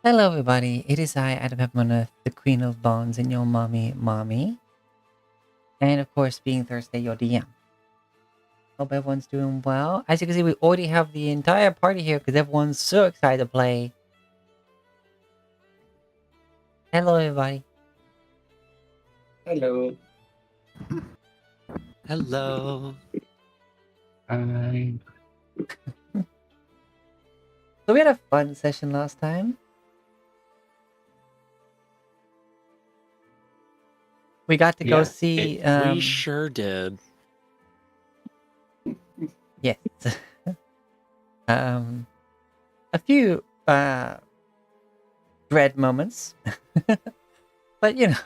Hello, everybody. It is I, Adam Hepmoneth, the Queen of Bones, and your mommy. And of course, being Thursday, your DM. Hope everyone's doing well. As you can see, we already have the entire party here because everyone's so excited to play. Hello, everybody. Hello. Hello. Hi. So we had a fun session last time. We got to go see... We sure did. Yes. A few dread moments. But, you know,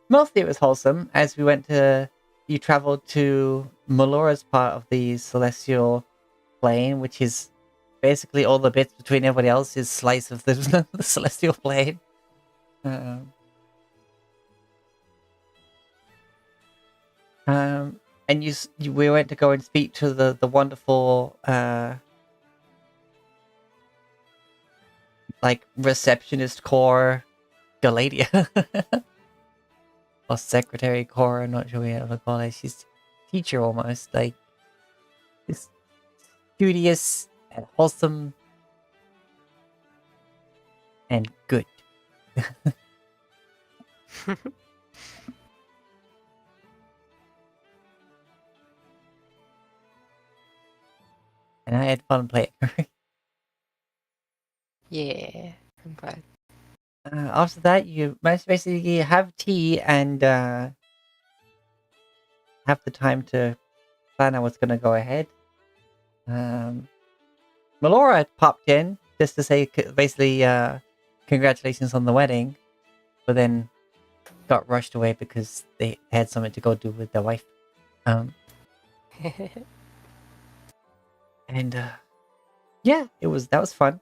mostly it was wholesome as we went to... You traveled to Melora's part of the celestial plane, which is basically all the bits between everybody else's slice of the, the celestial plane. And we went to go and speak to the wonderful like receptionist core Galadia. Or secretary core, I'm not sure we ever call it. She's teacher almost, like this studious and wholesome and good. And I had fun playing her. Yeah, I'm glad. After that, you managed to basically have tea and have the time to plan out what's going to go ahead. Melora popped in just to say basically congratulations on the wedding, but then got rushed away because they had something to go do with their wife. And yeah, that was fun.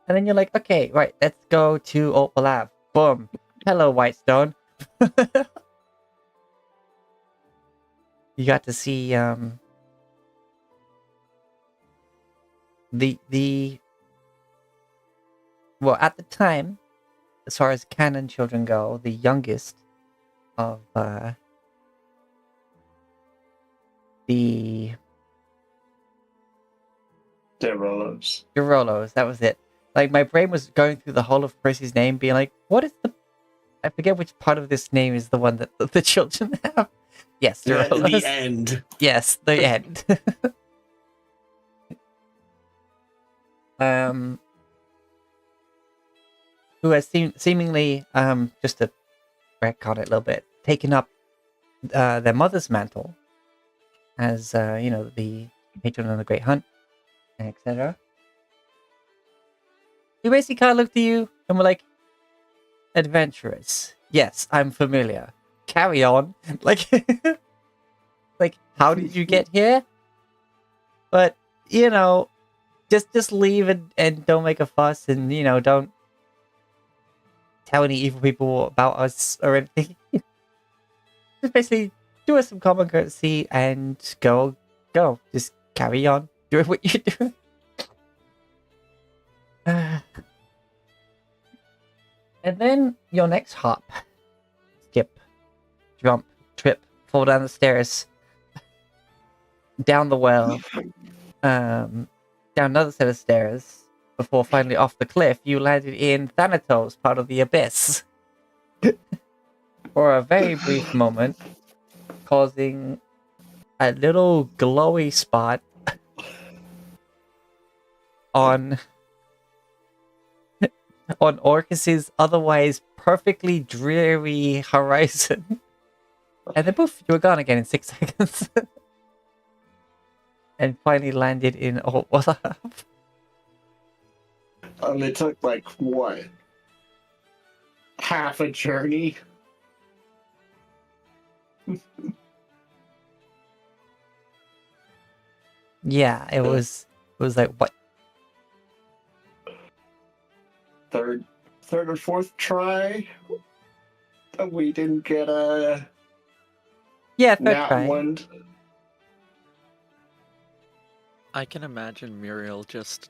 And then you're like, okay, right, let's go to Alt Walav. Boom. Hello, Whitestone. You got to see the well, at the time, as far as canon children go, the youngest of the Derolos, that was it. Like, my brain was going through the whole of Percy's name, being like, what is the... I forget which part of this name is the one that the children have. Yes, Derolos. The end. Yes, the end. Who has seemingly, just to retcon it a little bit, taken up their mother's mantle as, you know, the patron of the Great Hunt, etc. We basically kind of looked at you and were like, adventurous. Yes, I'm familiar. Carry on. Like, like, how did you get here? But, you know, just leave and don't make a fuss and, you know, don't tell any evil people about us or anything. Just basically do us some common courtesy and go. Just carry on doing what you're doing. And then your next hop, skip, jump, trip, fall down the stairs, down the well, down another set of stairs, before finally off the cliff, you landed in Thanatos, part of the Abyss. For a very brief moment, causing a little glowy spot on Orcus's otherwise perfectly dreary horizon. And then poof, you were gone again in 6 seconds. And finally landed in Alt Walav. It took like what? Half a journey. Yeah, it was like what? Third or fourth try. We didn't get a third nat try. one. I can imagine Muriel just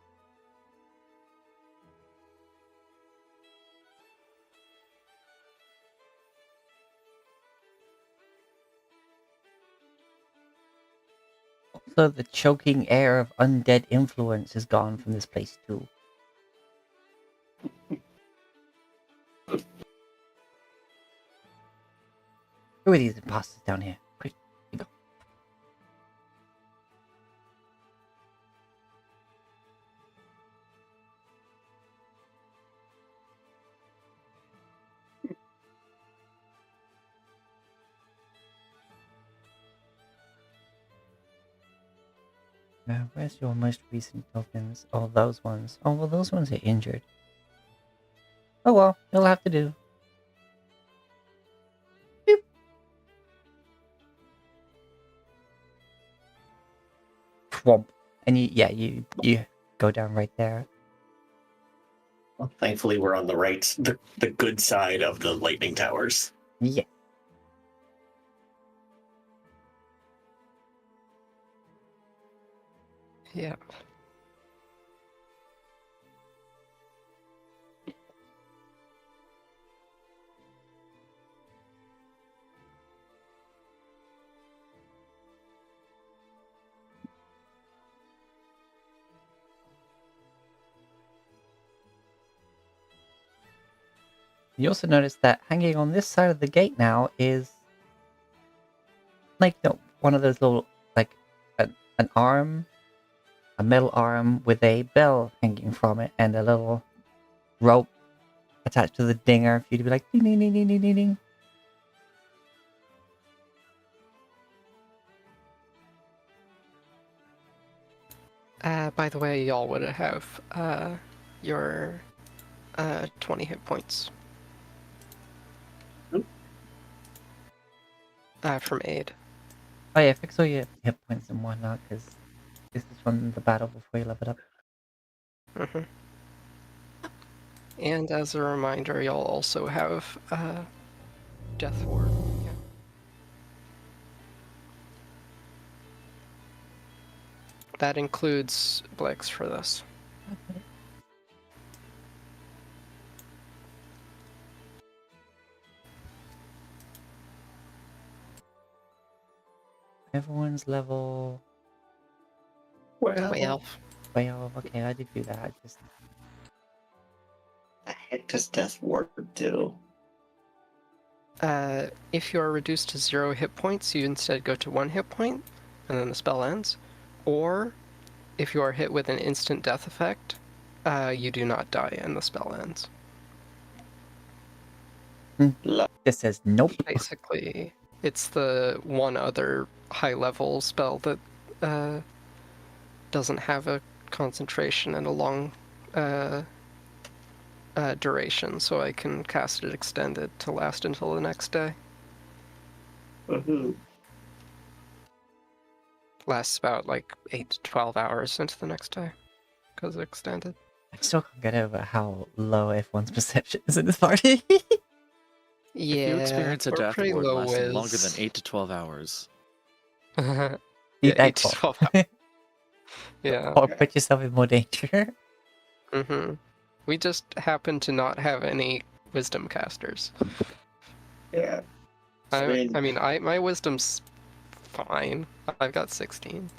Also, the choking air of undead influence is gone from this place too. Who are these imposters down here? Quick, you go. Where's your most recent tokens? Oh, those ones. Oh, well, those ones are injured. Oh well, you'll have to do. Boop. Whomp. And you go down right there. Well, thankfully, we're on the good side of the lightning towers. Yeah. Yeah. You also notice that hanging on this side of the gate now is like one of those little an arm, a metal arm with a bell hanging from it, and a little rope attached to the dinger for you to be like ding ding ding ding ding ding ding. By the way, y'all would have your 20 hit points. Oop. From aid. Oh yeah, fix all your hit points and whatnot, because this is from the battle before you level it up. hmm And as a reminder, y'all also have Death Ward. Yeah. That includes Blix for this. Everyone's level 12. 12. Okay, I did do that. I just The heck does Death Ward do? If you are reduced to 0 hit points, you instead go to 1 hit point, and then the spell ends. Or, if you are hit with an instant death effect, you do not die and the spell ends. just says nope. Basically, it's the one other high-level spell that doesn't have a concentration and a long duration, so I can cast it extended to last until the next day. Woohoo. Lasts about like 8 to 12 hours into the next day, because it's extended. I still can't get over how low everyone's perception is in this party. Yeah, If you experience a we're death pretty ward low lasting longer whiz. than 8 to 12 hours, Yeah, Eat 8 that to call. 12 hours. Yeah. Or put yourself in more danger. Mm-hmm. We just happen to not have any wisdom casters. Yeah. I mean, my wisdom's fine. I've got 16.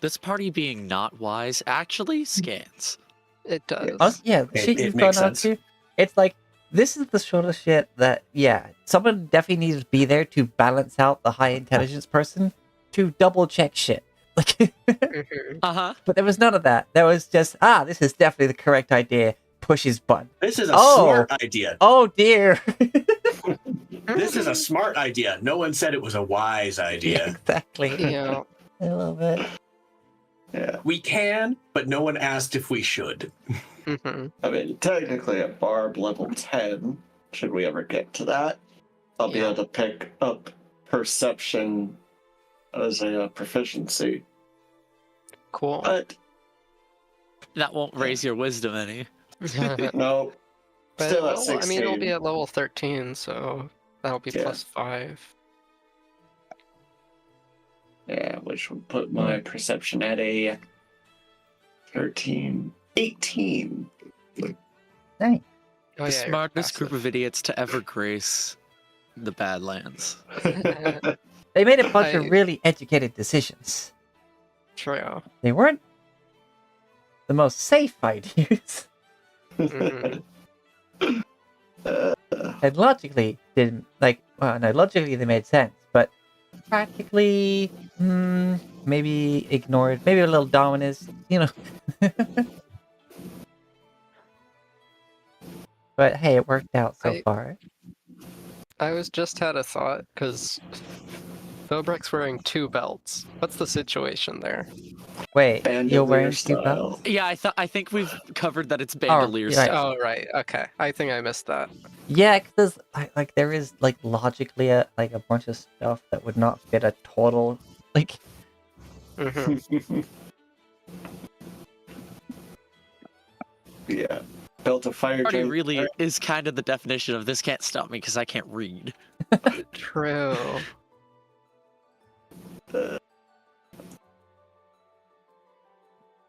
this party being not wise actually scans. It does. Oh, yeah, the It- shit it you've makes gone on sense. to. It's like, this is the sort of shit that, yeah, someone definitely needs to be there to balance out the high intelligence person to double check shit. Like, Mhm. Uh-huh. but there was none of that. There was just, this is definitely the correct idea. Push his button. This is a Oh. smart idea. Oh dear. This is a smart idea. No one said it was a wise idea. Exactly. Yeah. I love it. Yeah. We can, but no one asked if we should. hmm I mean, technically at Barb level 10, should we ever get to that, I'll be Yeah. able to pick up Perception as a proficiency. Cool. But, That won't raise your wisdom any. no. But, Still at well, 16. I mean, it'll be at level 13, so that'll be Yeah. plus 5. Yeah, which would put my perception at a 13, 18. Nice. Oh, The yeah, you're smartest group passive. of idiots to ever grace the Badlands. They made a bunch of I- really educated decisions. True. They weren't the most safe ideas. Mhm. And logically didn't logically they made sense, but practically maybe ignored, maybe a little dominant, But hey, it worked out so far. I was just had a thought, because Bobrek's wearing 2 belts. What's the situation there? Wait, you're Bandolier wearing 2 style. belts? Yeah, I think we've covered that it's bandolier you're right. style. Oh, right. Okay. I think I missed that. Yeah, because there is logically a bunch of stuff that would not fit a total Mhm. Yeah. Built a fire Party giant. really is kind of the definition of this can't stop me because I can't read. True.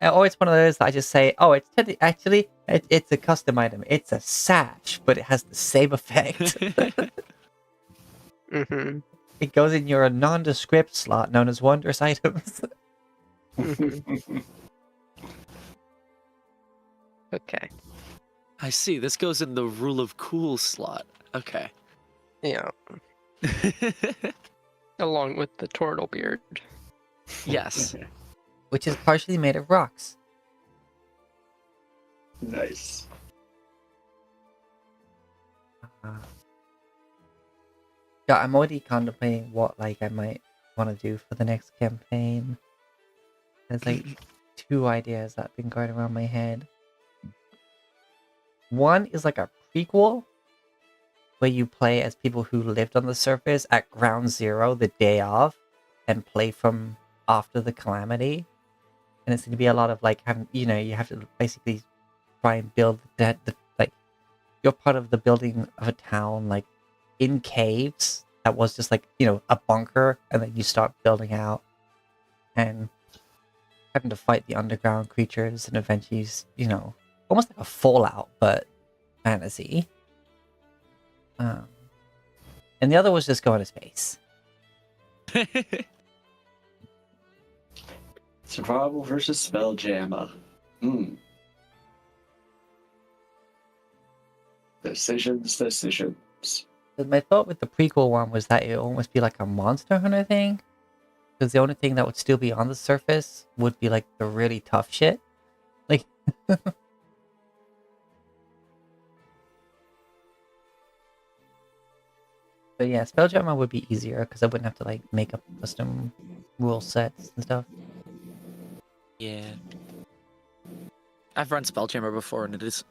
Or it's one of those that I just say, oh, it's it's a custom item. It's a sash, but it has the same effect. Mhm. It goes in your nondescript slot known as wondrous items. Mhm. Okay. I see. This goes in the rule of cool slot. Okay. Yeah. Along with the turtle beard. Yes. Which is partially made of rocks. Nice. Yeah, I'm already contemplating what I might want to do for the next campaign. There's 2 ideas that have been going around my head. One is a prequel where you play as people who lived on the surface at ground zero the day of and play from after the calamity. And it's going to be a lot of having, you have to basically try and build you're part of the building of a town in caves that was just a bunker, and then you start building out and having to fight the underground creatures, and eventually almost like a Fallout but fantasy. And the other was just going to space. Survival versus Spelljammer. Decisions. But my thought with the prequel one was that it would almost be like a Monster Hunter thing, because the only thing that would still be on the surface would be the really tough shit. But yeah, Spelljammer would be easier because I wouldn't have to make up custom rule sets and stuff. Yeah. I've run Spelljammer before and it is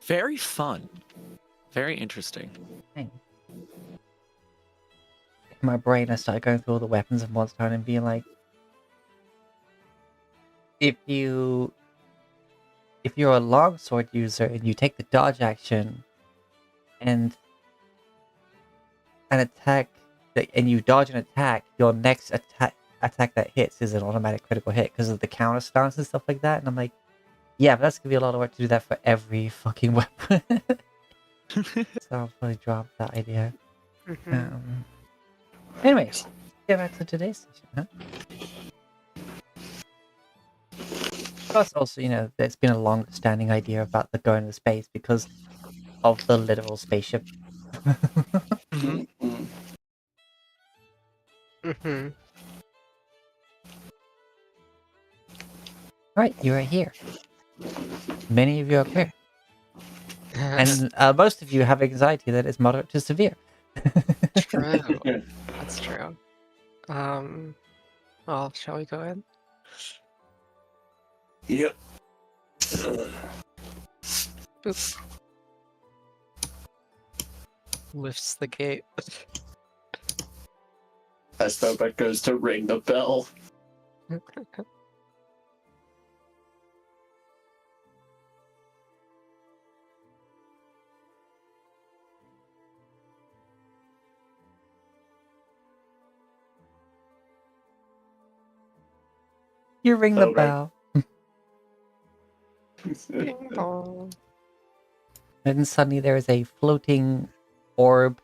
very fun. Very interesting. Dang. In my brain, I started going through all the weapons of Monster Hunter and being like, if you're a longsword user and you take the dodge action and an attack and you dodge an attack, your next attack that hits is an automatic critical hit because of the counter stance and stuff like that. And I'm like, yeah, but that's gonna be a lot of work to do that for every fucking weapon. So I'll probably drop that idea. Mhm. Anyways, get back to today's session, Plus, also, there's been a long-standing idea about the going to space because of the literal spaceship. Mhm. Mhm. Right, you are here. Many of you are queer. And most of you have anxiety that is moderate to severe. True. That's true. Well, shall we go ahead? Yep. Boop. Lifts the gate. As Bobek goes to ring the bell. You ring the Okay. bell. Ding dong. And suddenly there is a floating orb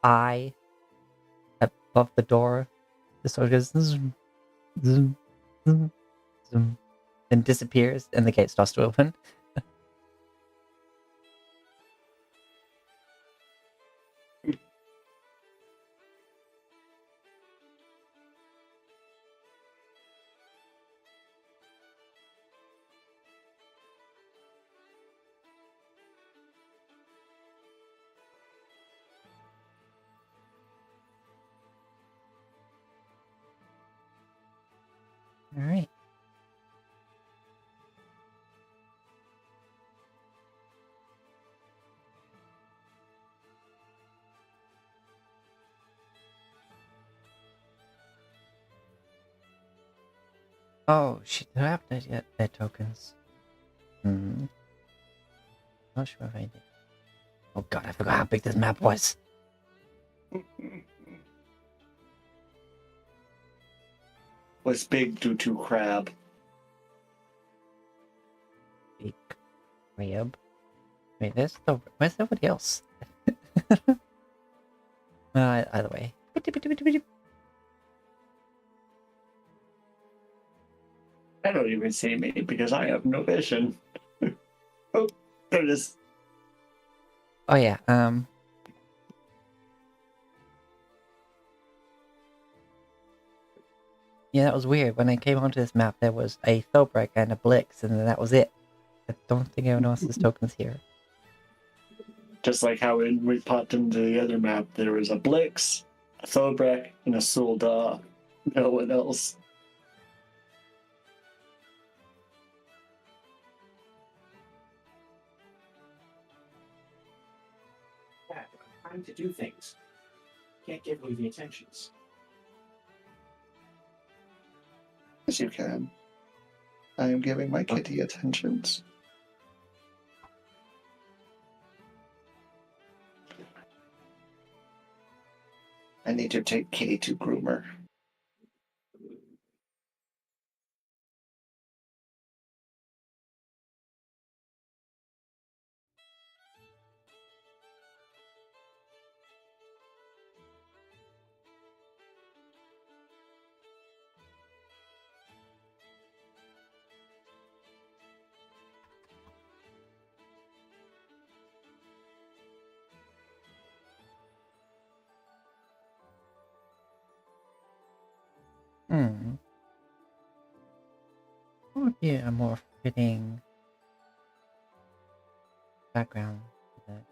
eye above the door. This sort of goes zoom, zoom, zoom. then disappears, and the gate starts to open. All right. Oh, she do have their tokens. Hmm. Not sure if I did. Oh god, I forgot how big this map was. Was big due to crab. Big crab. Wait, where's everybody else? Either way. I don't even see me because I have no vision. Oh, there it is. Oh yeah, yeah, that was weird. When I came onto this map, there was a Thobrek and a Blix, and then that was it. I don't think anyone else's tokens here. Just like how when we popped into the other map, there was a Blix, a Thobrek, and a Sul'dah. No one else. Yeah, time to do things. Can't give me the attentions. Yes, you can. I am giving my kitty attentions. I need to take Kitty to groomer. Hmm. What would be a more fitting background for that?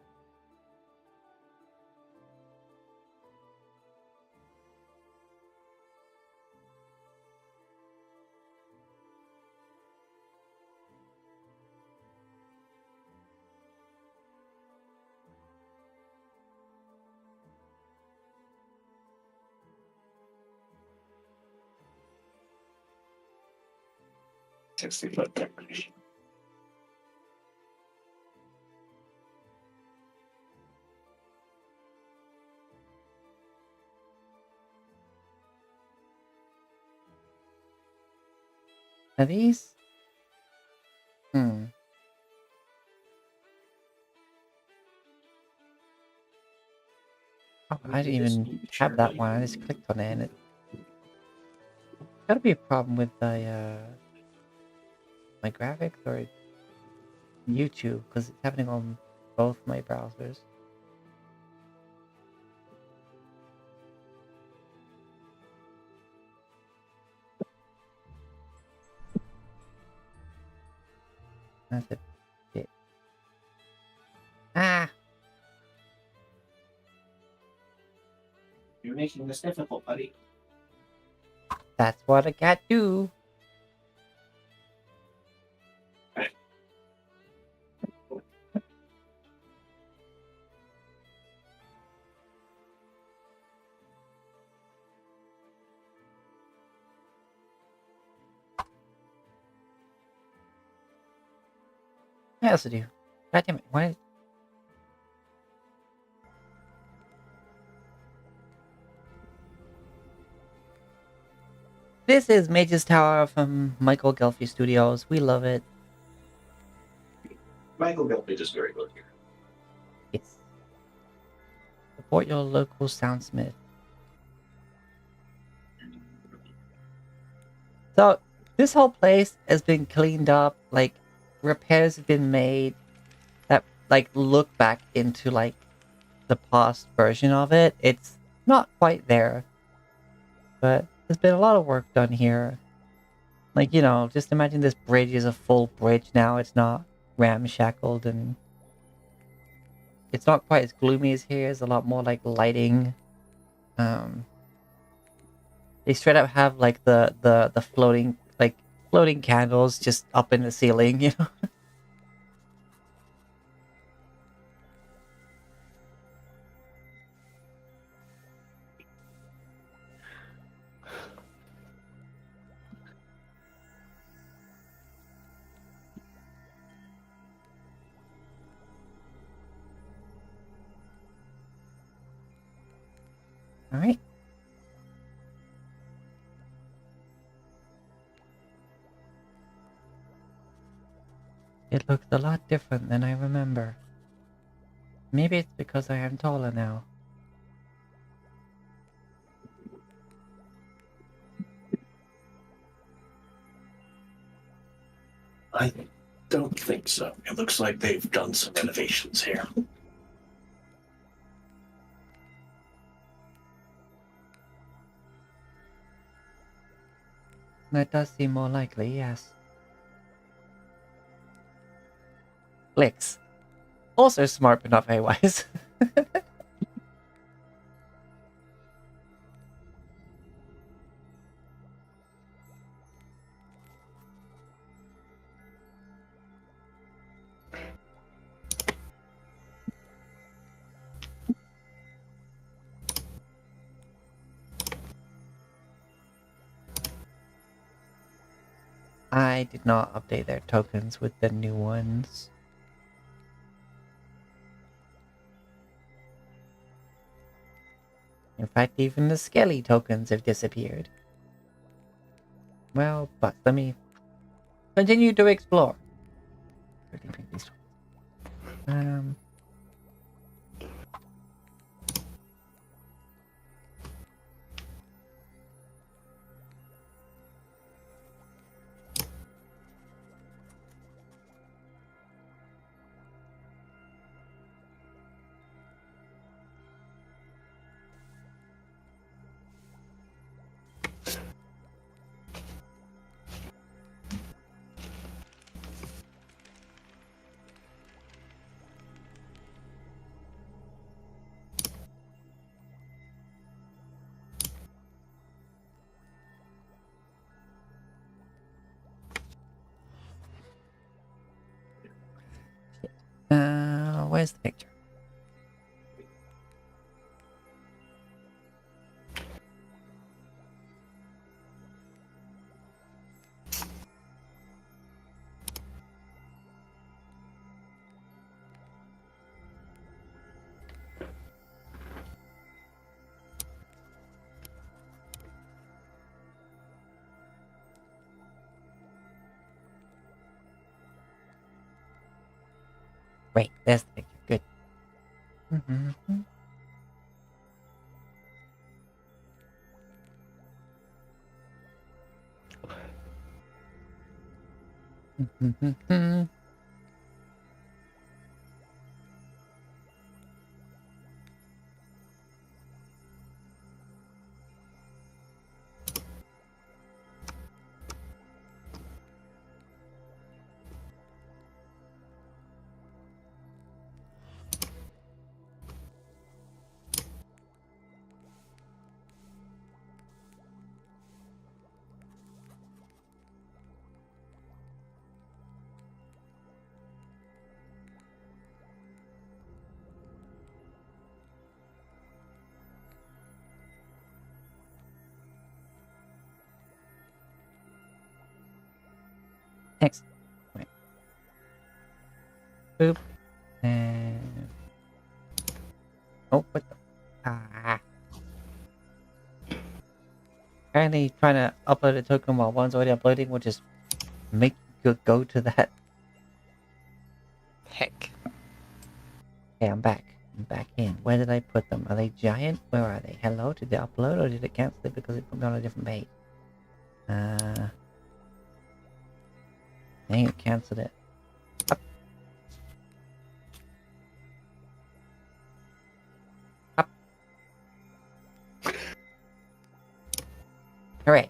$60 decoration. Are these? Hmm. Oh, I didn't even have that one. I just clicked on it, and it gotta be a problem with the my graphics or YouTube, because it's happening on both my browsers. That's a bit. Ah! You're making this difficult, buddy. That's what a cat do. I also do. God damn it! Why? This is Mage's Tower from Michael Gelfie Studios. We love it. Michael Gelby is very good here. Yes. Support your local soundsmith. So, This whole place has been cleaned up, like, repairs have been made that, like, look back into, like, the past version of it. It's not quite there, but there's been a lot of work done here. Like, you know, just imagine this bridge is a full bridge now. It's not ramshackled, and it's not quite as gloomy as here. There's a lot more, like, lighting. They straight up have, like, the floating candles just up in the ceiling, you know? Alright. It looks a lot different than I remember. Maybe it's because I am taller now. I don't think so. It looks like they've done some renovations here. That does seem more likely, yes. Flicks. Also smart, but not very wise. I did not update their tokens with the new ones. In fact, even the skelly tokens have disappeared. Well, but let me continue to explore. Where's the picture? Wait, there's the picture. Good. Next. Wait. Boop. And... Oh, what the... Ah. Apparently trying to upload a token while one's already uploading will just make you go to that. Heck. Okay, I'm back. I'm back in. Where did I put them? Are they giant? Where are they? Hello? Did they upload or did it cancel it because it put me on a different page? Dang it, cancelled it. Up. Up. Hooray.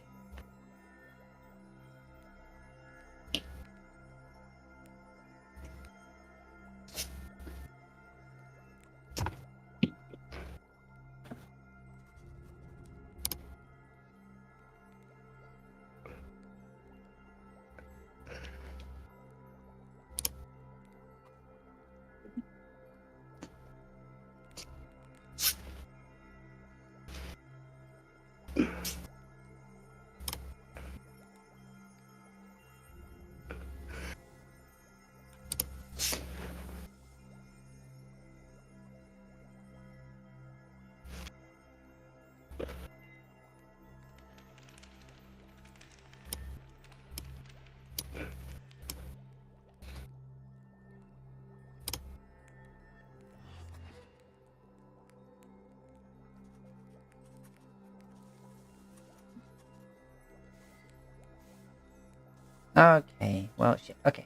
Okay, well, shit. Okay.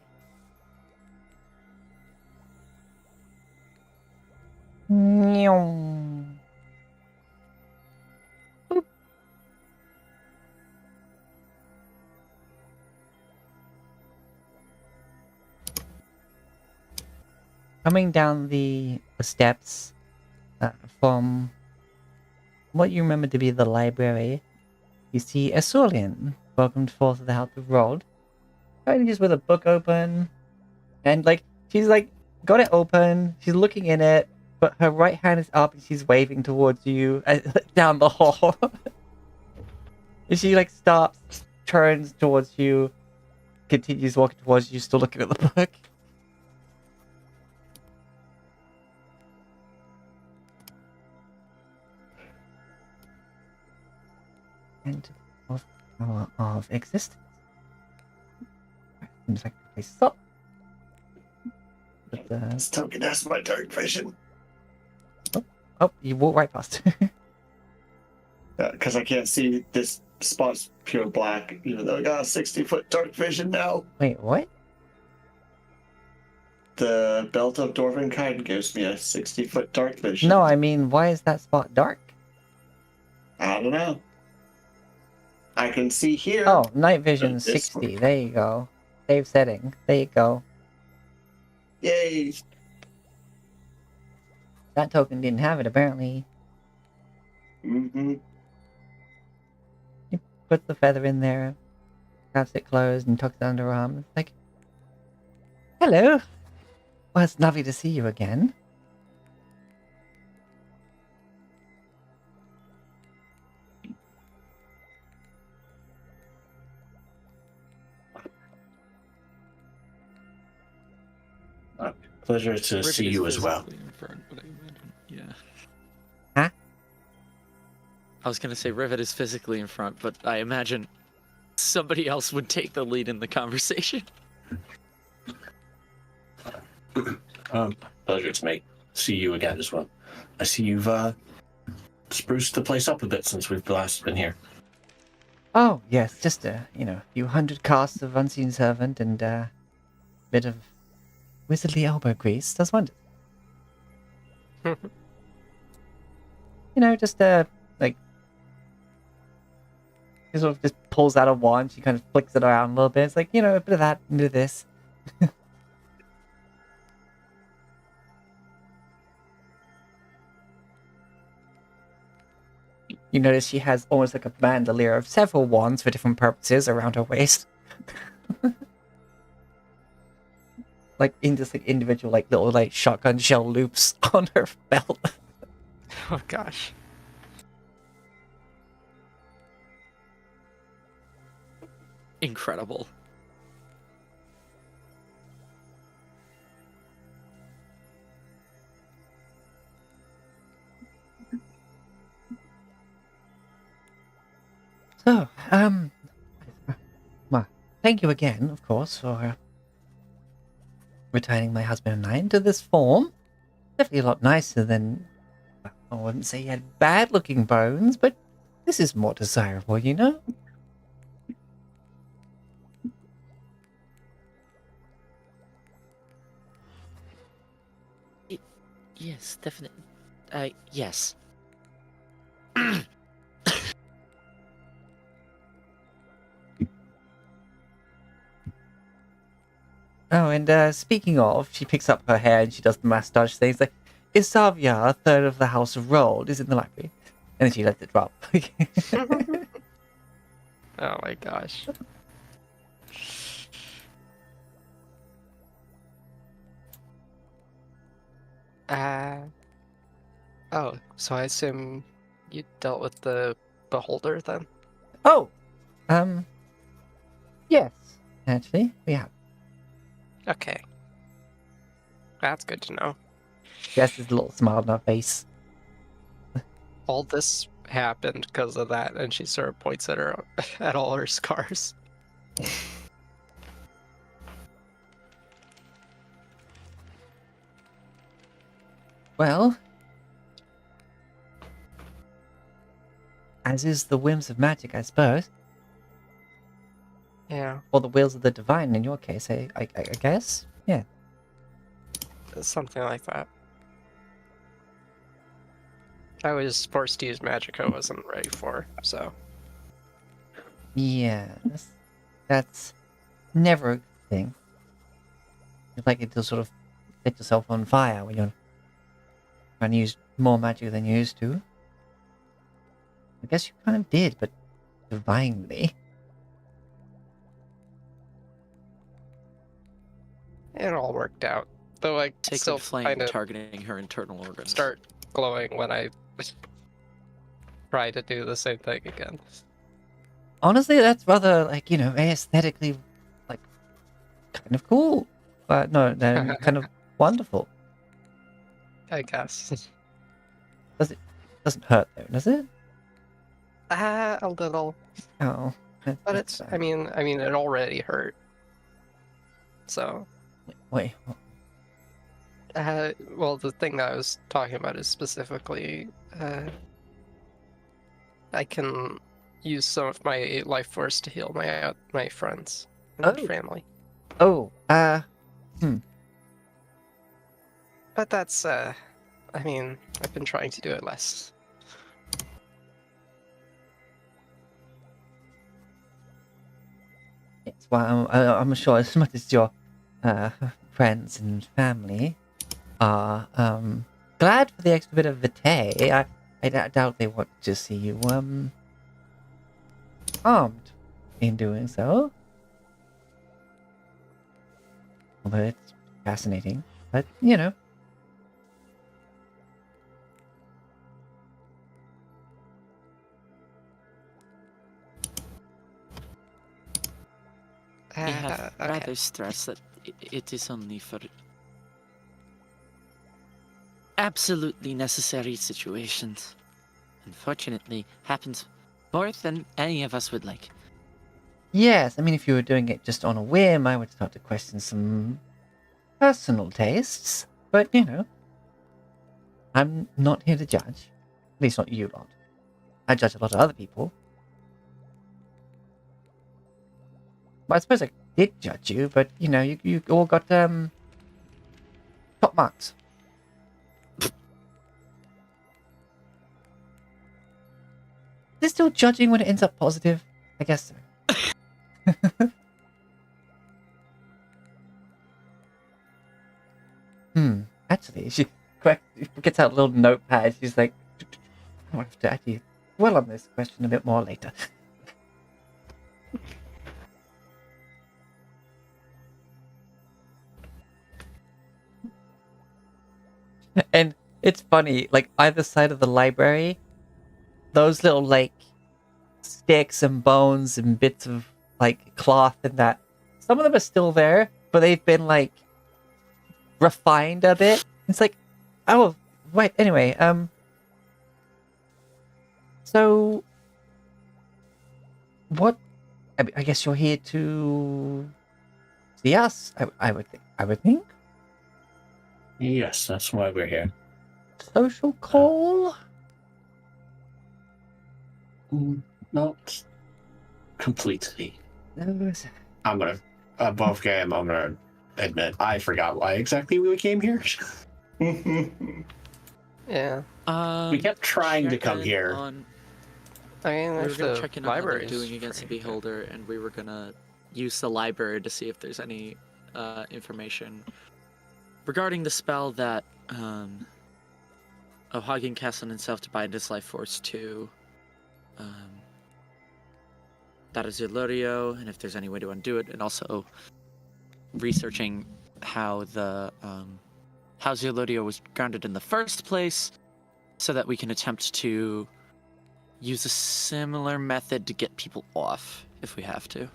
Nyong. Boop. Coming down the steps from what you remember to be the library, you see Asurlian, welcomed forth of the House of Rod, kind just with a book open, and like she's like got it open, she's looking in it, but her right hand is up and she's waving towards you down the hall. And she like stops, turns towards you, continues walking towards you, still looking at the book. And of power of existence. Seems like a place to stop. But, This token has my dark vision. oh, you walk right past. Because I can't see this spot's pure black, even though I got a 60-foot dark vision now. Wait, what? The Belt of Dwarvenkind gives me a 60-foot dark vision. No, I mean, why is that spot dark? I don't know. I can see here. Oh, night vision This 60. one. There you go. Save setting. There you go. Yay! That token didn't have it, apparently. Mm-hmm. Puts the feather in there, snaps it closed, and tucks it under her arm. It's like, hello. Well, it's lovely to see you again. Pleasure to see Rivet you is as well. physically in front, but I imagine, yeah. Huh? I was gonna say Rivet is physically in front, but I imagine somebody else would take the lead in the conversation. Pleasure to see you again as well. I see you've spruced the place up a bit since we've last been here. Oh, yes, just a, few hundred casts of Unseen Servant and a bit of wizardly elbow grease does wonders. Just like, she sort of just pulls out a wand, she kind of flicks it around a little bit. It's like, a bit of that, a bit of this. You notice she has almost like a bandolier of several wands for different purposes around her waist. Like in just like individual like little like shotgun shell loops on her belt. Oh gosh. Incredible. So, well, thank you again, of course, for returning my husband and I into this form. Definitely a lot nicer than, well, I wouldn't say he had bad-looking bones, but this is more desirable, Yes, definitely. Yes. Oh, and speaking of, she picks up her hair and she does the mustache thing. It's like, Isavia, a third of the House of Rold, is in the library. And then she lets it drop. Oh my gosh. Uh, oh, so I assume you dealt with the beholder then? Oh, yes, actually, we have. Okay. That's good to know. She has this little smile on her face. All this happened because of that, and she sort of points at her at all her scars. Well, as is the whims of magic, I suppose. Yeah, Or the wills of the divine, in your case, I guess? Yeah. something like that. I was forced to use magic I wasn't ready for, so. Yes. That's never a good thing. It's like it to sort of set yourself on fire when you're trying to use more magic than you used to. I guess you kind of did, but divinely. It all worked out. Though I Take still like flame kind of targeting her internal organs. start glowing when I try to do the same thing again. Honestly, that's rather, like, aesthetically, like, kind of cool. But no, kind of wonderful. I guess. Doesn't hurt, though, does it? A little. Oh. But it's, I mean, it already hurt. So, Wait. well, the thing that I was talking about is specifically, I can use some of my life force to heal my friends and Oh. family. Oh, But that's, I mean, I've been trying to do it less. yes, well, I'm sure as much as your friends and family are glad for the extra bit of vitae, I doubt they want to see you harmed in doing so. Although it's fascinating, but I have Okay. rather stressed that it is only for absolutely necessary situations. Unfortunately, happens more than any of us would like. yes, I mean, if you were doing it just on a whim, I would start to question some personal tastes. But I'm not here to judge. At least not you lot. I judge a lot of other people. But I suppose I did judge you, but you all got top marks. Is it still judging when it ends up positive? I guess so. Actually, she gets out a little notepad. She's like, I'll have to actually dwell on this question a bit more later. And it's funny, like either side of the library, those little like sticks and bones and bits of like cloth and that, some of them are still there, but they've been like refined a bit. It's like, oh, wait, anyway, so what? I guess you're here to see us. I would think. Yes, that's why we're here. Social call? Not completely. Those- Above game, I'm gonna admit I forgot why exactly we came here. Yeah. We kept trying to come check in here. On, I mean, we were if gonna the check in on how they're library doing against the Beholder, and we were gonna use the library to see if there's any information regarding the spell that O'Hagan cast on himself to bind his life force to that is Zelorio, and if there's any way to undo it, and also researching how the how Zelorio was grounded in the first place, so that we can attempt to use a similar method to get people off if we have to.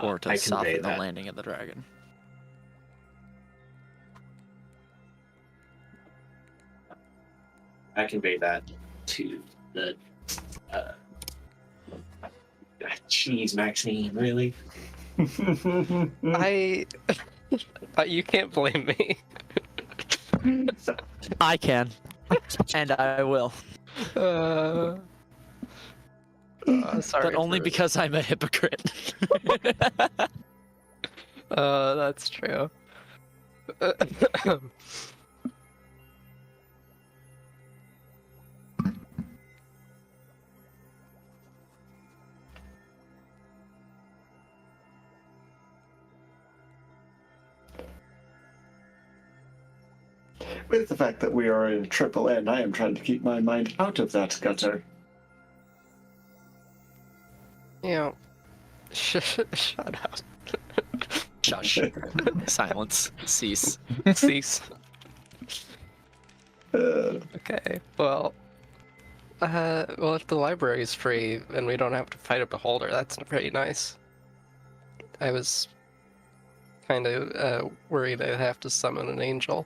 Or to I convey soften the that. landing of the dragon. I convey that to the cheese Maxine, really? I you can't blame me. I can. And I will. Sorry, But only for- because I'm a hypocrite. that's true. With the fact that we are in Triple N, I am trying to keep my mind out of that gutter. You know, shut up. Shush. Silence. Cease. Cease. Uh, Okay, well, if the library is free and we don't have to fight a beholder, that's pretty nice. I was kind of worried I'd have to summon an angel.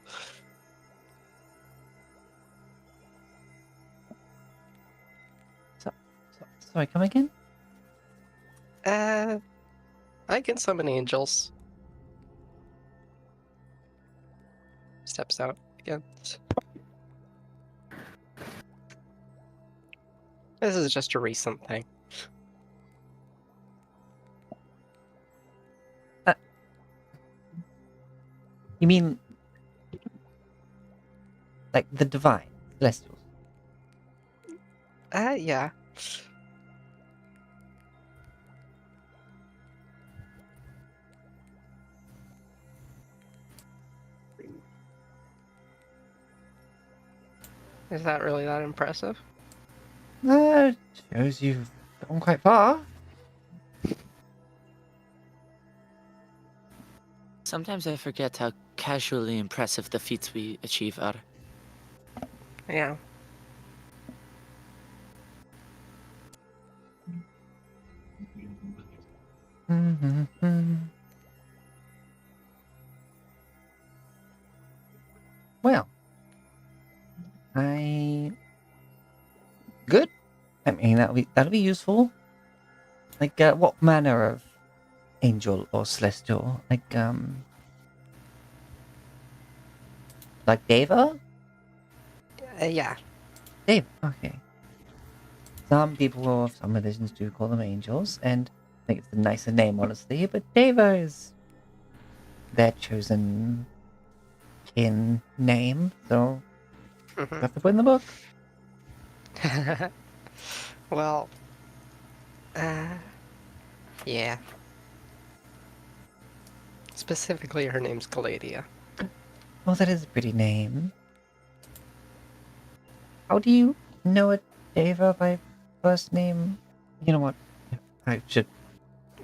Sorry, come again? I can summon angels. Steps out again. This is just a recent thing. You mean like the divine, celestials? Yeah. Is that really that impressive? Shows you've gone quite far. Sometimes I forget how casually impressive the feats we achieve are. Yeah. Well, good. I mean, that'll be useful. Like, what manner of angel or celestial? Like Deva? Yeah. Deva. Okay. Some people of some religions do call them angels, and I think it's a nicer name, honestly. But Deva is their chosen kin name, so you have to put in the book. Well, yeah. Specifically, her name's Galadia. Oh, that is a pretty name. How do you know it, Deva, by first name? You know what? I should.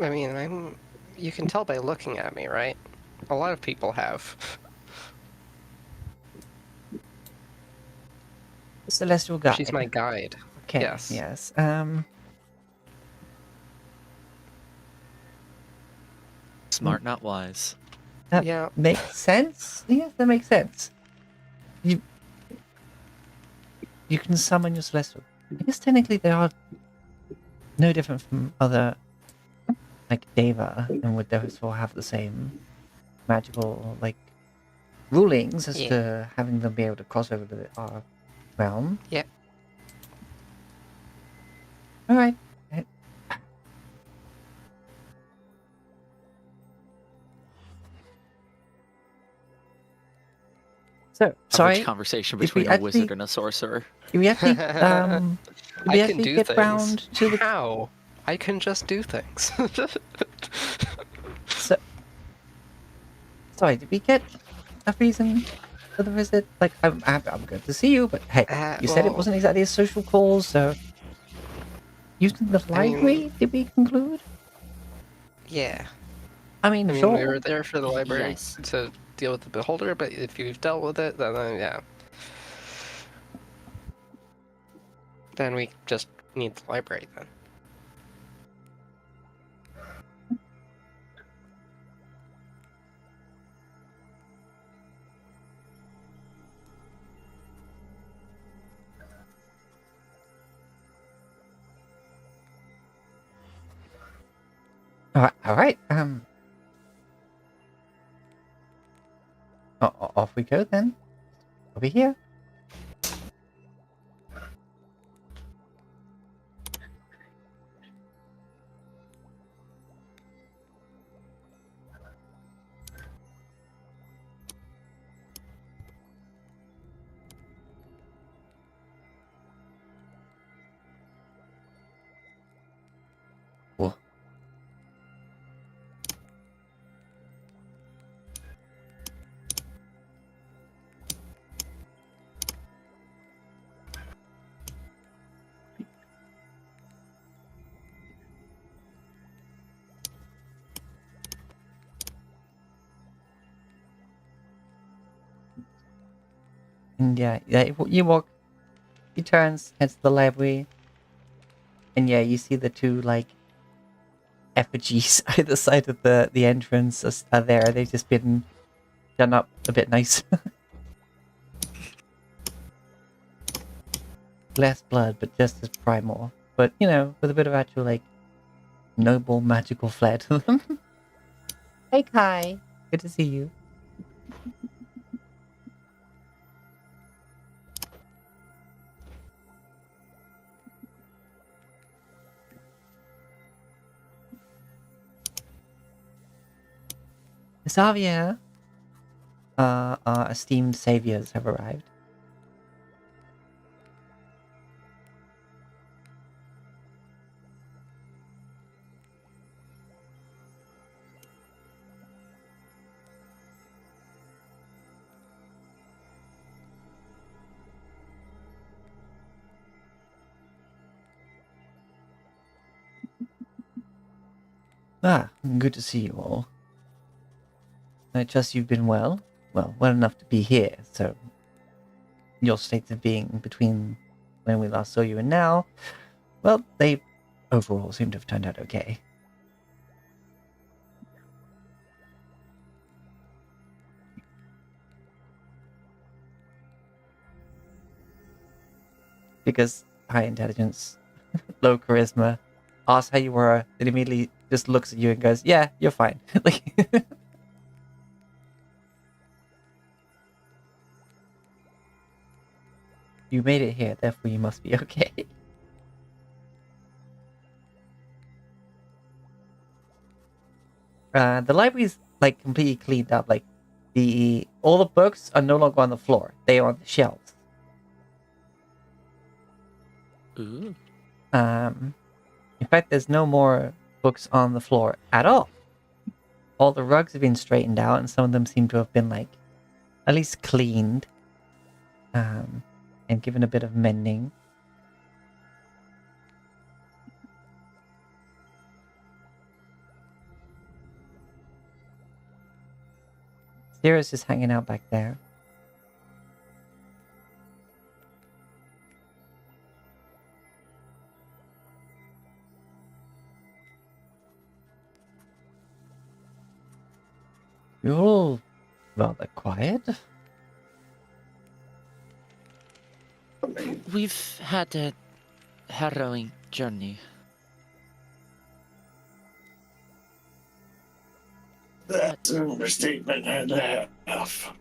I mean, you can tell by looking at me, right? A lot of people have. Celestial guide. She's my guide. Okay. yes. Yes. Smart, not wise. That Yeah. makes sense. Yes, that makes sense. You can summon your celestial. I guess technically they are no different from other, like Deva, and would therefore have the same magical rulings as Yeah. to having them be able to cross over to our realm. Yep. All right. So, sorry. Average conversation if we between a actually- wizard and a sorcerer. Did we actually, did I we can actually do get things. round to the... How? I can just do things. So, sorry, did we get a reason for the visit? Like, I'm good to see you, but hey, you said it well- wasn't exactly a social call, so... Using the I mean- library, did we conclude? Yeah. I mean, I mean, sure. we were there for the library Yes. to deal with the beholder, but if you've dealt with it, then yeah. Then we just need the library then. All right. Off we go then. Over here. Whoa. And yeah, you walk, he turns, heads to the library, and yeah, you see the two, like, effigies either side of the entrance are there. They've just been done up a bit nice. Less blood, but just as primal. But, you know, with a bit of actual, like, noble magical flair to them. Hey, Kai. Good to see you. Xavier, our esteemed saviors have arrived. Ah, good to see you all. I trust you've been well. Well enough to be here, so... Your states of being between when we last saw you and now, well, they overall seem to have turned out okay. Because high intelligence, low charisma, asks how you were, then immediately just looks at you and goes, yeah, you're fine. Like... You made it here, therefore you must be okay. The library's like completely cleaned up. Like all the books are no longer on the floor; they are on the shelves. Ooh. In fact, there's no more books on the floor at all. All the rugs have been straightened out, and some of them seem to have been like at least cleaned. And given a bit of mending. Sirius is hanging out back there. You're all rather quiet. We've had a harrowing journey. That's an understatement and a half.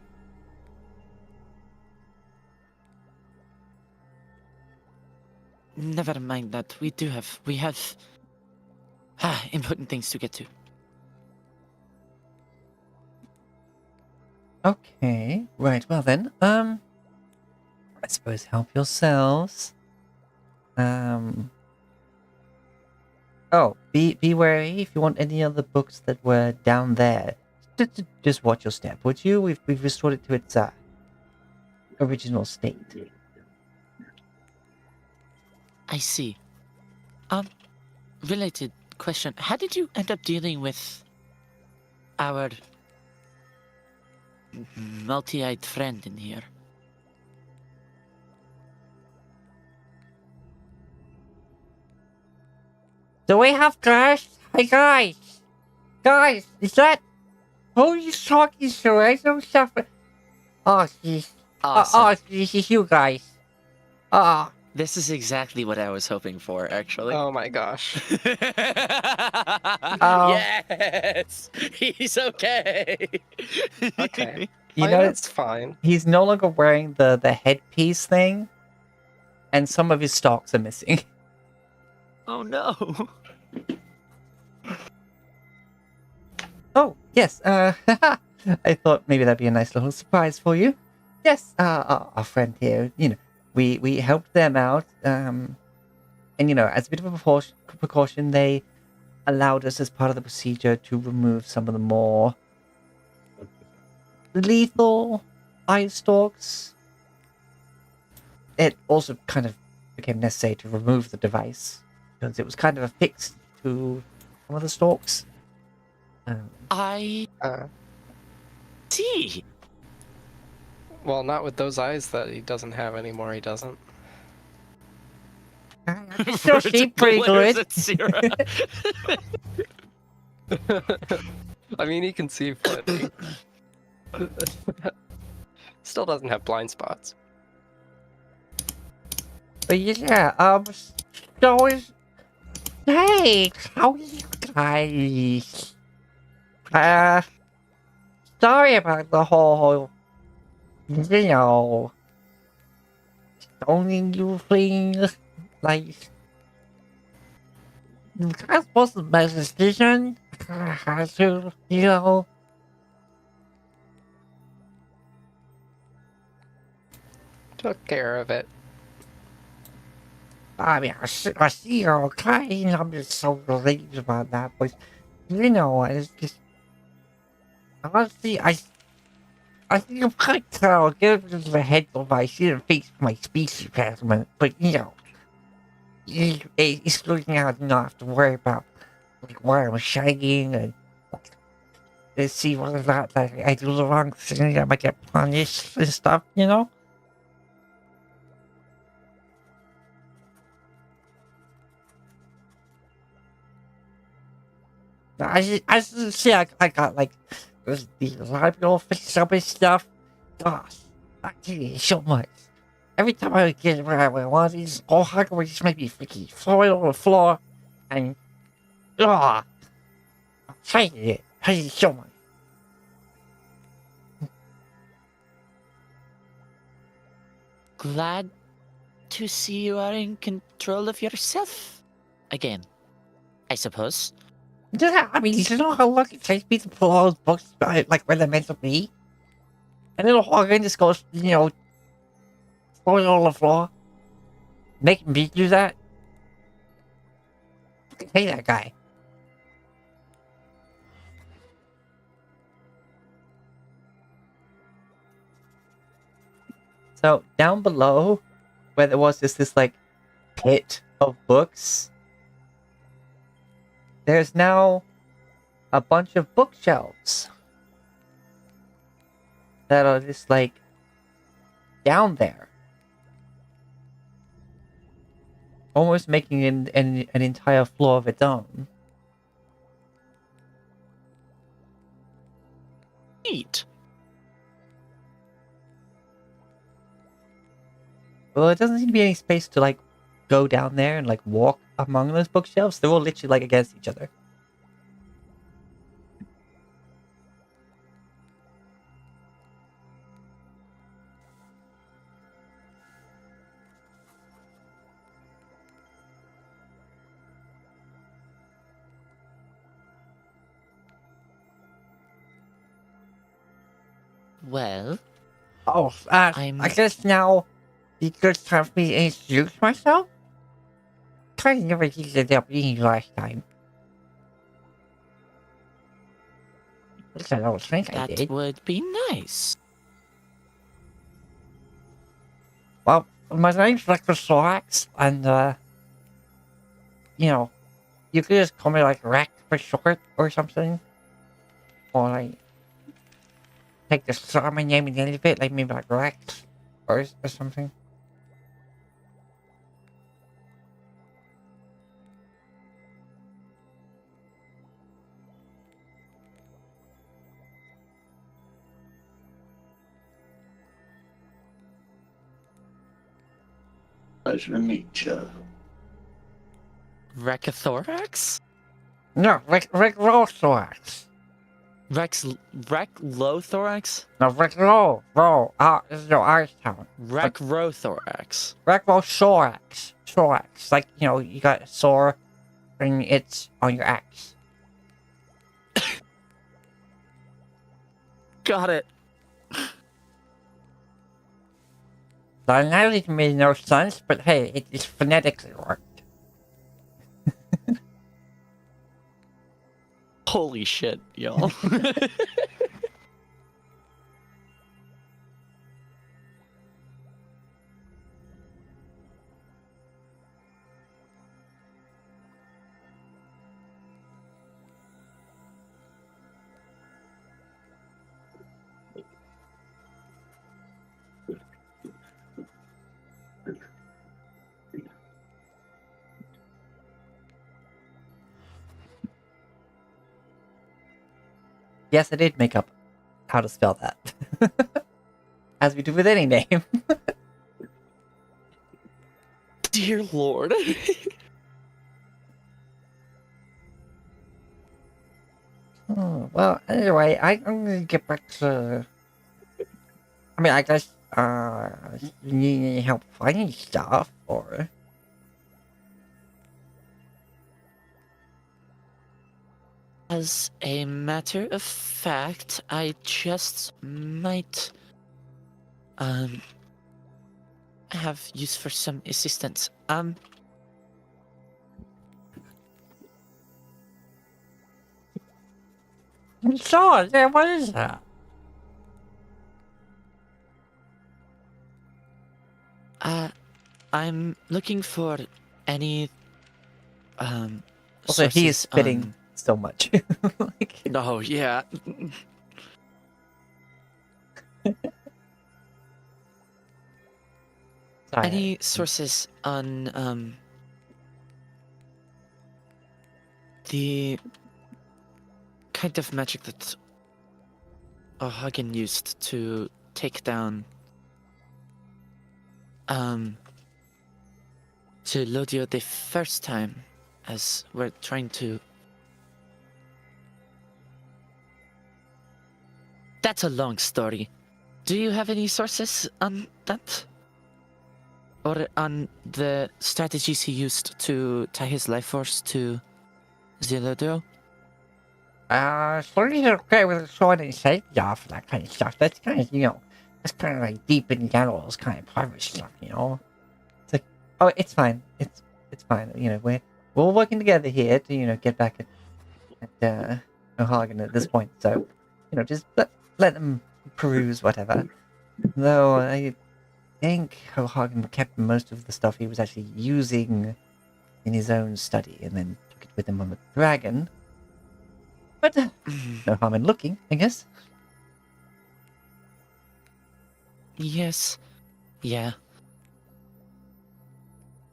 Never mind that. We have important things to get to. Okay, right. Well then, I suppose help yourselves. Oh, be wary if you want any other books that were down there. Just watch your step, would you? We've restored it to its original state. I see. Related question. How did you end up dealing with our multi-eyed friend in here? Do we have guys? Hey guys, is that who you talking to? I don't suffer. Oh, jeez. Awesome. This is you guys. Ah. This is exactly what I was hoping for, actually. Oh my gosh. Yes! He's okay! Okay. You I know, that's fine. he's no longer wearing the headpiece thing, and some of his stalks are missing. Oh no! Oh, yes, I thought maybe that'd be a nice little surprise for you. Yes, our friend here, we helped them out, and, as a bit of a precaution, they allowed us as part of the procedure to remove some of the more lethal eye stalks. It also kind of became necessary to remove the device, because it was kind of affixed to some of the stalks. I see. Well, not with those eyes that he doesn't have anymore, he doesn't. I still see pretty Glares good. at Sierra. I mean, he can see plenty. Still doesn't have blind spots. But yeah, so is... Hey, how are you guys? Sorry about the whole, stoning you thing. Like, that wasn't my decision. I had to, Took care of it. I mean, I see you're okay, and I'm just so relieved about that, but, it's just, honestly, I think I'm quite tell, give it a heads up, I see the face of my species passman, but, it's looking out not have to worry about, like, where I'm shining, and, let's see whether or not I do the wrong thing, I might get punished and stuff, I see I got like these library fix up and stuff. Gosh, I tell you so much. Every time I get where I want these all hardware just make me freaky falling on the floor and I hated it. Hated it so much. Glad to see you are in control of yourself again, I suppose. Yeah, I mean, you know how lucky it takes me to pull all those books like where they're meant to be? And then Hogan just goes, falling on the floor. Making me do that? I hate that guy. So down below, where there was this like pit of books, there's now a bunch of bookshelves that are just like down there, almost making an entire floor of its own. Neat. Well, there doesn't seem to be any space to like go down there and like walk among those bookshelves. They're all literally like against each other. Well, Oh, I'm- I guess now you could have me introduce myself? Kind of never did the W last time. At least I don't think I that did. would be nice. Well, my name's Rector Sorax, and, you know, you could just call me, like, Rex for short or something. Or, like, take the start of my name and the end of it, like, maybe, like, Rex or something. Pleasure to meet you. Recathorax? No, Sorax. Reclothorax? No, this is your Irish town. Recrothorax. Sorax. Like, you know, you got sore and it's on your axe. Got it. So now it made no sense, but hey, it is phonetically worked. Holy shit, y'all. Yes, I did make up how to spell that. As we do with any name. Dear Lord. Oh, well, anyway, I'm gonna get back to... I mean, I guess, you need any help finding stuff, or... As a matter of fact, I just might have use for some assistance. Sure, yeah, what is that? I'm looking for any Also, he is sources spitting on... so much. Like, Oh yeah. sorry. Any sources on the kind of magic that Hagen used to take down to Lodio the first time, as we're trying to... That's a long story. Do you have any sources on that? Or on the strategies he used to tie his life force to Zilodio? So he's okay with the sword and safety off and that kind of stuff. That's kind of, you know, that's kind of like deep in Gallows kind of private stuff, you know? It's like, oh, it's fine. It's fine. You know, we're working together here to, you know, get back at O'Hagan at this point. So, you know, just let them peruse whatever. Though I think O'Hagan kept most of the stuff he was actually using in his own study and then took it with him on the dragon. But no harm in looking, I guess. Yes. Yeah.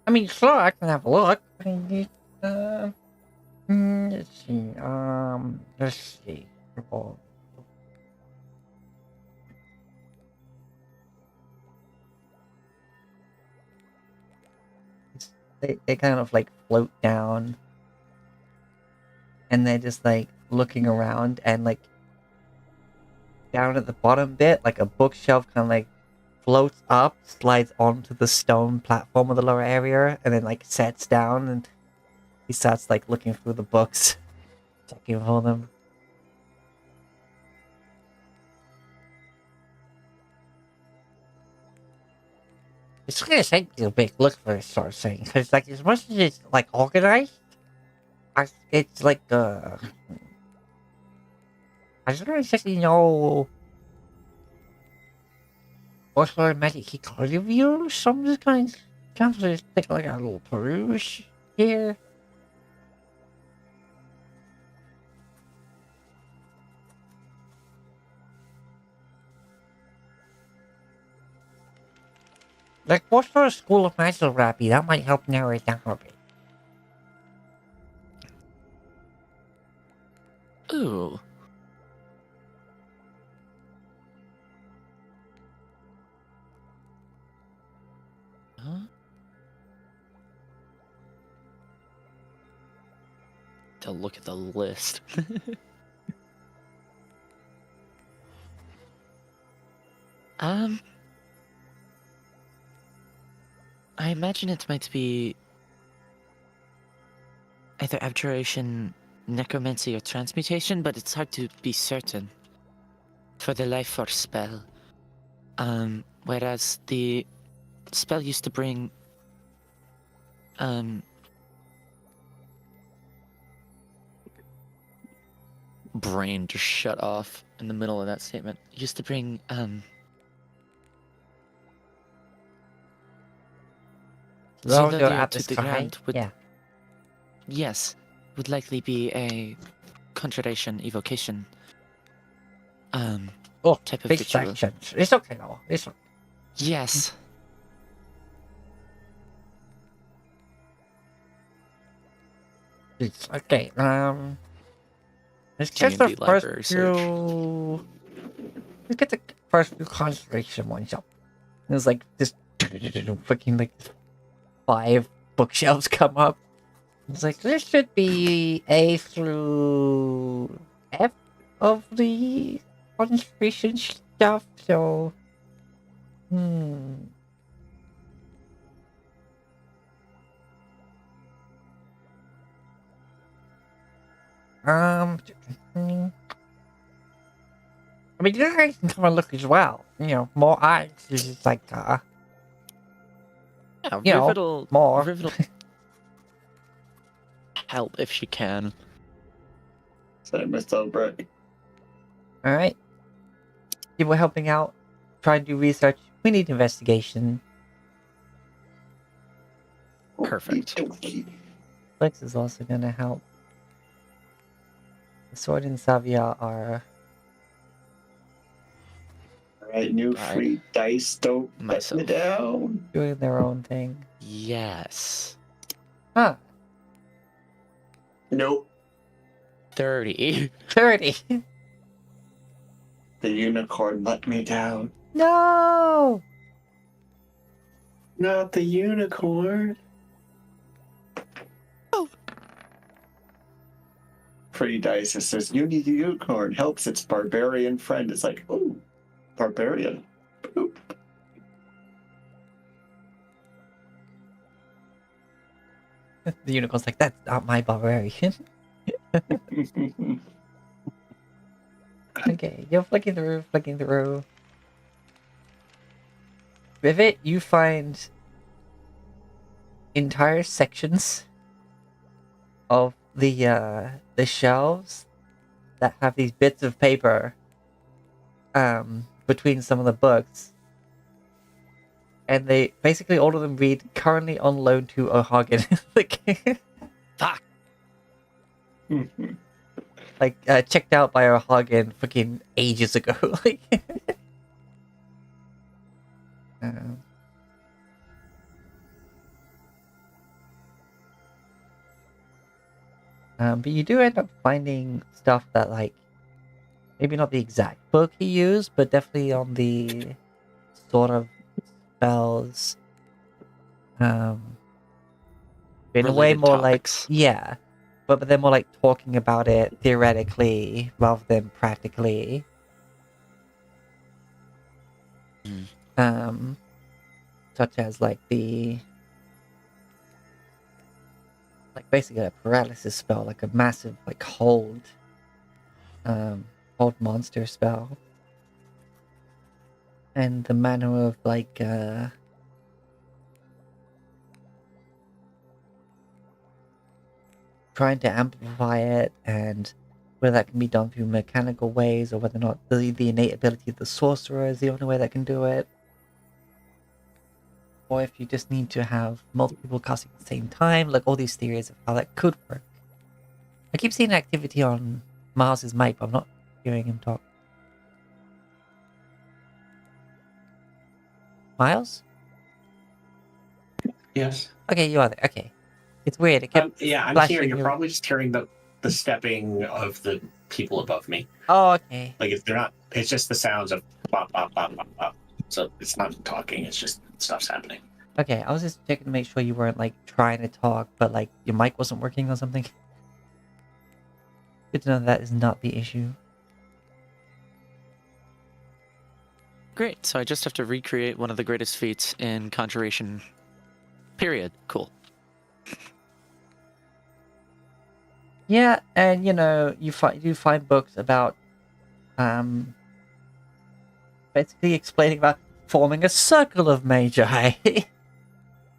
I mean, sure, I can have a look. I mean, let's see. Oh, they kind of like float down, and they're just like looking around, and like down at the bottom bit, like a bookshelf kind of like floats up, slides onto the stone platform of the lower area, and then like sets down, and he starts like looking through the books, checking for them. It's gonna take me a big look for this sort of thing, because like as much as it's like organized, it's like I don't exactly know what sort of magic he could have used. So I'm just going to take like a little peruse here. Like, what sort of school of magic would that be? That might help narrow it down a bit. Ooh. Huh? To look at the list. I imagine it might be either abjuration, necromancy, or transmutation, but it's hard to be certain for the life force spell. Whereas the spell used to bring brain just shut off in the middle of that statement. Used to bring Well, go Zelodia at to this the time. ground would Yeah. yes, would likely be a conjuration evocation Oh, type of big ritual. distractions. It's okay though. It's okay. Yes. It's okay. Let's Can get the be first library search. few. Let's get the first few concentration ones up. There's like this fucking like 5 bookshelves come up. It's like this should be A through F of the concentration stuff. So, I mean, the eyes can come and look as well. You know, more eyes is just like, Yeah, you know, Rivet'll more. Rivet'll help if she can. Same with Obrecht. Alright. People helping out, trying to do research. We need investigation. Perfect. Okey-dokey. Flex is also gonna help. The Sword and Savia are Alright, new Got free dice. Don't let myself. me down. doing their own thing. Yes. Huh. Nope. 30. 30. The unicorn let me down. No! Not the unicorn. Free dice. It says, you need a unicorn. Helps its barbarian friend. It's like, ooh, barbarian. Boop. The unicorn's like, that's not my barbarian. Okay, you're flicking through. With it, you find entire sections of the shelves that have these bits of paper between some of the books. And they basically all of them read currently on loan to O'Hagan. Fuck. Like checked out by O'Hagan fucking ages ago. Like but you do end up finding stuff that like maybe not the exact book he used, but definitely on the sort of spells. In a way Related more topics. like yeah. But they're more like talking about it theoretically rather than practically. Such as like basically a paralysis spell, like a massive like hold monster spell. And the manner of like trying to amplify it, and whether that can be done through mechanical ways or whether or not the innate ability of the sorcerer is the only way that can do it. Or if you just need to have multiple people casting at the same time, like all these theories of how that could work. I keep seeing activity on Miles's mic, but I'm not hearing him talk. Miles? Yes. Okay, you are there. Okay. It's weird. It kept Yeah, I'm flashing here. You're your- probably just hearing the stepping of the people above me. Oh, okay. Like, if they're not, it's just the sounds of bop, bop, bop, bop, bop. So it's not talking, it's just stuff's happening. Okay, I was just checking to make sure you weren't, like, trying to talk, but, like, your mic wasn't working or something. Good to know that is not the issue. Great. So I just have to recreate one of the greatest feats in Conjuration. Period. Cool. Yeah, and, you know, you find books about, basically explaining about forming a circle of magi.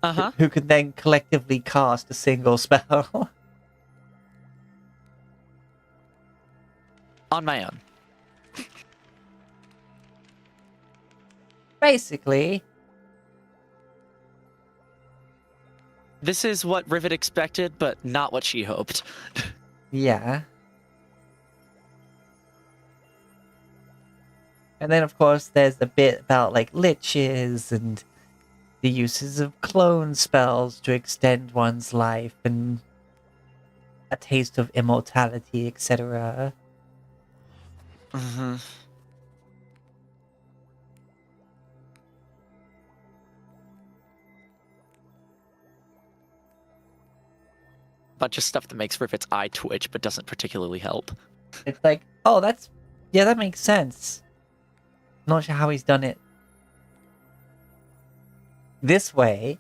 Uh-huh. Who can then collectively cast a single spell. On my own. Basically. This is what Rivet expected, but not what she hoped. Yeah. And then, of course, there's the bit about, like, liches and the uses of clone spells to extend one's life and a taste of immortality, etc. Mm-hmm. Bunch of stuff that makes Rivet's eye twitch, but doesn't particularly help. It's like, oh, that makes sense. Not sure how he's done it this way.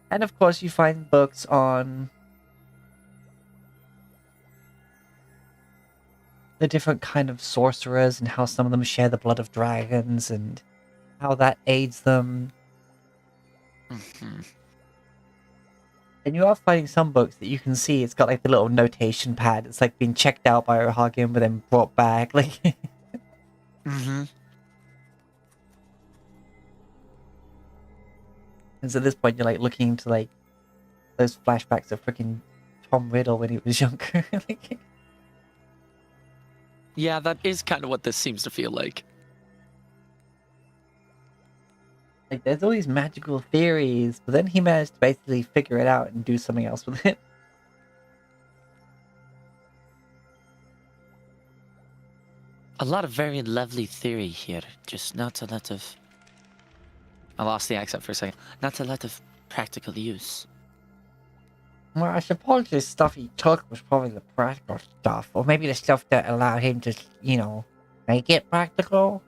And of course, you find books on the different kind of sorcerers and how some of them share the blood of dragons and how that aids them. Mm-hmm. And you are finding some books that you can see it's got like the little notation pad. It's like being checked out by O'Hagan but then brought back. Like, Mm-hmm. and so at this point you're like looking into like those flashbacks of freaking Tom Riddle when he was younger. Like, Yeah, that is kind of what this seems to feel like. like there's all these magical theories, but then he managed to basically figure it out and do something else with it. A lot of very lovely theory here, just not a lot of... I lost the accent for a second. Not a lot of practical use. Well, I suppose the stuff he took was probably the practical stuff, or maybe the stuff that allowed him to, you know, make it practical.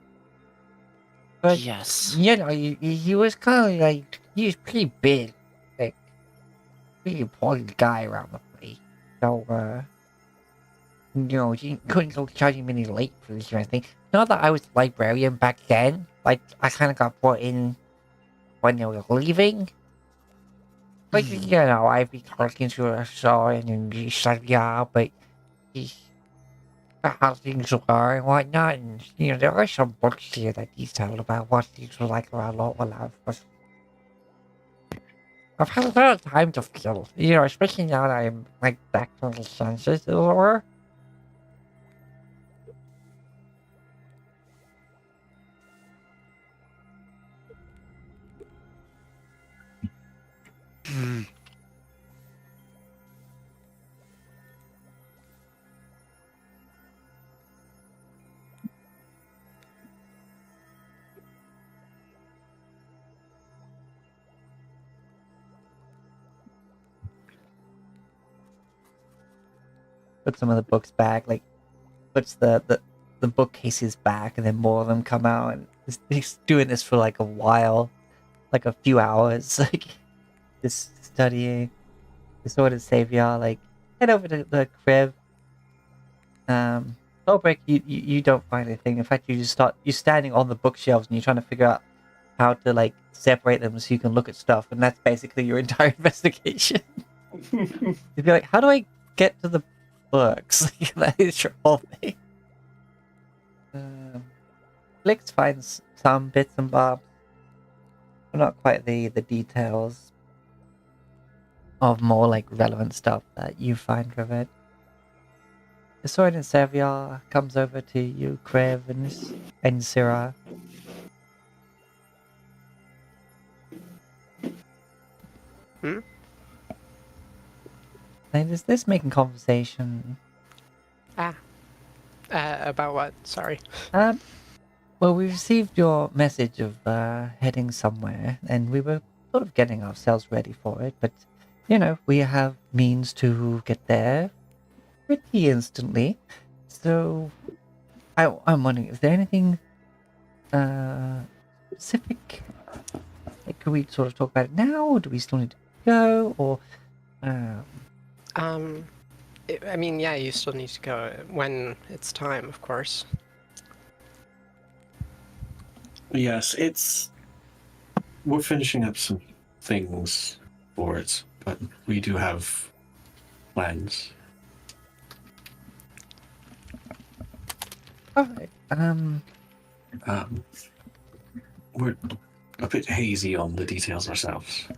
But, Yes. you know, he was kind of like, he was pretty big, like, pretty important guy around the place. So, you know, you couldn't go charge him any late fees or anything. Not that I was librarian back then, like, I kind of got brought in when they were leaving. But, you know, I'd be talking to her, so, and he's like, yeah, but he's how things are and whatnot, and, you know, there are some books here that detail about what things were like around Alt Walav, but I've had a lot of time to feel, you know, especially now that I'm, like, back to the senses, as it were. Hmm. Put some of the books back, like, puts the bookcases back, and then more of them come out, and he's doing this for, like, a while, like, a few hours, like, just studying. The Sword of Savior, like, head over to the crib. Holbrick, you don't find anything. In fact, you're standing on the bookshelves and you're trying to figure out how to, like, separate them so you can look at stuff, and that's basically your entire investigation. You'd be like, how do I get to the books. That is your whole thing. Flix finds some bits and bobs, but not quite the details of more like relevant stuff that you find with it. The sword and Sevier comes over to you, Krev and Syrah. And is this making conversation? About what? Sorry. Well, we received your message of heading somewhere, and we were sort of getting ourselves ready for it, but, you know, we have means to get there pretty instantly. So, I'm wondering, is there anything specific? Like, could we sort of talk about it now, or do we still need to go, or... I mean, yeah, you still need to go when it's time, of course. Yes, we're finishing up some things for it, but we do have plans. Alright, We're a bit hazy on the details ourselves.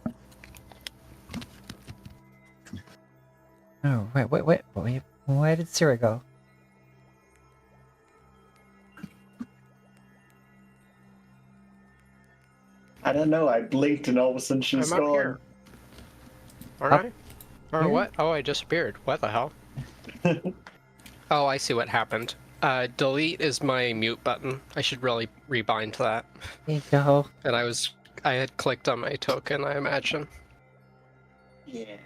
Oh, wait, where did Syrah go? I don't know. I blinked and all of a sudden she's I'm up gone. here. Aren't Up I? Or here? what? Oh, I disappeared. What the hell? Oh, I see what happened. Delete is my mute button. I should really rebind that. There you go. And I had clicked on my token, I imagine. Yeah.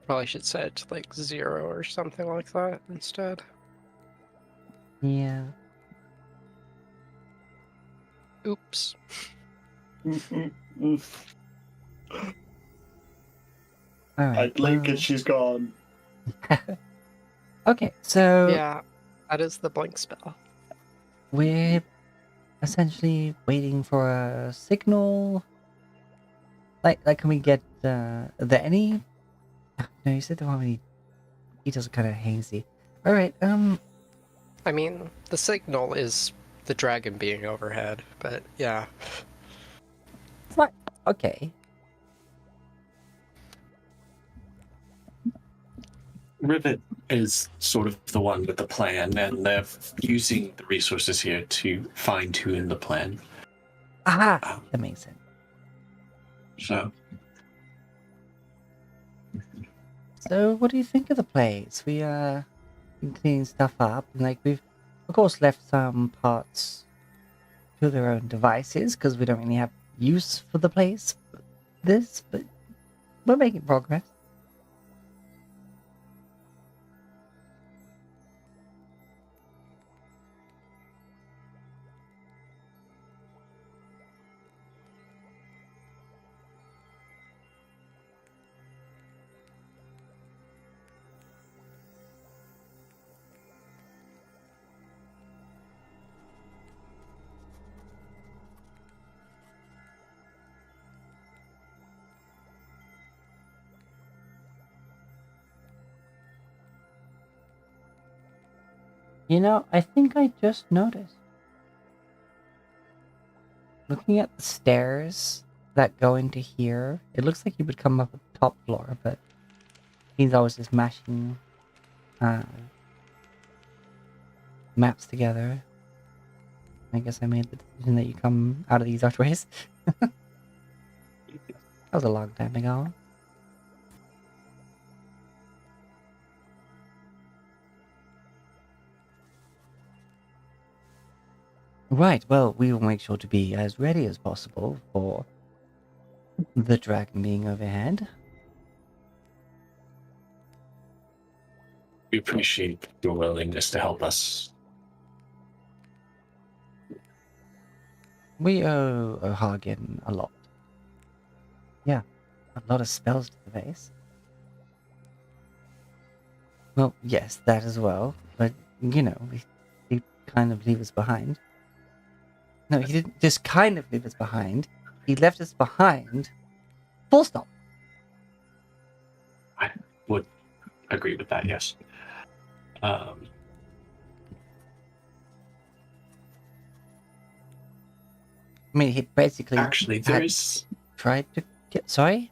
Probably should set it to like 0 or something like that instead. Yeah. Oops. Alright. I blink and she's gone. Okay, so Yeah, that is the blink spell. we're essentially waiting for a signal. Like, can we get are there any? No, you said there weren't any details. Are kind of hazy. All right. I mean, the signal is the dragon being overhead, but yeah. Okay. Rivet is sort of the one with the plan, and they're using the resources here to fine-tune the plan. Aha, that makes sense. So, So, what do you think of the place? We been cleaning stuff up, and like we've, of course, left some parts to their own devices because we don't really have use for the place. But we're making progress. You know, I think I just noticed. Looking at the stairs that go into here, it looks like you would come up at the top floor, but he's always just mashing maps together. I guess I made the decision that you come out of these archways. That was a long time ago. Right, well, we will make sure to be as ready as possible for the dragon being overhead. we appreciate your willingness to help us. We owe O'Hagan a lot. Yeah, a lot of spells to the face. Well, yes, that as well, but, you know, he kind of leave us behind. No, he didn't just kind of leave us behind. He left us behind. Full stop. I would agree with that, yes. I mean, he basically Actually, had there's tried to get. Sorry.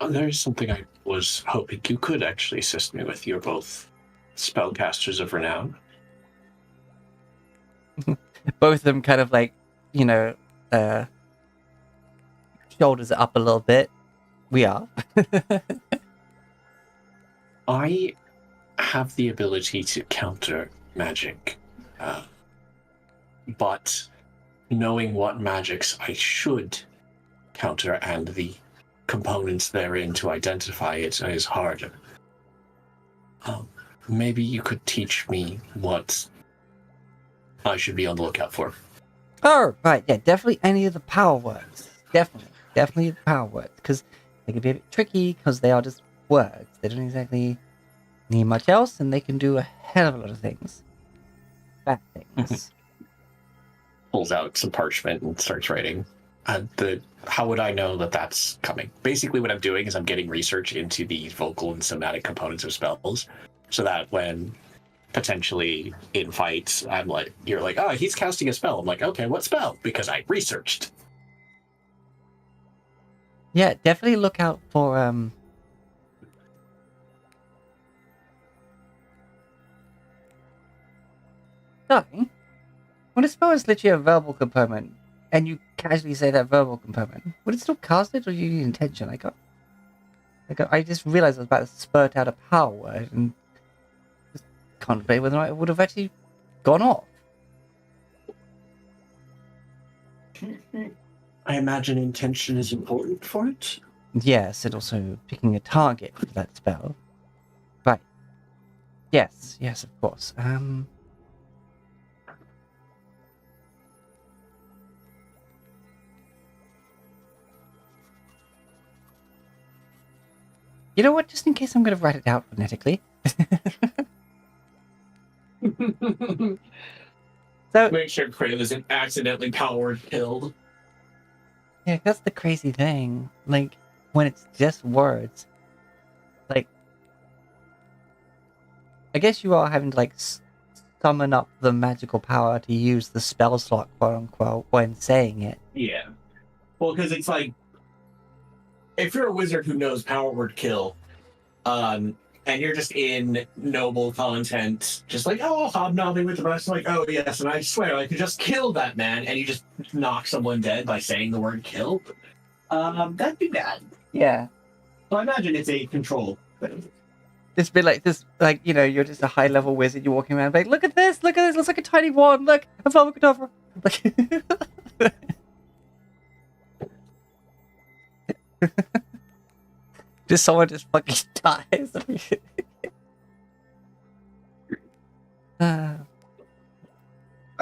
there's something I was hoping you could actually assist me with. You're both spellcasters of renown. Both of them kind of like, you know, shoulders up a little bit. We are. I have the ability to counter magic, but knowing what magics I should counter and the components therein to identify it is harder. Maybe you could teach me what I should be on the lookout for. Oh, right. Yeah, definitely any of the power words. Definitely the power words. Because they can be a bit tricky because they are just words. They don't exactly need much else, and they can do a hell of a lot of things. Bad things. Pulls out some parchment and starts writing. How would I know that that's coming? Basically, what I'm doing is I'm getting research into the vocal and somatic components of spells, so that when potentially in fights, I'm like, you're like, oh, he's casting a spell. I'm like, okay, what spell? Because I researched. Yeah, definitely look out for Sorry. When a spell is literally a verbal component, and you casually say that verbal component, would it still cast it, or you need intention? I just realized I was about to spurt out a power word and just contemplate whether or not it would have actually gone off. I imagine intention is important for it. Yes, and also picking a target for that spell. Right. Yes, of course. You know what? Just in case I'm going to write it out phonetically. So Make sure Crave isn't accidentally power killed. yeah, that's the crazy thing. Like when it's just words. Like I guess you are having to like summon up the magical power to use the spell slot, quote unquote, when saying it. Yeah. Well, because it's like, if you're a wizard who knows power word kill, and you're just in noble content, just like, oh, hobnobbing with the rest, like, oh, yes, and I swear I could just kill that man, and you just knock someone dead by saying the word kill, that'd be bad. Yeah. So I imagine it's a control thing. It's been like this, like, you know, you're just a high level wizard, you're walking around like, look at this, looks like a tiny wand, look, a velvet cadaver. Like just someone just fucking dies. I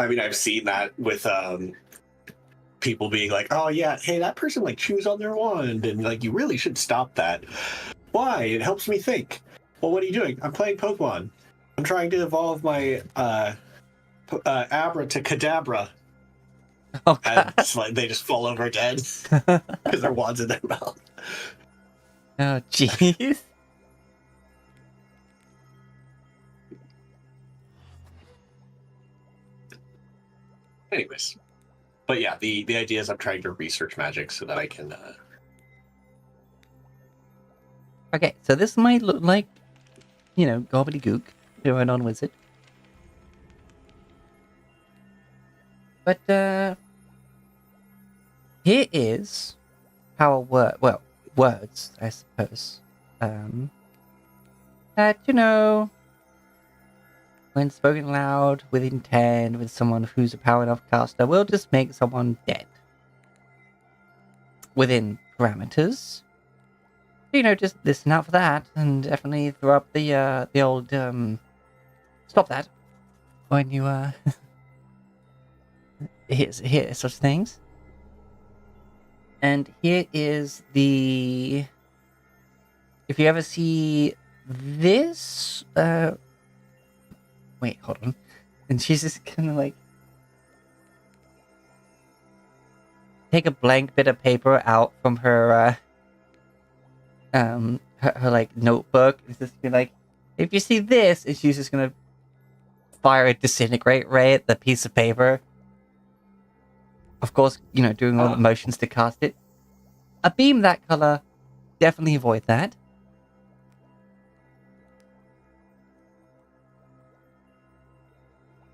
mean, I've seen that with people being like, oh yeah, hey, that person like chews on their wand, and like you really should stop that. Why? It helps me think. Well, what are you doing? I'm playing Pokemon. I'm trying to evolve my Abra to Kadabra. Oh, And it's like they just fall over dead because their wand's in their mouth. oh, jeez. Anyways, but yeah, the idea is I'm trying to research magic so that I can. Okay, so this might look like, you know, gobbledygook to a non-wizard. But, here is how a word, well, words, I suppose, that, you know, when spoken loud, with intent, with someone who's a power enough caster, will just make someone dead. Within parameters. You know, just listen out for that, and definitely throw up the old, stop that when you, hear such things. And here is the, if you ever see this, wait, hold on. And she's just kind of like take a blank bit of paper out from her her like notebook. It's just be like, if you see this, and she's just gonna fire a disintegrate ray at the piece of paper. Of course, you know, doing all the motions to cast it. A beam that color, definitely avoid that.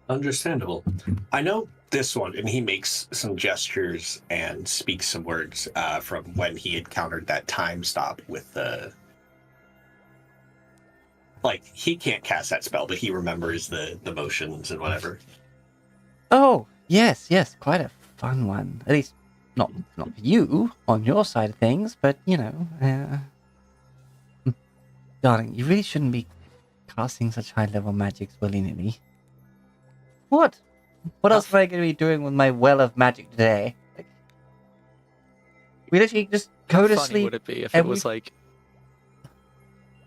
Understandable. I know this one, and he makes some gestures and speaks some words from when he encountered that time stop with the. Like, he can't cast that spell, but he remembers the motions and whatever. Oh, yes, quite a fun one. At least, not for you, on your side of things, but, you know, darling, you really shouldn't be casting such high-level magics willy-nilly. What? What else am I going to be doing with my well of magic today? Like, we literally just go to How funny sleep. would it be if and it was like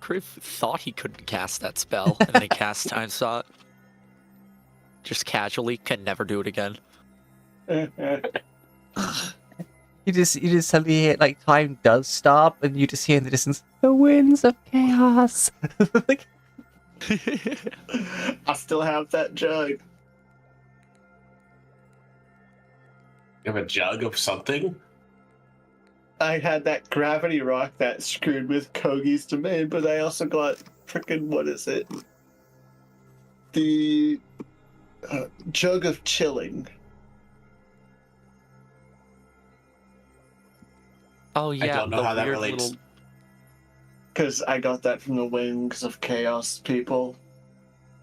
Kriv thought he couldn't cast that spell, and then he cast Time Stop. Just casually, can never do it again. Mm-hmm. You just suddenly hear, like, time does stop, and you just hear in the distance, the winds of chaos. Like, I still have that jug. You have a jug of something? I had that gravity rock that screwed with Kogi's domain, but I also got freaking, what is it? The jug of chilling. Oh yeah, don't know the how that weird relates. little- Because I got that from the Wings of Chaos people.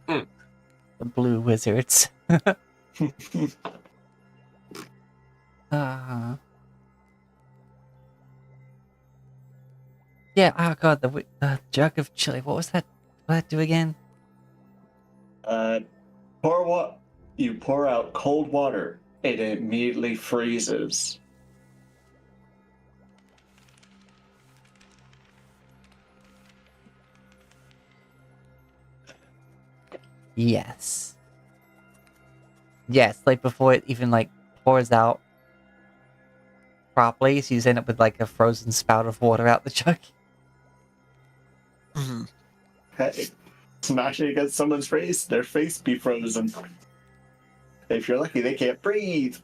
the blue wizards. Yeah, oh god, the jug of chili. What was that? What did that do again? You pour out cold water, it immediately freezes. Yes. Yes, like before it even like pours out properly, so you just end up with like a frozen spout of water out the jug. Mhm. Hey, smash it against someone's face, their face be frozen. If you're lucky, they can't breathe.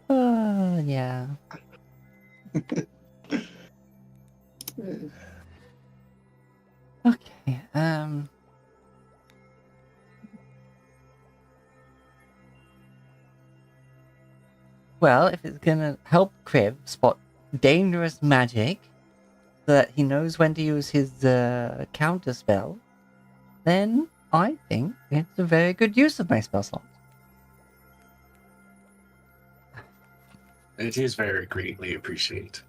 Oh, yeah. Okay, well, if it's gonna help Kriv spot dangerous magic so that he knows when to use his counter spell, then I think it's a very good use of my spell slot. It is very greatly appreciated.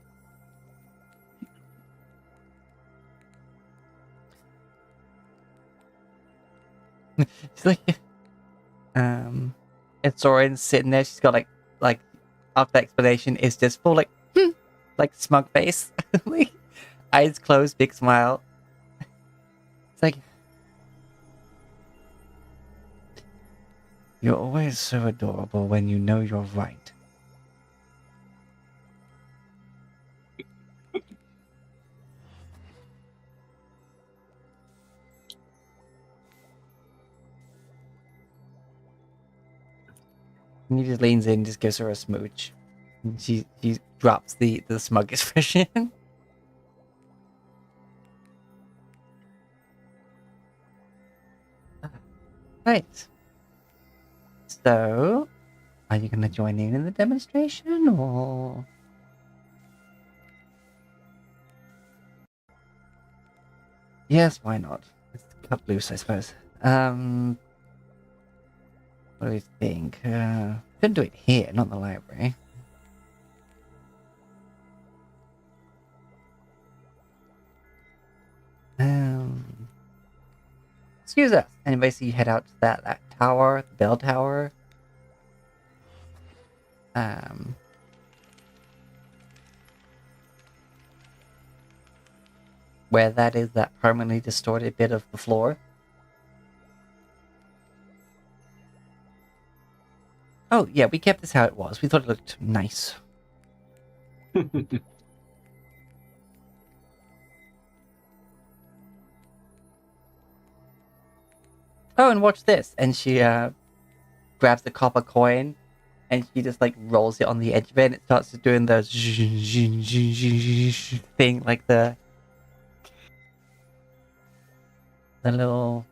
She's like, and Soren's sitting there. She's got like after the explanation is just full like smug face, like eyes closed, big smile. It's like, you're always so adorable when you know you're right. And he just leans in, just gives her a smooch. And she drops the smug expression. Right. So, are you going to join in the demonstration, or? Yes, why not? Let's cut loose, I suppose. What do we think? Couldn't do it here, not in the library. Excuse us. Anybody see you head out to that tower, the bell tower? Where that is, that permanently distorted bit of the floor. Oh, yeah, we kept this how it was. We thought it looked nice. Oh, and watch this. And she grabs the copper coin, and she just, like, rolls it on the edge of it, and it starts doing the thing, like the little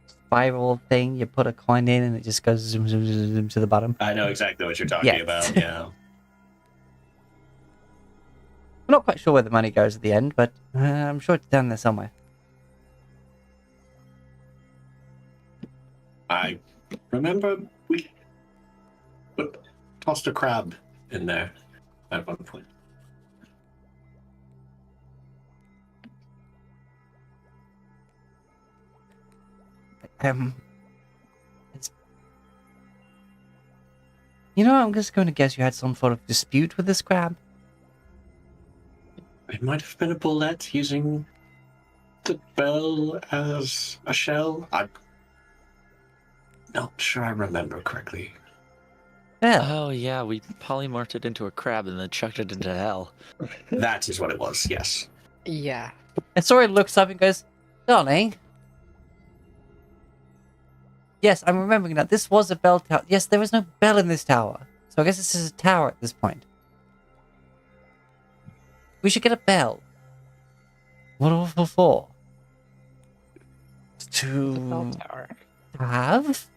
spiral thing. You put a coin in, and it just goes zoom, zoom, zoom, zoom to the bottom. I know exactly what you're talking Yes. about. Yeah. I'm not quite sure where the money goes at the end, but I'm sure it's down there somewhere. I remember we tossed a crab in there at one point. You know, I'm just going to guess you had some sort of dispute with this crab. It might have been a bullet using the bell as a shell. I'm not sure I remember correctly. Well, Oh yeah, we polymorphed it into a crab and then chucked it into hell. That is what it was, yes. Yeah. and Sora looks up and goes, "Darling, yes, I'm remembering now. This was a bell tower. Yes, there was no bell in this tower. So I guess this is a tower at this point. We should get a bell. What for? The bell To tower. have?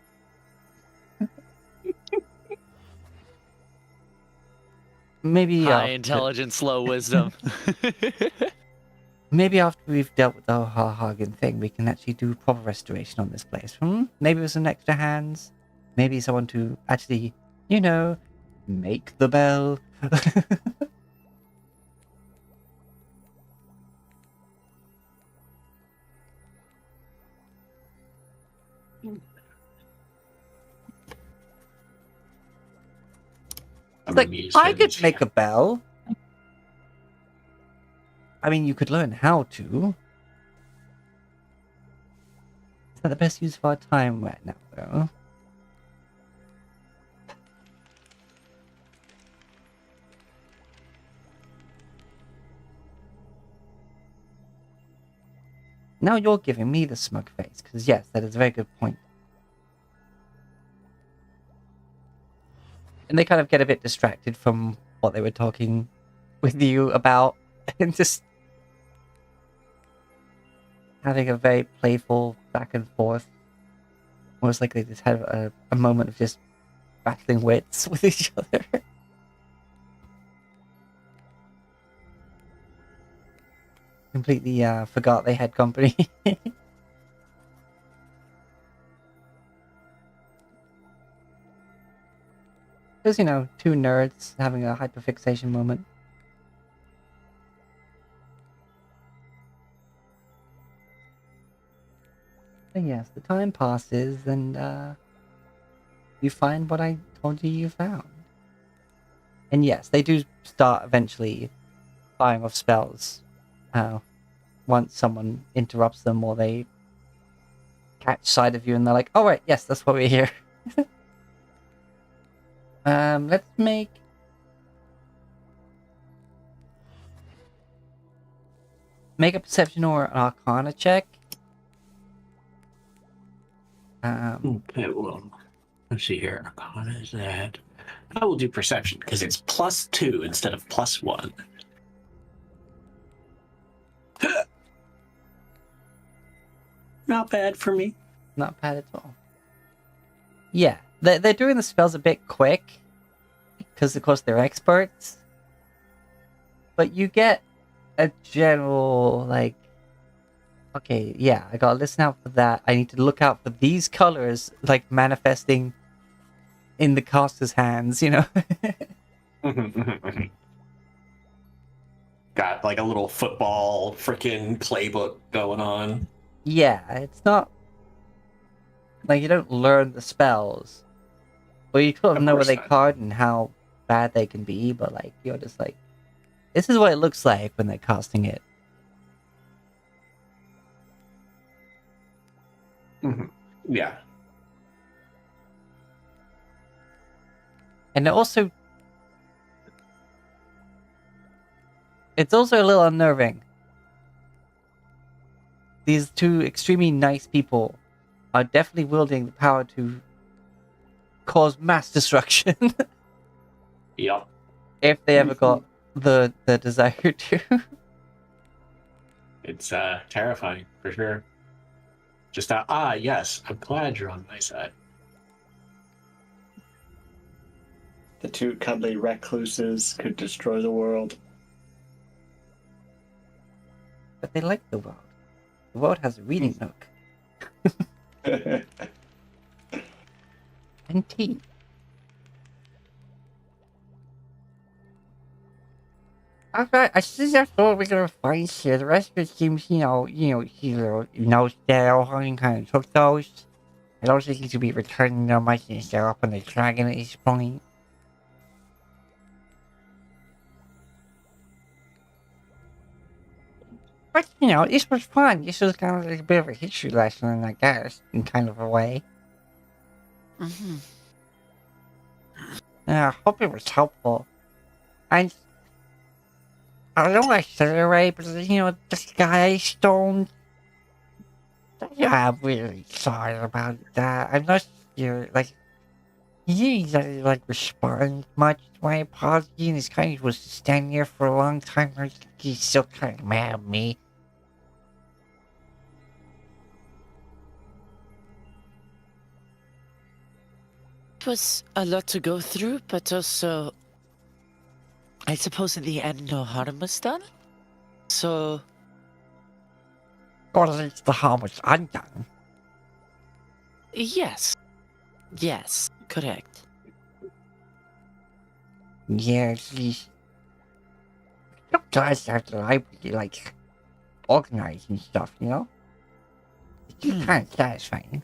Maybe High intelligence, low wisdom. maybe after we've dealt with the Hagen thing, we can actually do proper restoration on this place. Maybe with some extra hands. Maybe someone to actually, make the bell. It's like, I could make a bell. I mean, you could learn how to. It's not the best use of our time right now, though. Now you're giving me the smug face, because yes, that is a very good point. And they kind of get a bit distracted from what they were talking with you about, and just having a very playful back and forth. Almost like they just had a moment of just battling wits with each other. Completely forgot they had company. Just, two nerds having a hyperfixation moment. And yes, the time passes and you find what I told you found. And yes, they do start eventually firing off spells once someone interrupts them or they catch sight of you and they're like, "Oh right, yes, that's why we're here." Let's make a perception or an arcana check. Okay, well, let's see here. Arcana is that. I will do perception because it's +2 instead of +1. Not bad for me. Not bad at all. Yeah, they're doing the spells a bit quick because, of course, they're experts. But you get a general, like, okay, yeah, I gotta listen out for that. I need to look out for these colors, like, manifesting in the caster's hands, Got like a little football freaking playbook going on. Yeah, it's not like you don't learn the spells, but you sort of know where course they not. card and how bad they can be. But like you're just like, this is what it looks like when they're casting it. Yeah. And it's also a little unnerving. These two extremely nice people are definitely wielding the power to cause mass destruction Yep. if they ever got the desire to. It's terrifying for sure. Just yes, I'm glad you're on my side. The two cuddly recluses could destroy the world. But they like the world. The world has a reading nook and tea. Okay, I see that's all we're gonna find here. The rest of it seems, no stale, hunting kind of took those. I don't think he should be returning them much since they're up on the dragon at this point. But, this was fun. This was kind of like a bit of a history lesson, I guess, in kind of a way. Mm-hmm. I hope it was helpful. And I don't know if I said it right, but, this guy, Stone, I'm really sorry about that. I'm not sure, he didn't, respond much to my apology, and his kind of was standing there for a long time. He's still kind of mad at me. It was a lot to go through, but also, I suppose in the end, no harm was done. So, Or at least the harm was undone. yes. Yes, correct. Yeah, she's... Sometimes after I be, organized and stuff, It's just kind of satisfying.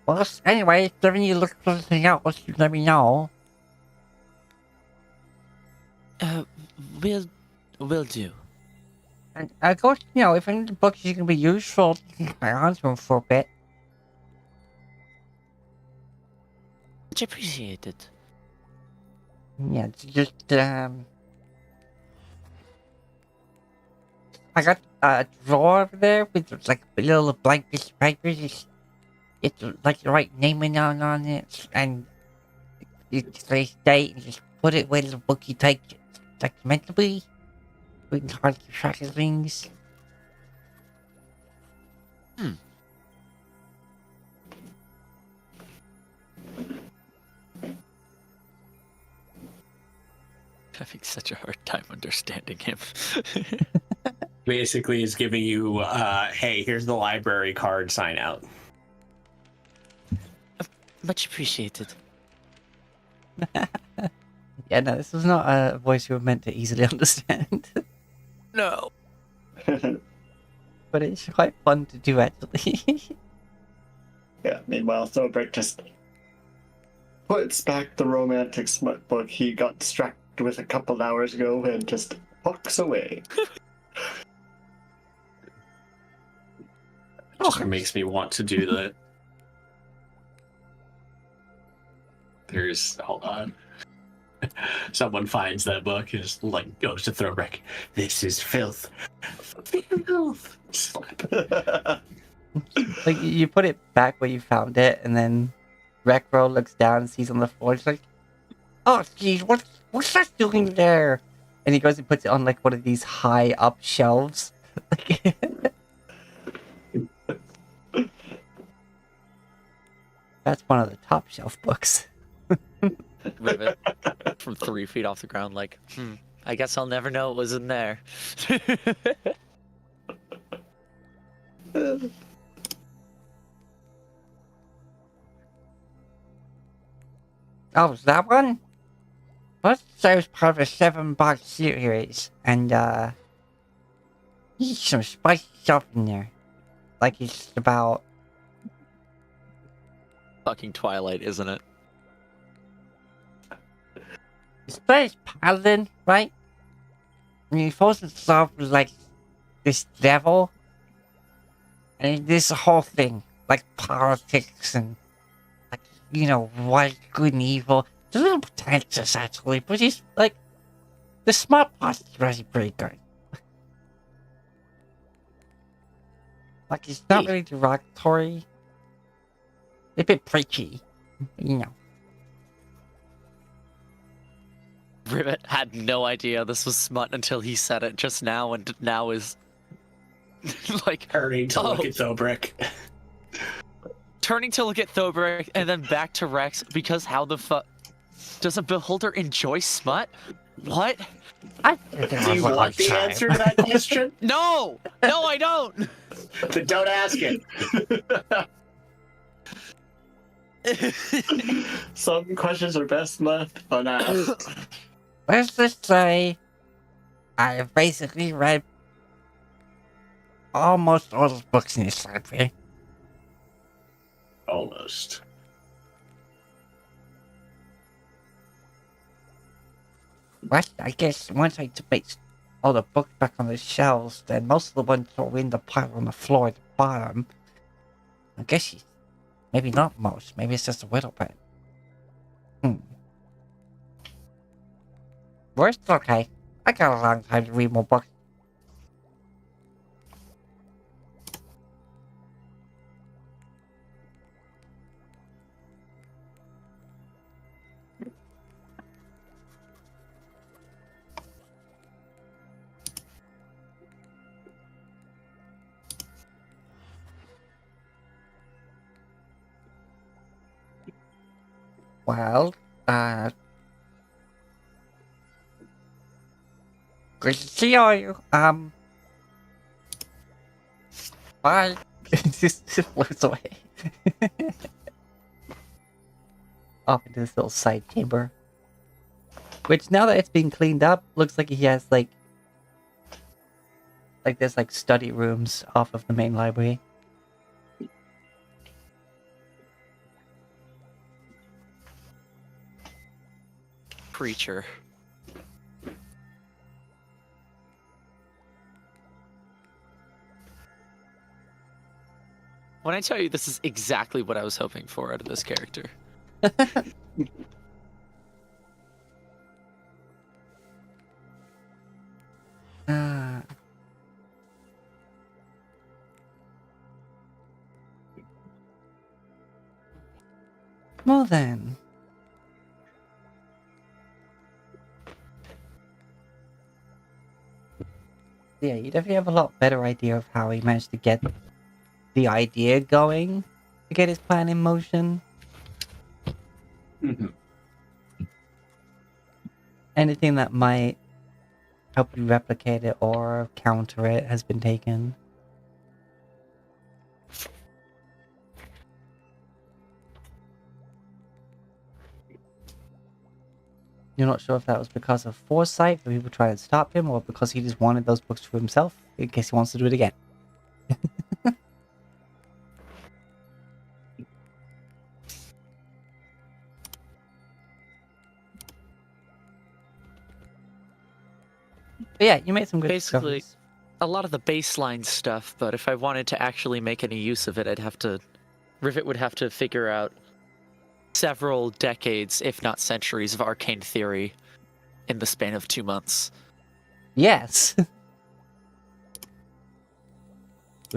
Well, anyway, if you need to look for something else, you let me know. Will do. And of course, if any of the books are going to be useful, you can hang on to them for a bit. Much appreciated. Yeah, it's just, I got a drawer over there with, a little blank piece of paper. It's the right naming on it, and it's today's date, and just put it where the book you take it's meant to be. We can hardly keep track of things. Having such a hard time understanding him. Basically, is giving you, hey, here's the library card, sign out. Much appreciated. Yeah, no, this was not a voice you were meant to easily understand. No. But it's quite fun to do, actually. Yeah, meanwhile, Thorbrick just puts back the romantic smut book he got distracted with a couple hours ago and just walks away. Just makes me want to do that. Hold on. Someone finds that book, is goes to Thorbrick. This is filth. Filth. Slap. You put it back where you found it, and then Rekro looks down and sees on the floor. He's like, "Oh, geez, what's that doing there?" And he goes and puts it on one of these high up shelves. That's one of the top shelf books. Rivet from 3 feet off the ground, I guess I'll never know what was in there. Oh, is that one? Let's say it was part of a 7-box series, and there's some spicy stuff in there. It's about... Fucking Twilight, isn't it? Space paladin, right? And he falls in love with like this devil, and this whole thing, like politics and like right, good and evil. It's a little pretentious actually, but he's like the smart part is really pretty good. Like he's not really derogatory. A bit preachy, Rivet had no idea this was smut until he said it just now, and now is like Turning to look Oh. at Thobrick. turning to look at Thobrick and then back to Rex because how the fuck does a beholder enjoy smut? What? I think it Do was you a want the time. answer to that question? No, I don't. Then don't ask it. Some questions are best left unasked. Let's just say I've basically read almost all the books in this library. Almost. But I guess once I put all the books back on the shelves, then most of the ones are in the pile on the floor at the bottom. I guess maybe not most. Maybe it's just a little bit. Worst, okay. I got a long time to read more books. Well, good to see all you. Bye. Just floats away. Off into this little side chamber. Which, now that it's been cleaned up, looks like he has, like there's, like, study rooms off of the main library. Preacher. When I tell you this is exactly what I was hoping for out of this character. Well then. Yeah, you definitely have a lot better idea of how he managed to get the idea going to get his plan in motion. Mhm. Anything that might help you replicate it or counter it has been taken. You're not sure if that was because of foresight for people trying to stop him or because he just wanted those books for himself in case he wants to do it again. But yeah, you made some good Basically, discoveries. a lot of the baseline stuff, but if I wanted to actually make any use of it, Rivet would have to figure out several decades, if not centuries, of arcane theory in the span of 2 months. Yes. You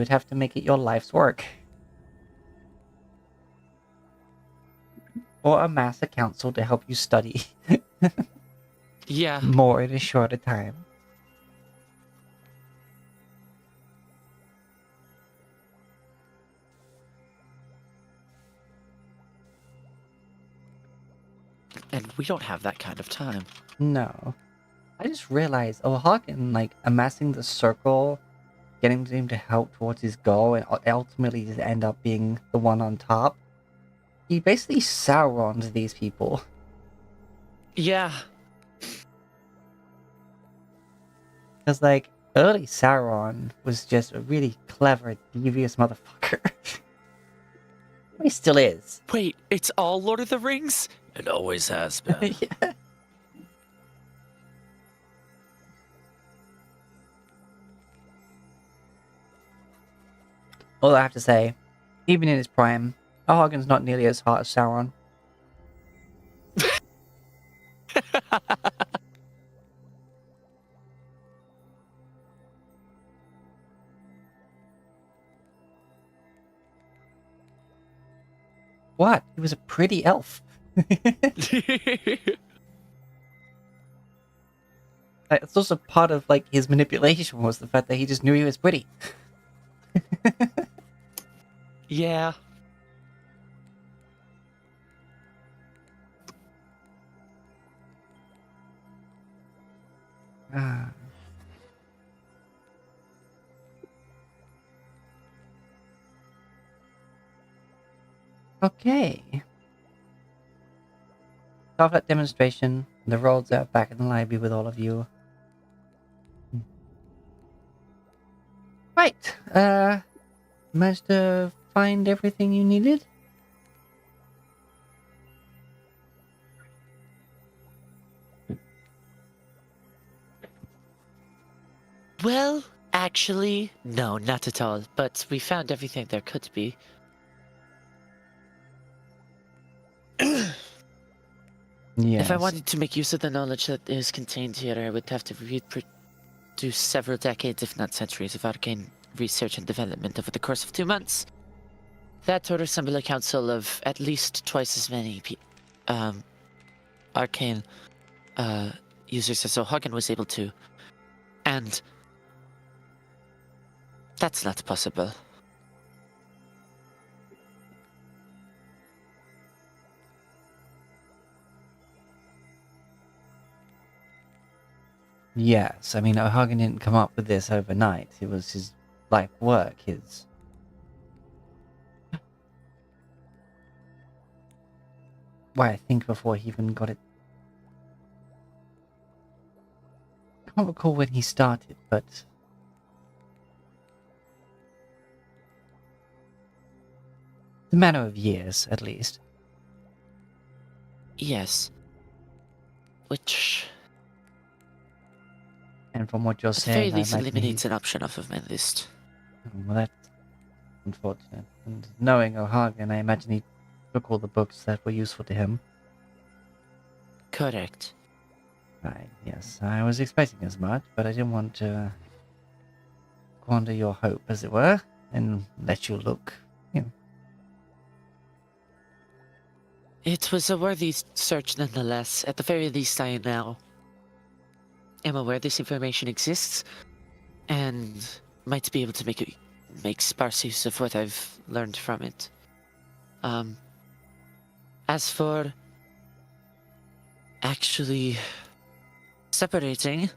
would have to make it your life's work. Or amass a council to help you study Yeah. more in a shorter time. And we don't have that kind of time. No. I just realized Hawken, like, amassing the circle, getting him to help towards his goal, and ultimately just end up being the one on top. He basically Sauron's these people. Yeah. Because, like, early Sauron was just a really clever, devious motherfucker. He still is. Wait, it's all Lord of the Rings? It always has been. Yeah. Although I have to say, even in his prime, Hagen's not nearly as hot as Sauron. What? He was a pretty elf. It's also part of like his manipulation was the fact that he just knew he was pretty. Yeah. Ah. Okay. After that demonstration, the roads are back in the library with all of you. Right. Managed to find everything you needed? Well, actually, no, not at all. But we found everything there could be. Yes. If I wanted to make use of the knowledge that is contained here, I would have to reproduce several decades, if not centuries, of arcane research and development over the course of 2 months. That would assemble a council of at least twice as many arcane users as O'Hagan was able to. And that's not possible. Yes, I mean, O'Hagan didn't come up with this overnight. It was his life work, his... Why, I think before he even got it... I can't recall when he started, but... It's a matter of years, at least. Yes. Which, And from what you're at the saying, very I least, imagine eliminates he's... an option off of my list. Well, that's unfortunate. And knowing O'Hagan, I imagine he took all the books that were useful to him. Correct. Right, yes. I was expecting as much, but I didn't want to squander your hope, as it were, and let you look, you know. It was a worthy search nonetheless. At the very least, I now am aware this information exists, and might be able to make sparse use of what I've learned from it. As for actually separating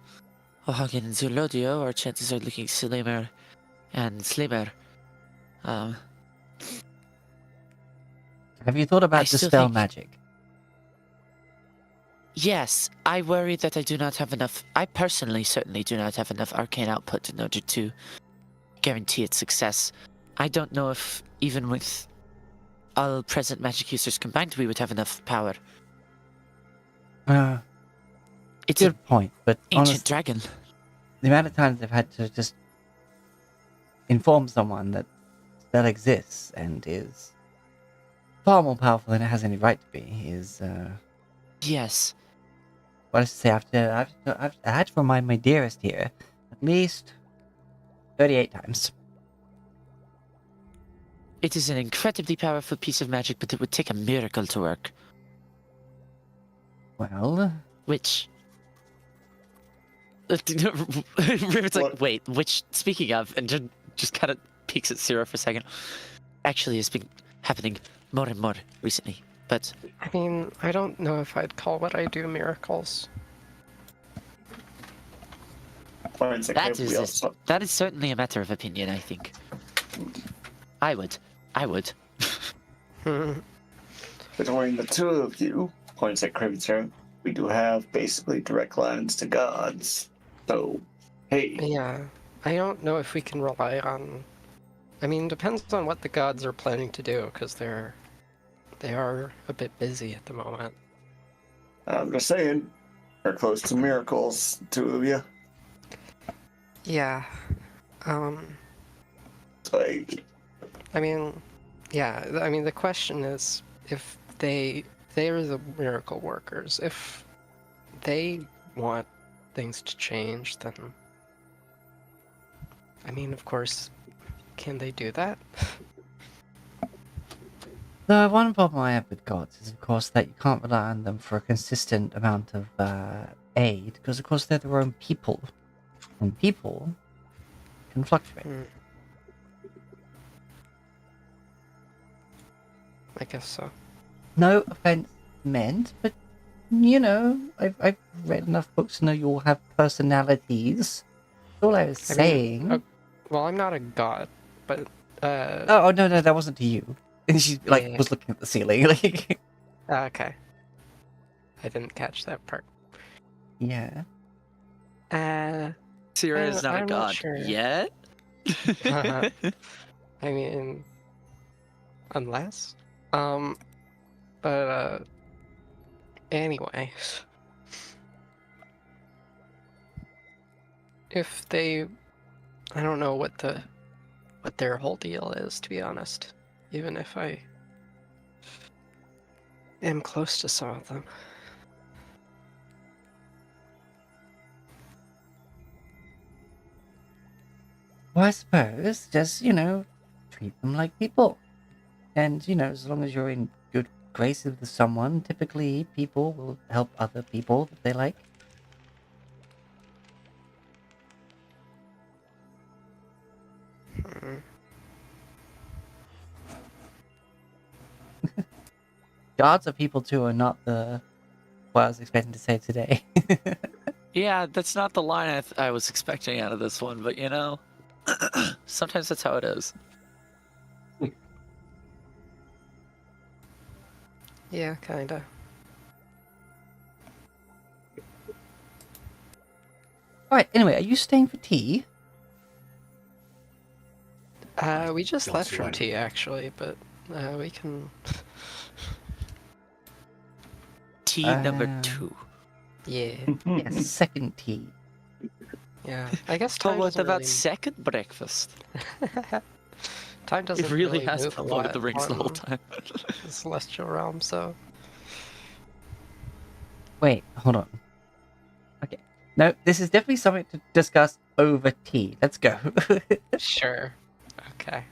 O'Hagan and Zulodio, our chances are looking slimmer and slimmer. Have you thought I about still dispel think- magic? Yes, I worry that I do not have enough. I personally certainly do not have enough arcane output in order to guarantee its success. I don't know if even with all present magic users combined we would have enough power. It's an Good point, but ancient honestly, dragon. the amount of times I've had to just inform someone that spell exists and is far more powerful than it has any right to be is, Yes. what I should say, I've had to remind my dearest here at least 38 times. It is an incredibly powerful piece of magic, but it would take a miracle to work. Well, Which... Rivet's like, What? wait, which, speaking of, and just kind of peeks at Zero for a second, actually has been happening more and more recently. But I mean, I don't know if I'd call what I do miracles. Points at that Caleb, is we a- also- that is certainly a matter of opinion, I think. I would. Between the two of you, points at Cravitzer, we do have basically direct lines to gods. So, hey, Yeah, I don't know if we can rely on... I mean, depends on what the gods are planning to do, because they are a bit busy at the moment. I'm just saying, we're close to miracles, two of you. Yeah. Like, I mean, yeah. I mean, the question is if they're the miracle workers. If they want things to change, then I mean, of course, can they do that? The one problem I have with gods is, of course, that you can't rely on them for a consistent amount of aid, because, of course, they're their own people, and people can fluctuate. I guess so. No offense meant, but I've read enough books to know you all have personalities. That's all I was I saying. mean, well, I'm not a god, but Oh no, that wasn't to you. And she Yeah. was looking at the ceiling, like okay. I didn't catch that part. yeah. Sierra is not a I'm not god sure. yet. I mean, unless, but anyway, if they, I don't know what their whole deal is, to be honest. Even if I am close to some of them. Well, I suppose just treat them like people, and as long as you're in good graces with someone, typically people will help other people that they like. Hmm. Gods are people too, and not what I was expecting to say today. Yeah, that's not the line I was expecting out of this one, but sometimes that's how it is. Yeah, kinda. Alright, anyway, are you staying for tea? We just don't left see from why. tea actually, but we can. Tea number Uh, 2. Yeah, Yeah, second tea. yeah. I guess But time what doesn't about really. second breakfast? Time doesn't It really has move a been Lord of lot the Rings the whole on time. the celestial realm, so Wait, hold on. Okay. No, this is definitely something to discuss over tea. Let's go. sure. Okay.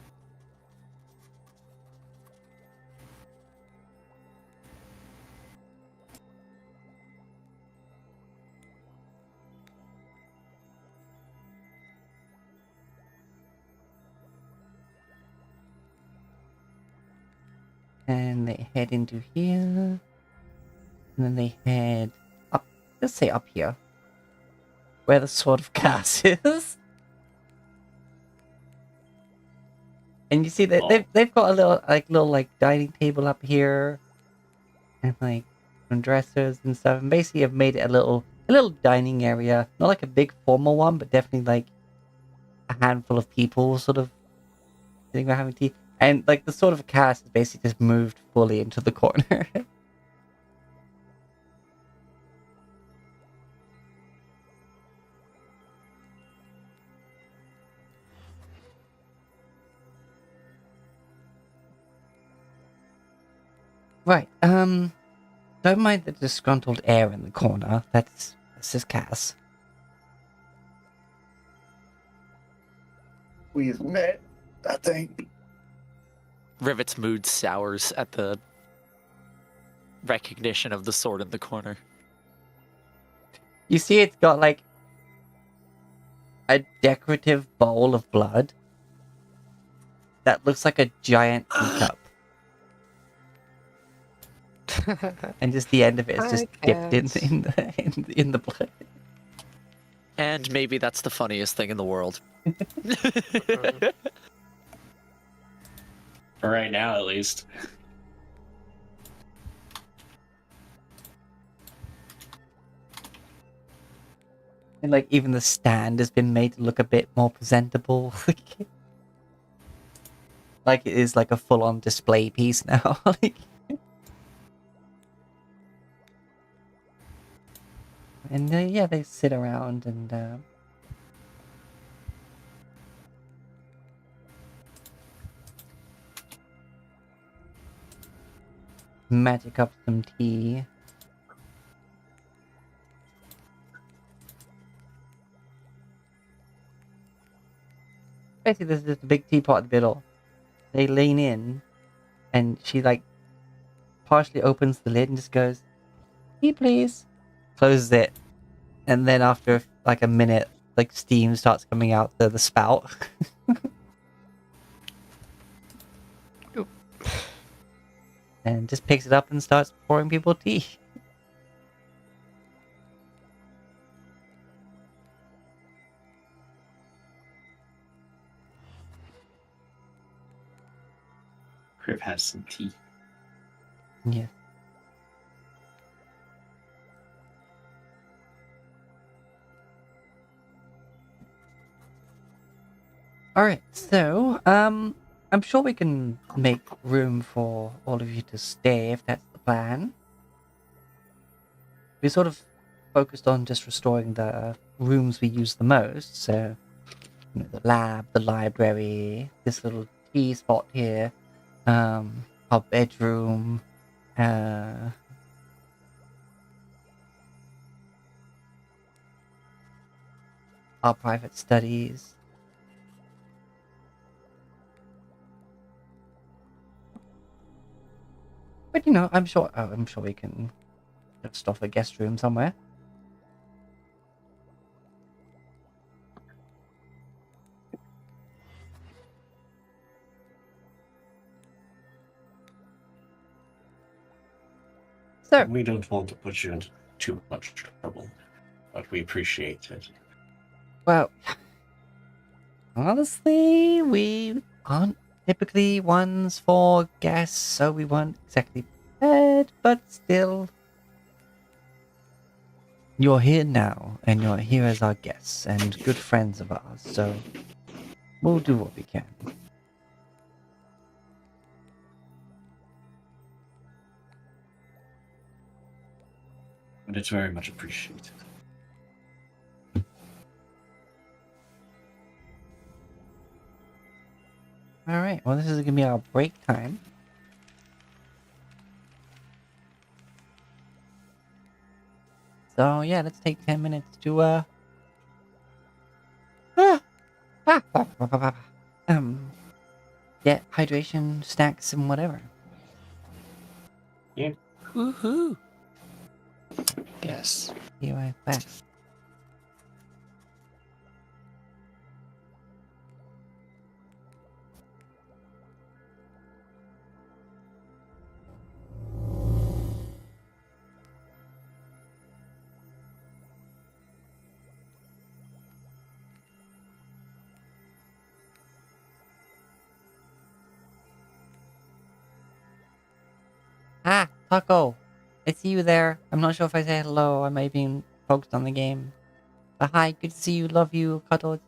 And they head into here. And then they head up. Let's say up here. Where the Sword of Cass is. And you see that they've got a little dining table up here. And some dressers and stuff. And basically have made it a little dining area. Not like a big formal one, but definitely like a handful of people sort of sitting around having tea. And the Sword of Cass is basically just moved fully into the corner. Right, don't mind the disgruntled air in the corner. That's just Cass. We've met, I think. Rivet's mood sours at the recognition of the sword in the corner. You see it's got a decorative bowl of blood that looks like a giant teacup. And just the end of it is just dipped in the blood. And maybe that's the funniest thing in the world. For right now, at least. And even the stand has been made to look a bit more presentable. Like it is a full-on display piece now. And yeah, they sit around and magic up some tea. Basically, there's just a big teapot in the middle. They lean in, and she like partially opens the lid and just goes, "Tea, please." Closes it, and then after like a minute, like steam starts coming out the spout. Oop. And just picks it up and starts pouring people tea. Crib has some tea. Yeah. Alright, so, I'm sure we can make room for all of you to stay if that's the plan. We sort of focused on just restoring the rooms we use the most, so, you know, the lab, the library, this little tea spot here, our bedroom, our private studies. But you know, I'm sure we can just off a guest room somewhere. So, We don't want to put you into too much trouble, but we appreciate it. well, honestly, we aren't typically ones for guests, so we weren't exactly prepared, but still. You're here now, and you're here as our guests and good friends of ours, so we'll do what we can. But it's very much appreciated. Alright, well, this is gonna be our break time. So, yeah, let's take 10 minutes to, get hydration, snacks, and whatever. Woohoo! Yes. Be right back. Ah, Taco! I see you there. I'm not sure if I say hello. I may have been focused on the game. But hi, good to see you. Love you. Cuddles.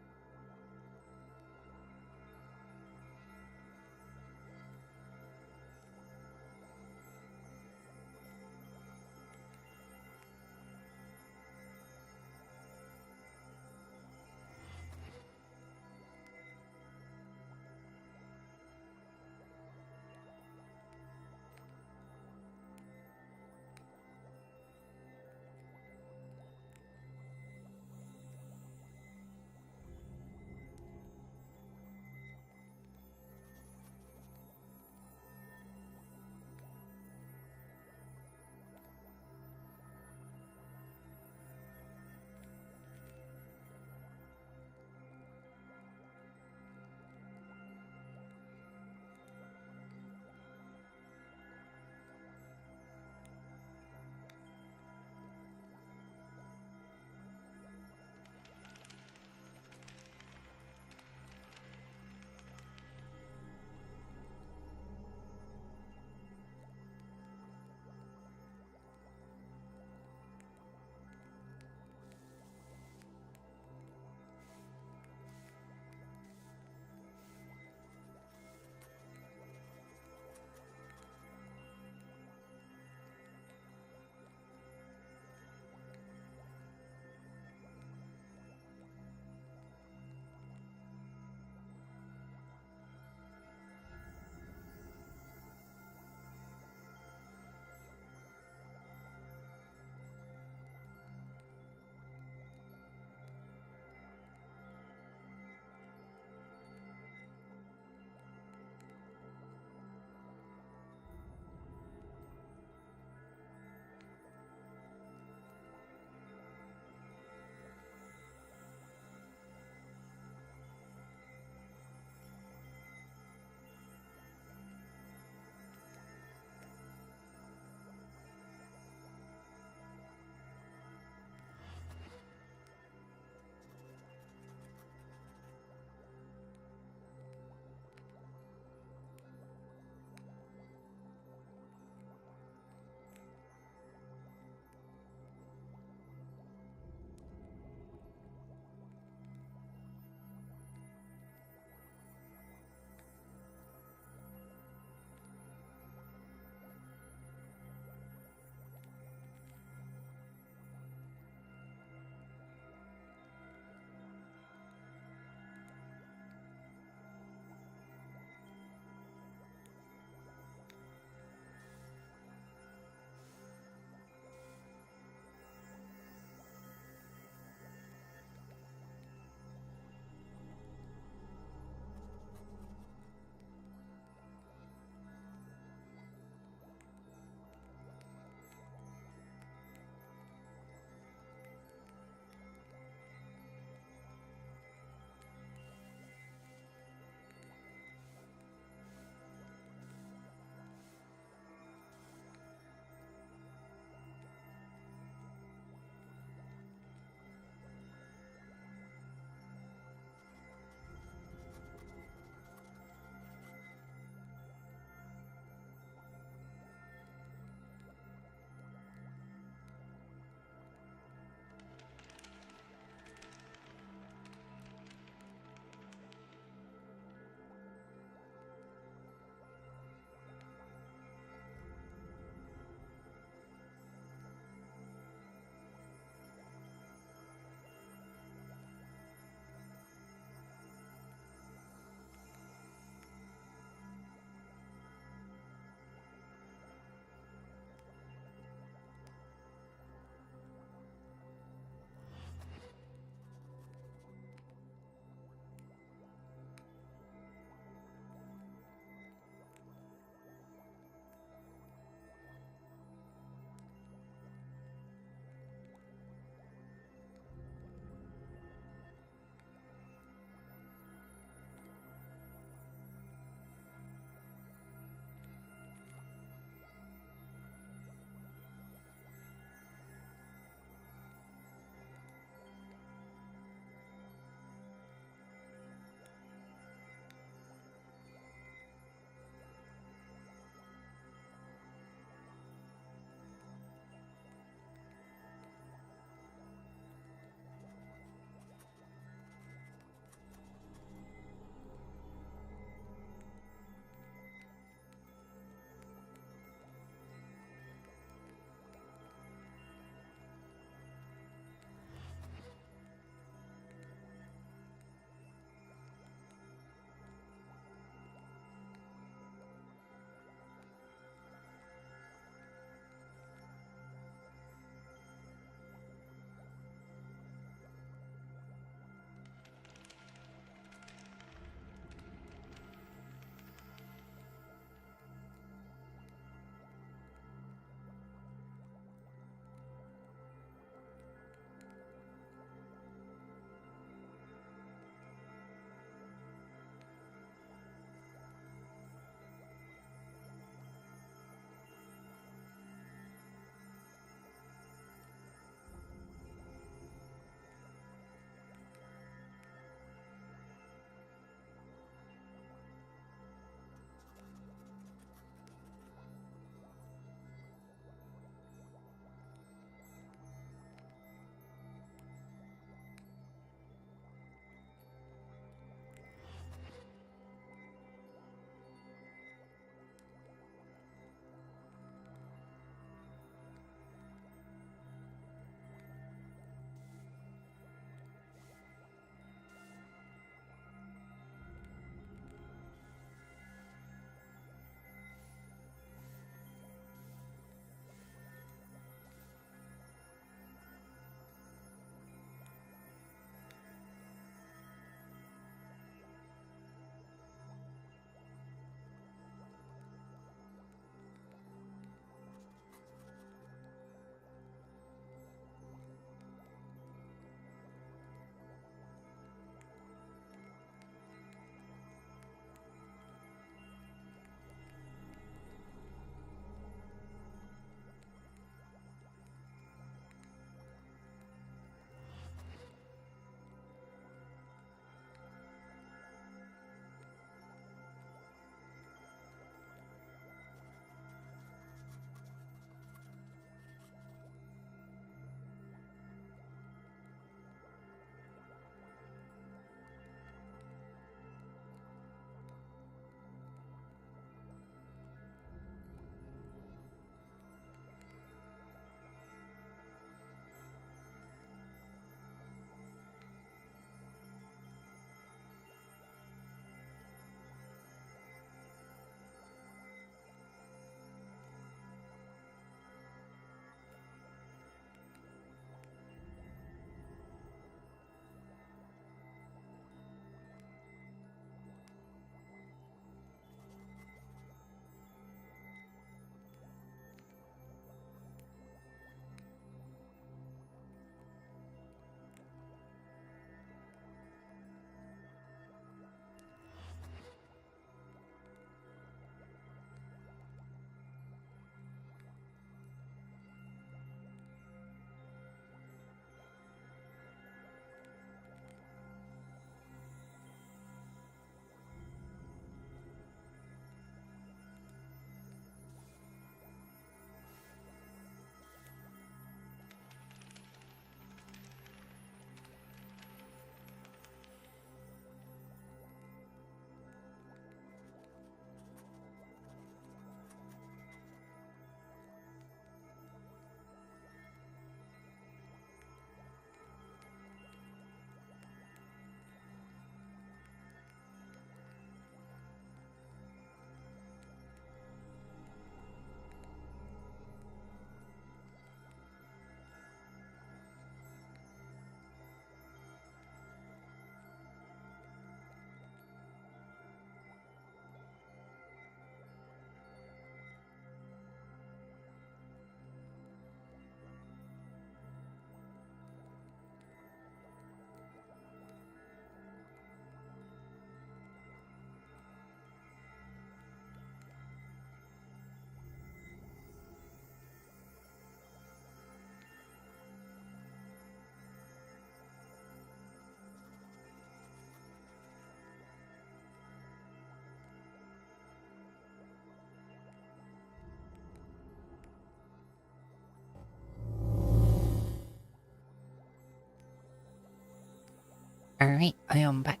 Alright, I am back.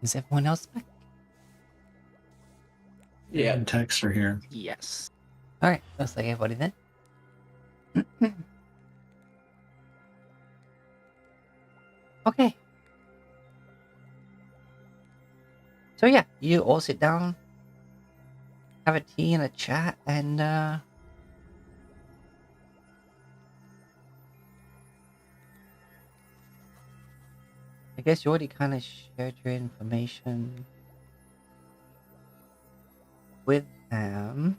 Is everyone else back? Yeah. And texts are here. Yes. Alright, looks like everybody then. Okay. So yeah, you all sit down, have a tea and a chat, and I guess you already kind of shared your information with them.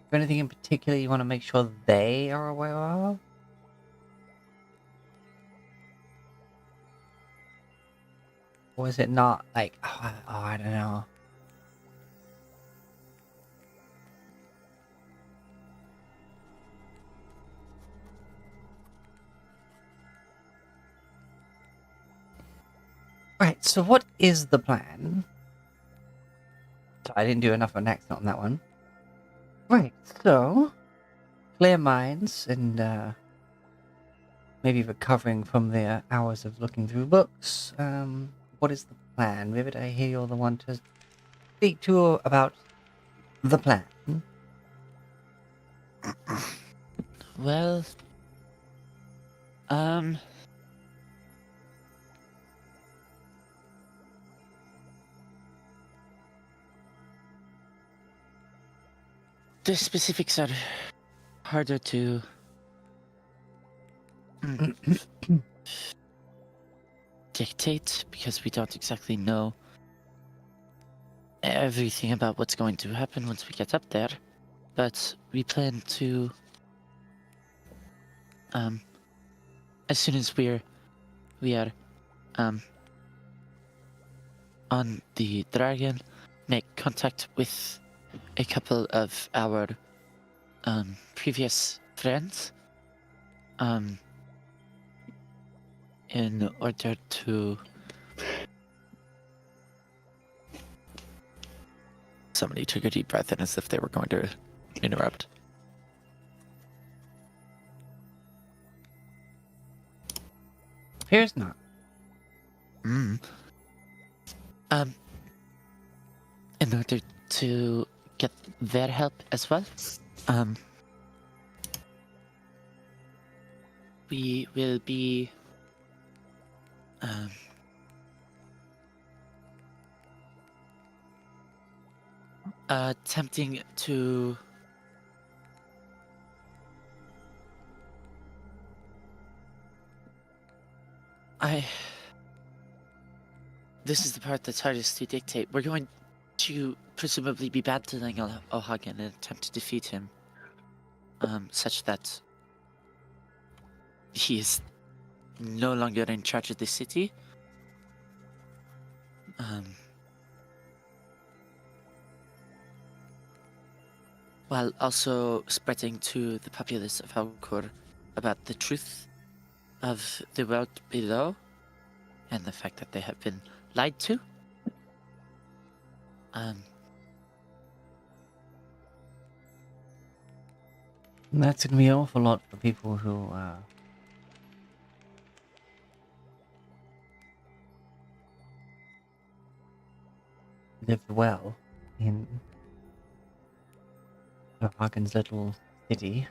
Is there anything in particular you want to make sure they are aware of? Or is it not like, I don't know. Right, so what is the plan? So I didn't do enough of an accent on that one. Right, so clear minds and maybe recovering from their hours of looking through books. What is the plan? Rivet, I hear you're the one to speak to about the plan. Well, the specifics are harder to dictate because we don't exactly know everything about what's going to happen once we get up there. But we plan to, as soon as we are, on the dragon, make contact with a couple of our, previous friends, in order to... Somebody took a deep breath in as if they were going to interrupt. Appears not. In order to get their help as well, we will be attempting to this is the part that's hardest to dictate. We're going to presumably be battling Ohag in an attempt to defeat him, such that he is no longer in charge of the city. While also spreading to the populace of Halkor about the truth of the world below and the fact that they have been lied to. That's gonna be an awful lot for people who lived well in Hagen's little city.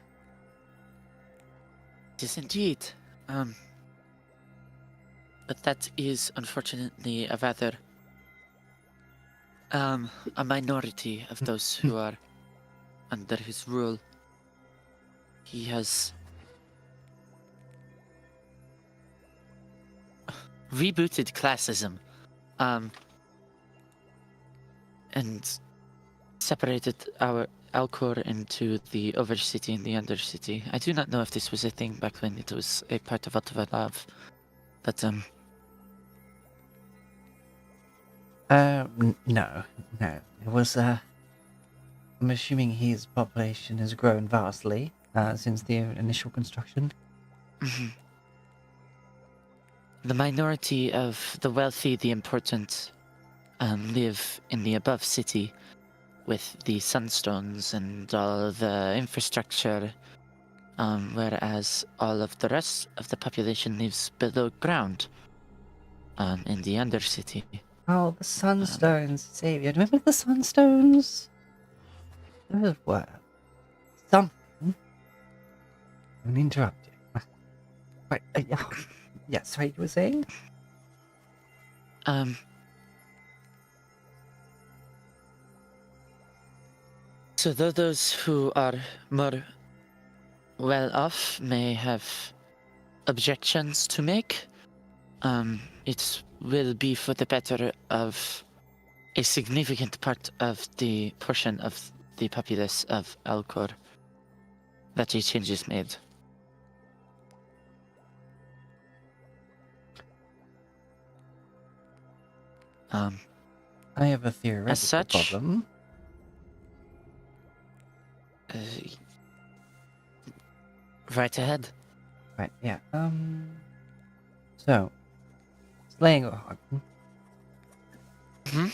It is indeed. But that is unfortunately a rather a minority of those who are under his rule. He has rebooted classism, and separated our Alcor into the Overcity and the Undercity. I do not know if this was a thing back when it was a part of Alt Walav, but no. It was, I'm assuming his population has grown vastly, since the initial construction. the minority of the wealthy, the important, live in the above city, with the sunstones and all the infrastructure, whereas all of the rest of the population lives below ground, in the Undercity. Oh, the Sunstones, Xavier. Remember the Sunstones? Those were something. I'm interrupted. Right, yeah, sorry, you were saying? So though those who are more well off may have objections to make, it will be for the better of a significant part of the portion of the populace of Alcor that a change is made. I have a theoretical such- problem. Right ahead. Right, yeah. So, slaying a hog. Hmm?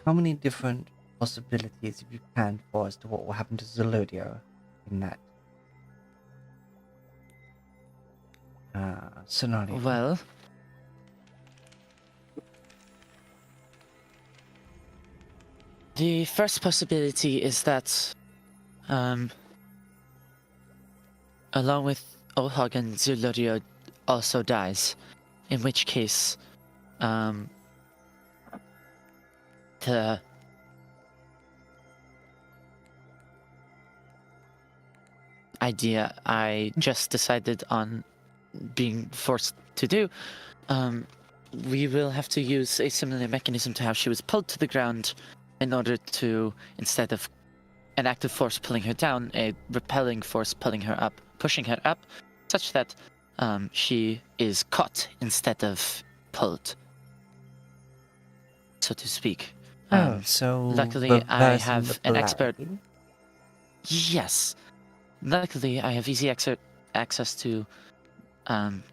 How many different possibilities have you planned for as to what will happen to Zelodio in that scenario? Well, the first possibility is that, along with Ohagan, Zulorio also dies, in which case, the idea I just decided on being forced to do, we will have to use a similar mechanism to how she was pulled to the ground in order to, instead of an active force pulling her down, a repelling force pulling her up, pushing her up, such that she is caught instead of pulled, so to speak. So luckily I reversing have the an expert. polarity? Yes. Luckily, I have easy access to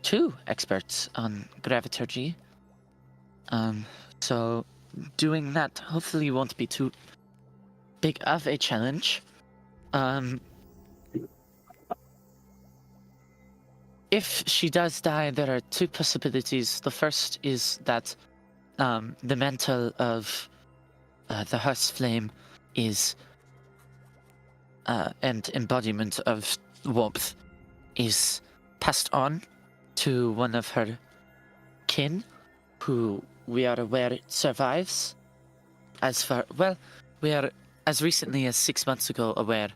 2 experts on graviturgy. So doing that hopefully won't be too big of a challenge. If she does die, there are 2 possibilities. The first is that the mantle of the hearth's flame is and embodiment of warmth is passed on to one of her kin, who we are aware survives. We are as recently as 6 months ago aware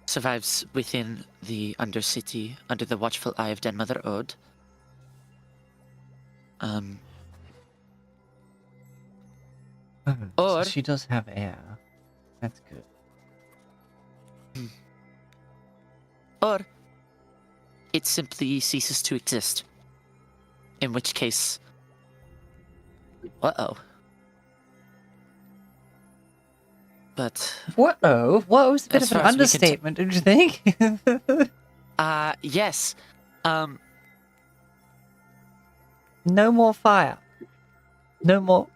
survives within the Undercity under the watchful eye of Den Mother Ode. So Or she does have air. That's good. or it simply ceases to exist. In which case, uh-oh. But What? Oh, what was a bit As of an far as we can understatement, don't you think? yes. No more fire. No more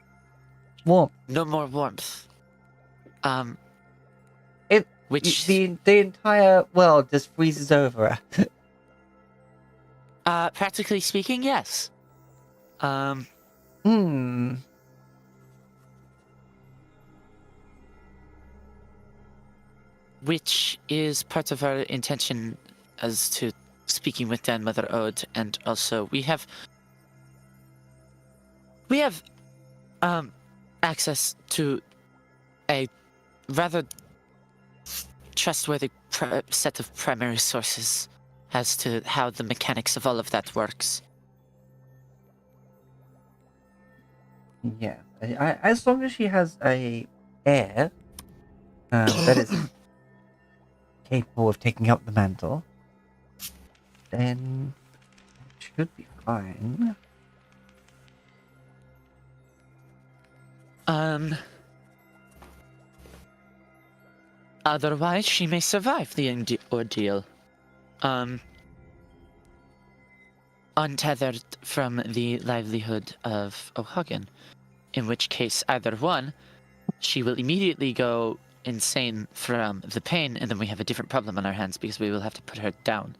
warmth. No more warmth. It Which the entire world just freezes over. practically speaking, yes. Which is part of our intention as to speaking with Dan Mother Ode, and also we have access to a rather trustworthy set of primary sources as to how the mechanics of all of that works. Yeah, as long as she has a air that is capable of taking up the mantle, then it should be fine. Otherwise, she may survive the ordeal. untethered from the livelihood of O'Hagan. In which case, either one, she will immediately go insane from the pain, and then we have a different problem on our hands because we will have to put her down.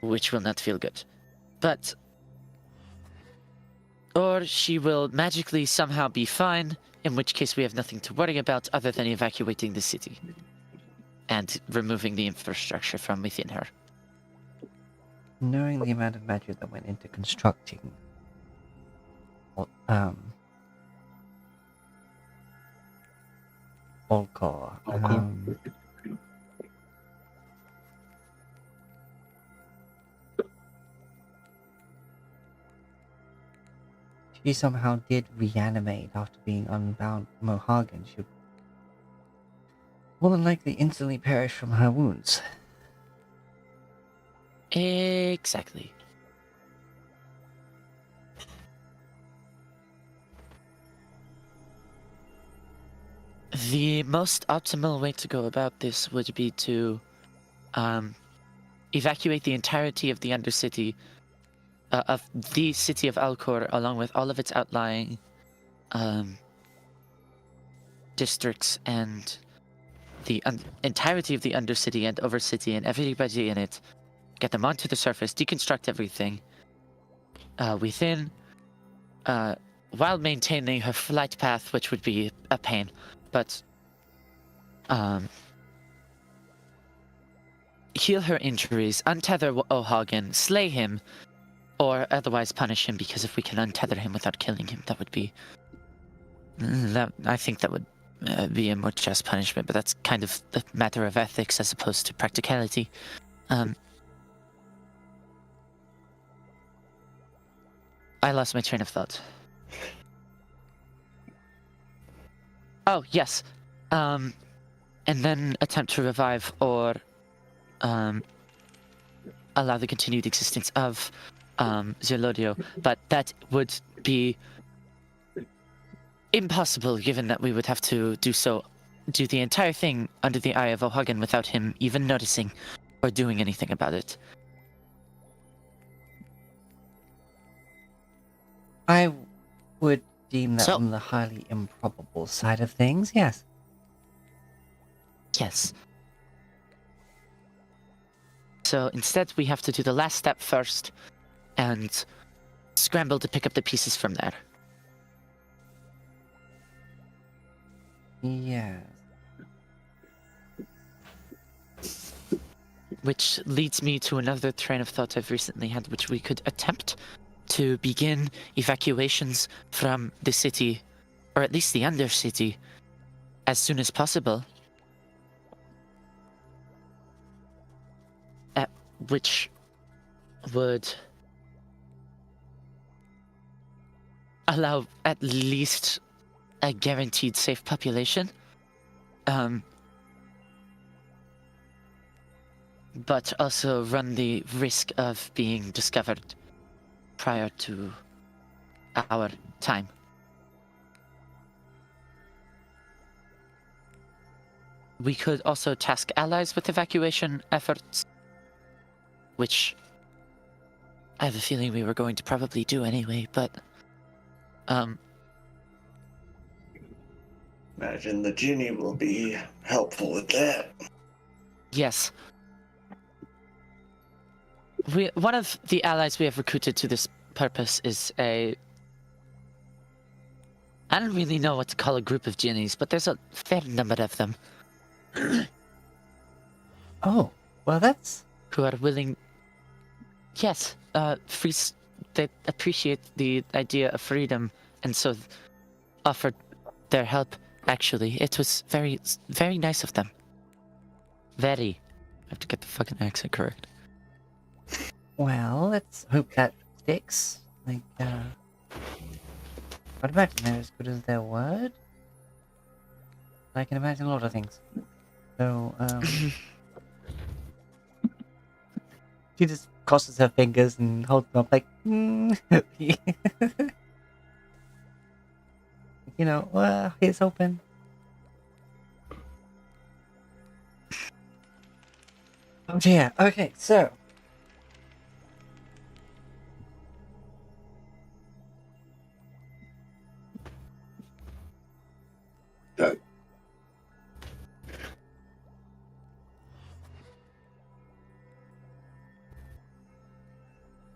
Which will not feel good. But... Or she will magically somehow be fine, in which case we have nothing to worry about other than evacuating the city. And removing the infrastructure from within her. Knowing the amount of magic that went into constructing Volkor, she somehow did reanimate after being unbound from O'Hagan. She would more than likely instantly perish from her wounds. Exactly. The most optimal way to go about this would be to evacuate the entirety of the Undercity, of the city of Alcor, along with all of its outlying districts, and the entirety of the Undercity and Overcity and everybody in it. Get them onto the surface, deconstruct everything within, while maintaining her flight path, which would be a pain. But heal her injuries, untether O'Hagan, slay him, or otherwise punish him, because if we can untether him without killing him, that would be... I think that would be a more just punishment, but that's kind of a matter of ethics as opposed to practicality. I lost my train of thought. Oh, yes. And then attempt to revive or allow the continued existence of Zelodio. But that would be impossible, given that we would have to do the entire thing under the eye of O'Hagan without him even noticing or doing anything about it. I would deem that on the highly improbable side of things, yes. Yes. So instead we have to do the last step first and scramble to pick up the pieces from there. Yes. Which leads me to another train of thought I've recently had, which we could attempt to begin evacuations from the city, or at least the Undercity, as soon as possible. Which would allow at least a guaranteed safe population. But also run the risk of being discovered prior to our time. We could also task allies with evacuation efforts, which I have a feeling we were going to probably do anyway, but imagine the genie will be helpful with that. Yes. One of the allies we have recruited to this purpose is I don't really know what to call a group of genies, but there's a fair number of them. Oh, well that's... Who are willing... Yes, they appreciate the idea of freedom, and so offered their help, actually. It was very, very nice of them. Very. I have to get the fucking accent correct. Well, let's hope that sticks. Like, I'd imagine they're as good as their word. I can imagine a lot of things. So, she just crosses her fingers and holds them up like, you know, here's open. Oh dear. Okay, so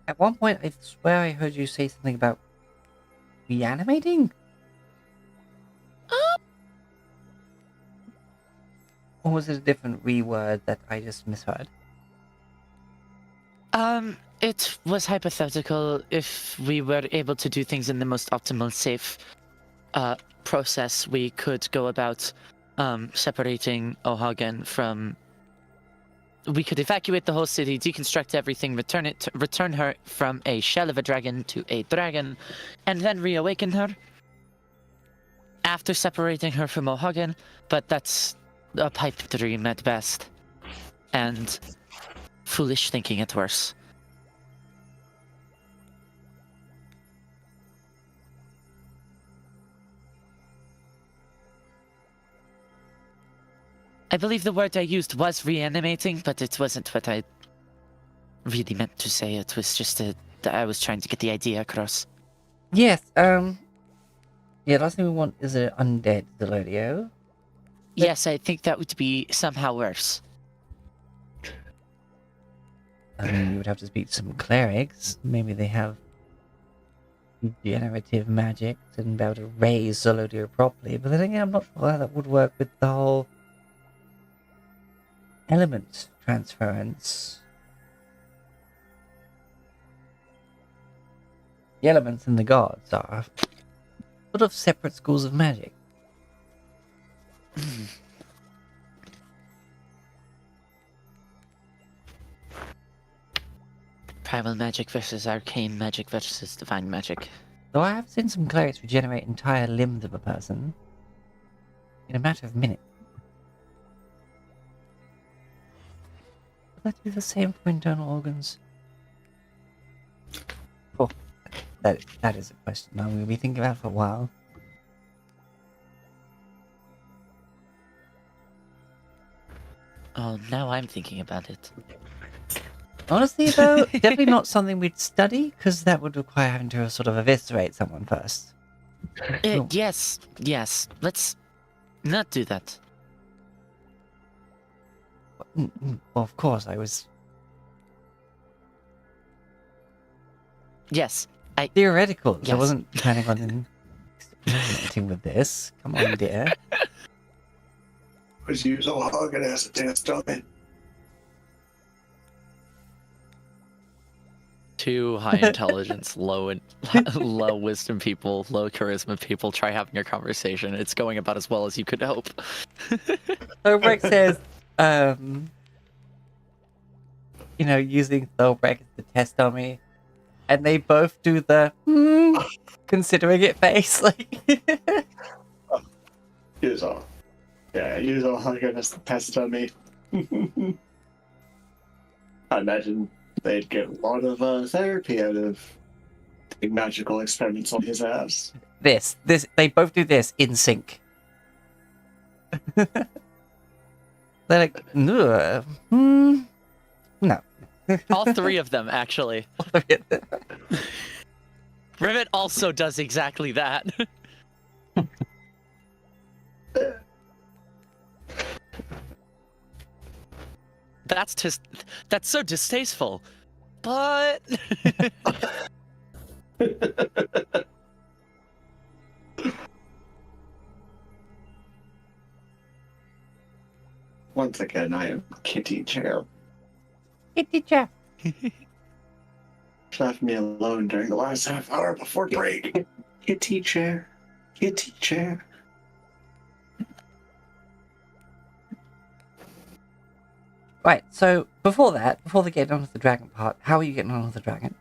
At one point, I swear I heard you say something about reanimating? Or was it a different reword that I just misheard? It was hypothetical if we were able to do things in the most optimal, safe, process. We could go about, separating Ohagen from. We could evacuate the whole city, deconstruct everything, return her from a shell of a dragon to a dragon, and then reawaken her after separating her from Ohagen. But that's a pipe dream at best, and foolish thinking at worst. I believe the word I used was reanimating, but it wasn't what I really meant to say. It was just I was trying to get the idea across. Yes, yeah, last thing we want is an undead Delodio. Yes, I think that would be somehow worse. I mean, you would have to speak to some clerics. Maybe they have regenerative magic and be able to raise Zolodio properly. But then again, I'm not sure how that would work with the whole element transference. The elements and the gods are sort of separate schools of magic. Primal magic versus arcane magic versus divine magic. Though I have seen some clerics regenerate entire limbs of a person in a matter of minutes. Would that do the same for internal organs? Oh, that is a question I'm going to be thinking about for a while. Oh, now I'm thinking about it. Honestly, though, definitely not something we'd study, because that would require having to sort of eviscerate someone first. Oh. Yes. Let's not do that. Well, of course, I was Yes. theoretical. So I Yes. wasn't planning on experimenting with this. Come on, dear. Was use Ohagen as a test dummy. Two high intelligence, low wisdom people, low charisma people try having a conversation. It's going about as well as you could hope. So Rex says, using Thorbrek as the test dummy, and they both do the considering it face. Like, Use Ohagen as the test dummy. I imagine they'd get a lot of therapy out of doing magical experiments on his ass. this, they both do this in sync. They're like, no. All three of them, actually. Rivet also does exactly that. That's so distasteful. But Once again, I am Kitty Chair. Kitty chair. Left me alone during the last half hour before break. Kitty Chair. Kitty Chair. Right, so before they get on with the dragon part, how are you getting on with the dragon?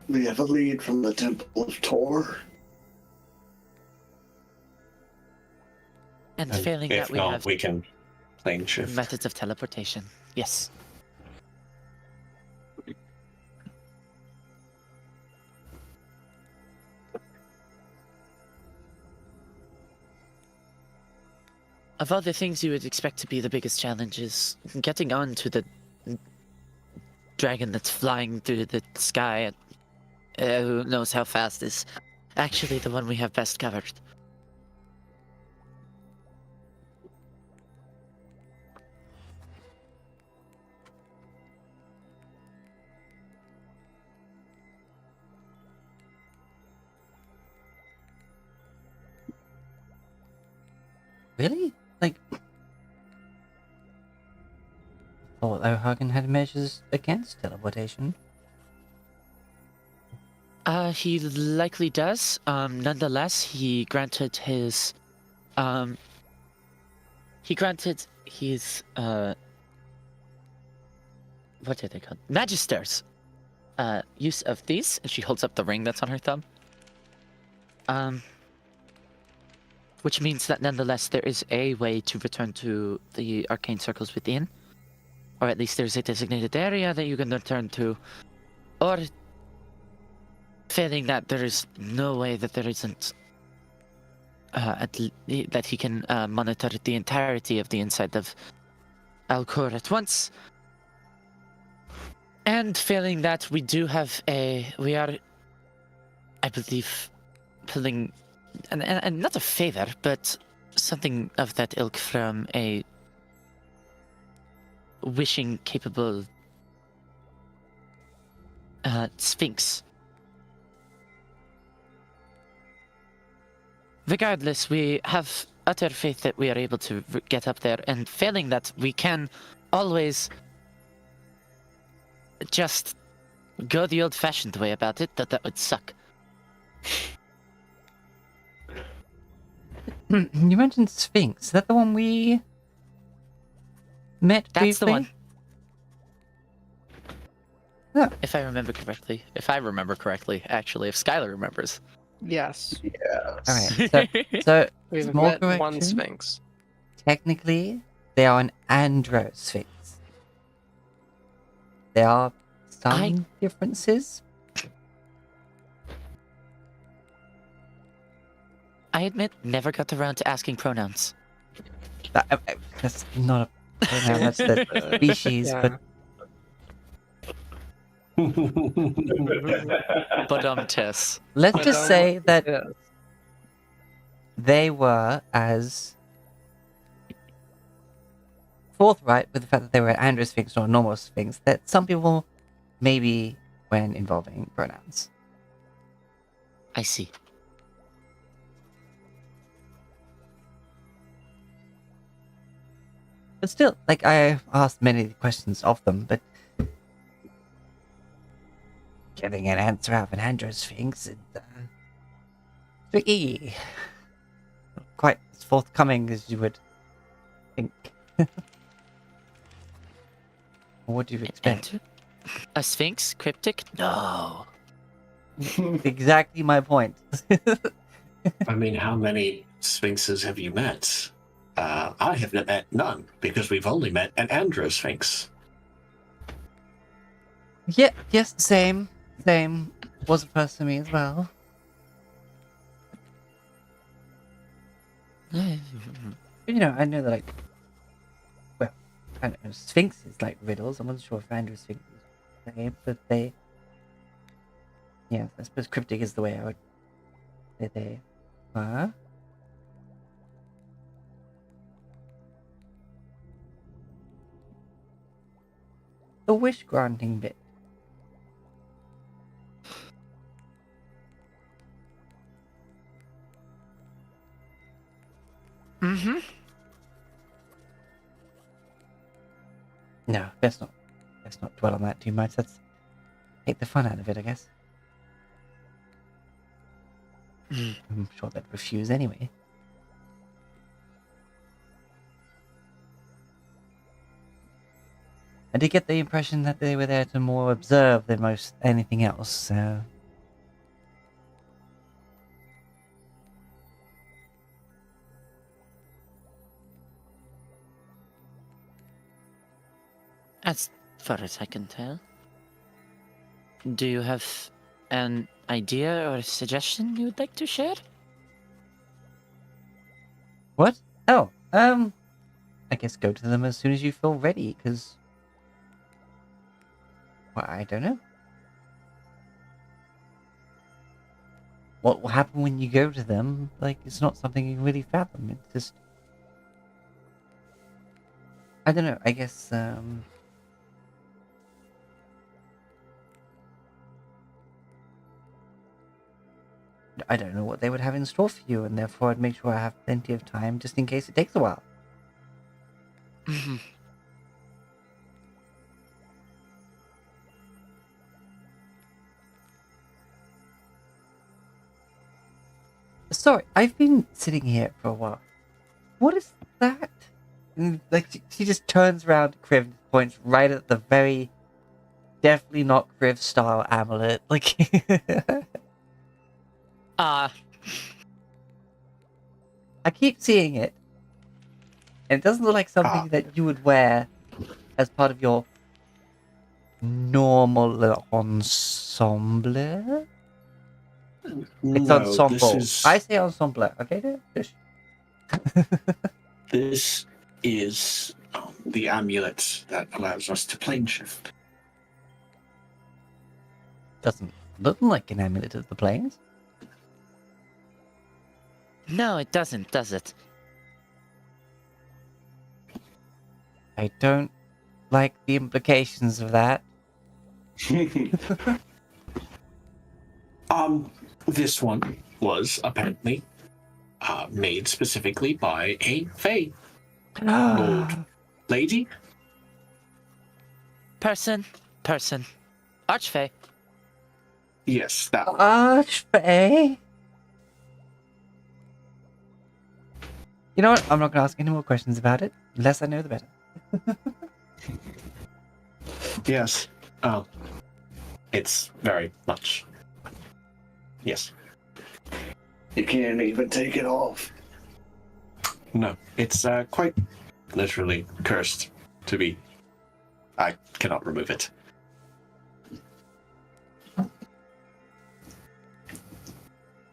We have a lead from the Temple of Tor. and failing If that, we not, have we can plane shift. methods of teleportation. Yes. Of all the things you would expect to be the biggest challenges, getting on to the dragon that's flying through the sky, who knows how fast, is actually the one we have best covered. Really? Like, thought O'Hagan had measures against teleportation. He likely does. Nonetheless, he granted his what are they called? Magisters. Use of these, and she holds up the ring that's on her thumb. Which means that nonetheless there is a way to return to the arcane circles within, or at least there's a designated area that you can return to, or failing that, there is no way that there isn't that he can monitor the entirety of the inside of Alcor at once. And failing that, we are, I believe, pulling, and not a favor, but something of that ilk from a wishing capable Sphinx. Regardless, we have utter faith that we are able to get up there, and failing that, we can always just go the old-fashioned way about it, that would suck. You mentioned Sphinx. Is that the one we met That's the briefly? one. Yeah. If I remember correctly. If I remember correctly, actually. If Skylar remembers. Yes. Alright, so We've small met one correction. Sphinx. Technically, they are an andro sphinx. There are some differences. I admit, never got around to asking pronouns. That's not a pronoun, that's the species, Yeah. but But Tess. let's just say that Yeah. they were as forthright with the fact that they were an andro sphinx or a normal sphinx that some people maybe when involving pronouns. I see. But still, like, I asked many questions of them, but getting an answer out of an andro sphinx is tricky. Not quite as forthcoming as you would think. What do you expect? A sphinx? Cryptic? No. Exactly my point. I mean, how many sphinxes have you met? I have met none, because we've only met an andro sphinx. Yeah, yes, same. Was a first for me as well. You know, I know that, like, well, I don't know, Sphinx is like riddles. I wasn't sure if Andrew Sphinx was the same, but they, yeah, I suppose cryptic is the way I would say they are. The wish granting bit. Mm-hmm. No, let's not dwell on that too much. Let's take the fun out of it, I guess. I'm sure they'd refuse anyway. I did get the impression that they were there to more observe than most anything else, so... As far as I can tell. Do you have an idea or a suggestion you would like to share? What? Oh, I guess go to them as soon as you feel ready, because... Well, I don't know. What will happen when you go to them? Like, it's not something you can really fathom. It's just... I don't know, I guess, I don't know what they would have in store for you, and therefore I'd make sure I have plenty of time just in case it takes a while. Mhm. Sorry, I've been sitting here for a while. What is that? And, like, she just turns around to Kriv and points right at the very, definitely not Kriv style amulet. Like, Uh, I keep seeing it, and it doesn't look like something that you would wear as part of your normal ensemble. It's ensemble. I say ensemble. Okay, dude? This is the amulet that allows us to plane shift. Doesn't look like an amulet of the planes. no, it doesn't, does it? I don't like the implications of that. This one was apparently made specifically by a Fae Lord lady. Person. Archfey. Yes, that one. Archfey? You know what? I'm not going to ask any more questions about it. The less I know, the better. Yes. It's very much. Yes. You can't even take it off. No, it's quite literally cursed to be. I cannot remove it.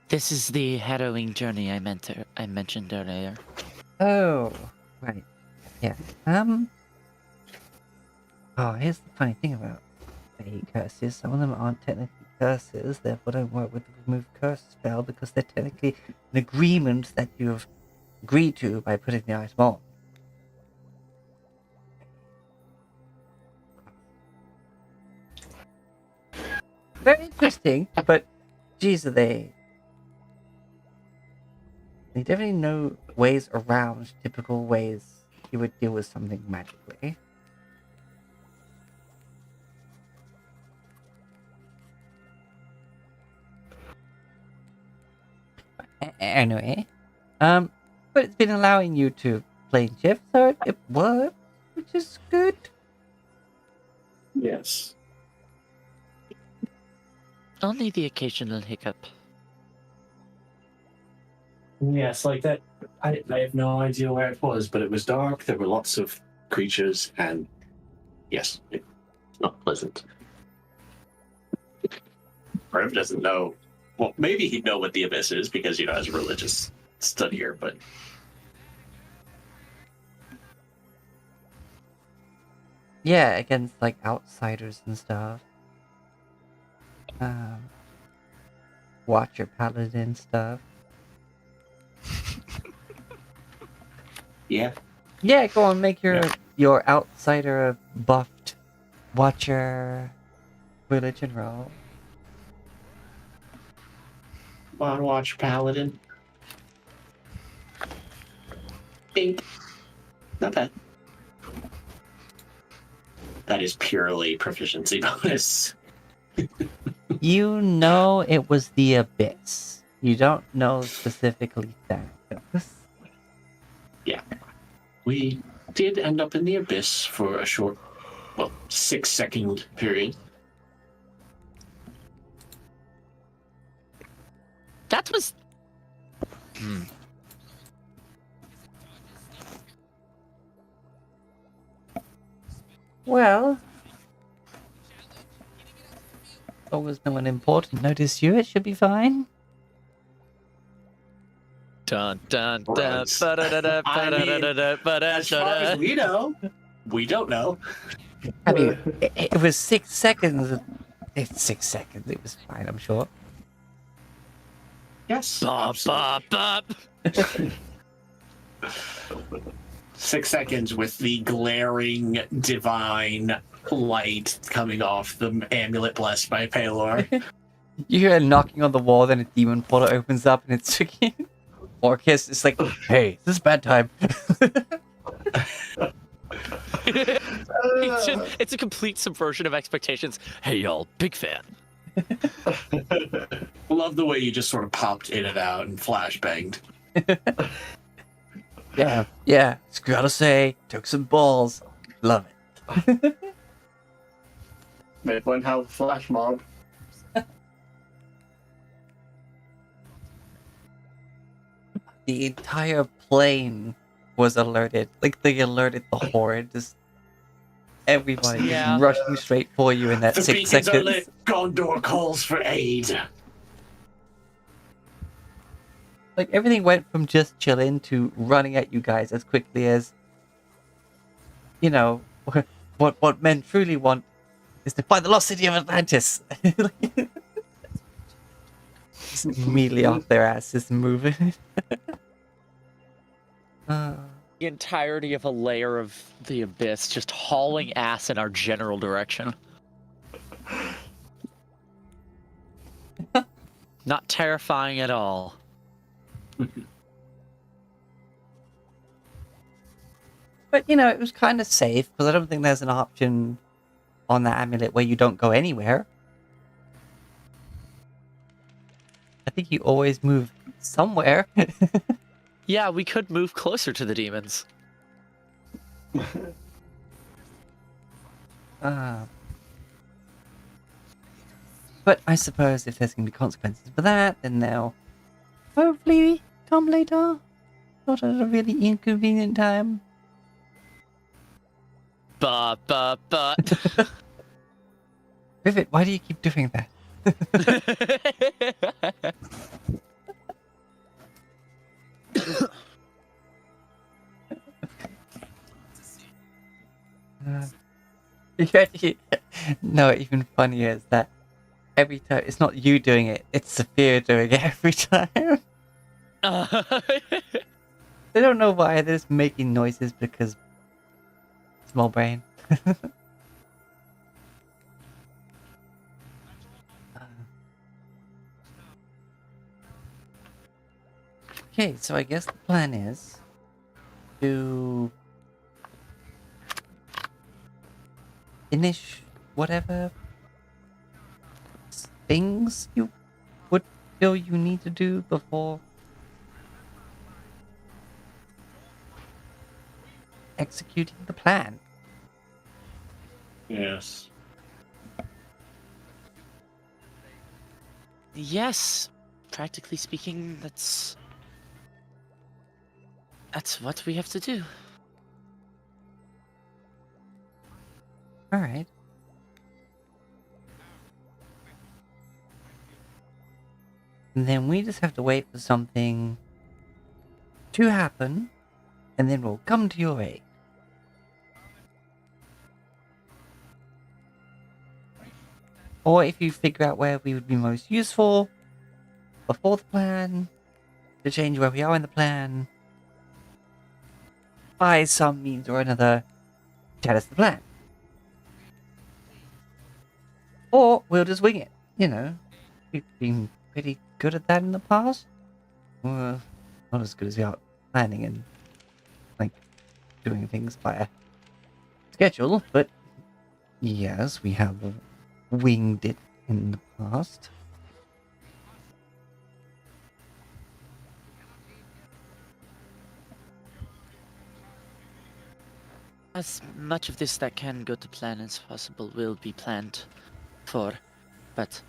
This is the harrowing journey I mentioned earlier. Oh, right. Yeah. Oh, here's the funny thing about Fey curses. Some of them aren't technically curses, therefore don't work with the remove curse spell because they're technically an agreement that you've agreed to by putting the item on. Very interesting, but geez, they definitely know ways around typical ways you would deal with something magically. Anyway, but it's been allowing you to play shift, so it works, which is good. Yes. Only the occasional hiccup. Yes, like that. I have no idea where it was, but it was dark. There were lots of creatures, and yes, it's not pleasant. Rev doesn't know. Well, maybe he'd know what the abyss is because, as a religious studier, but Yeah, against like outsiders and stuff. Watcher paladin stuff. yeah. Yeah, go on, make your outsider buffed watcher religion roll. On watch paladin. Bink. Not bad. That is purely proficiency bonus. You know it was the abyss. You don't know specifically Thanatos. Yeah. We did end up in the abyss for a short, 6-second period. That was. Well, as long as no one important noticed you, it should be fine. Dun dun dun. Right. Ba-da-da-da, I mean, ba-da-da-da, As far as we know, we don't know. I mean, it was 6 seconds. It's 6 seconds. It was fine, I'm sure. Yes. Bop, bop, bop. 6 seconds with the glaring divine light coming off the amulet blessed by Palor. You hear a knocking on the wall, then a demon portal opens up, and it's Orcus. It's like, hey, this is bad time. It's a complete subversion of expectations. Hey y'all, big fan. Love the way you just sort of popped in and out and flashbanged. Yeah, it's gotta say, took some balls. Love it. Made one hell of a flash mob. The entire plane was alerted. Like, they alerted the horde. Just everybody Yeah. just rushing straight for you in that The 6 beacons are seconds. lit. Gondor calls for aid. Like, everything went from just chilling to running at you guys as quickly as, you know, what men truly want is to find the lost city of Atlantis. Just immediately off their asses moving. The entirety of a layer of the abyss just hauling ass in our general direction. Not terrifying at all. But, you know, it was kind of safe, because I don't think there's an option on that amulet where you don't go anywhere. I think you always move somewhere. Yeah, we could move closer to the demons. But I suppose if there's going to be consequences for that, then they'll hopefully come later. Not at a really inconvenient time. But. Vivid, why do you keep doing that? No, even funnier is that every time it's not you doing it, it's Sophia doing it every time. They don't know why they're just making noises because small brain. Okay, so I guess the plan is to finish whatever things you would feel you need to do before executing the plan. Yes. Yes, practically speaking, that's what we have to do. All right. And then we just have to wait for something to happen, and then we'll come to your aid. Or if you figure out where we would be most useful before the plan, to change where we are in the plan, by some means or another, tell us the plan. Or we'll just wing it, you know. We've been pretty good at that in the past. Well, not as good as we are planning and, like, doing things by a schedule, but yes, we have winged it in the past. As much of this that can go to plan as possible will be planned for, but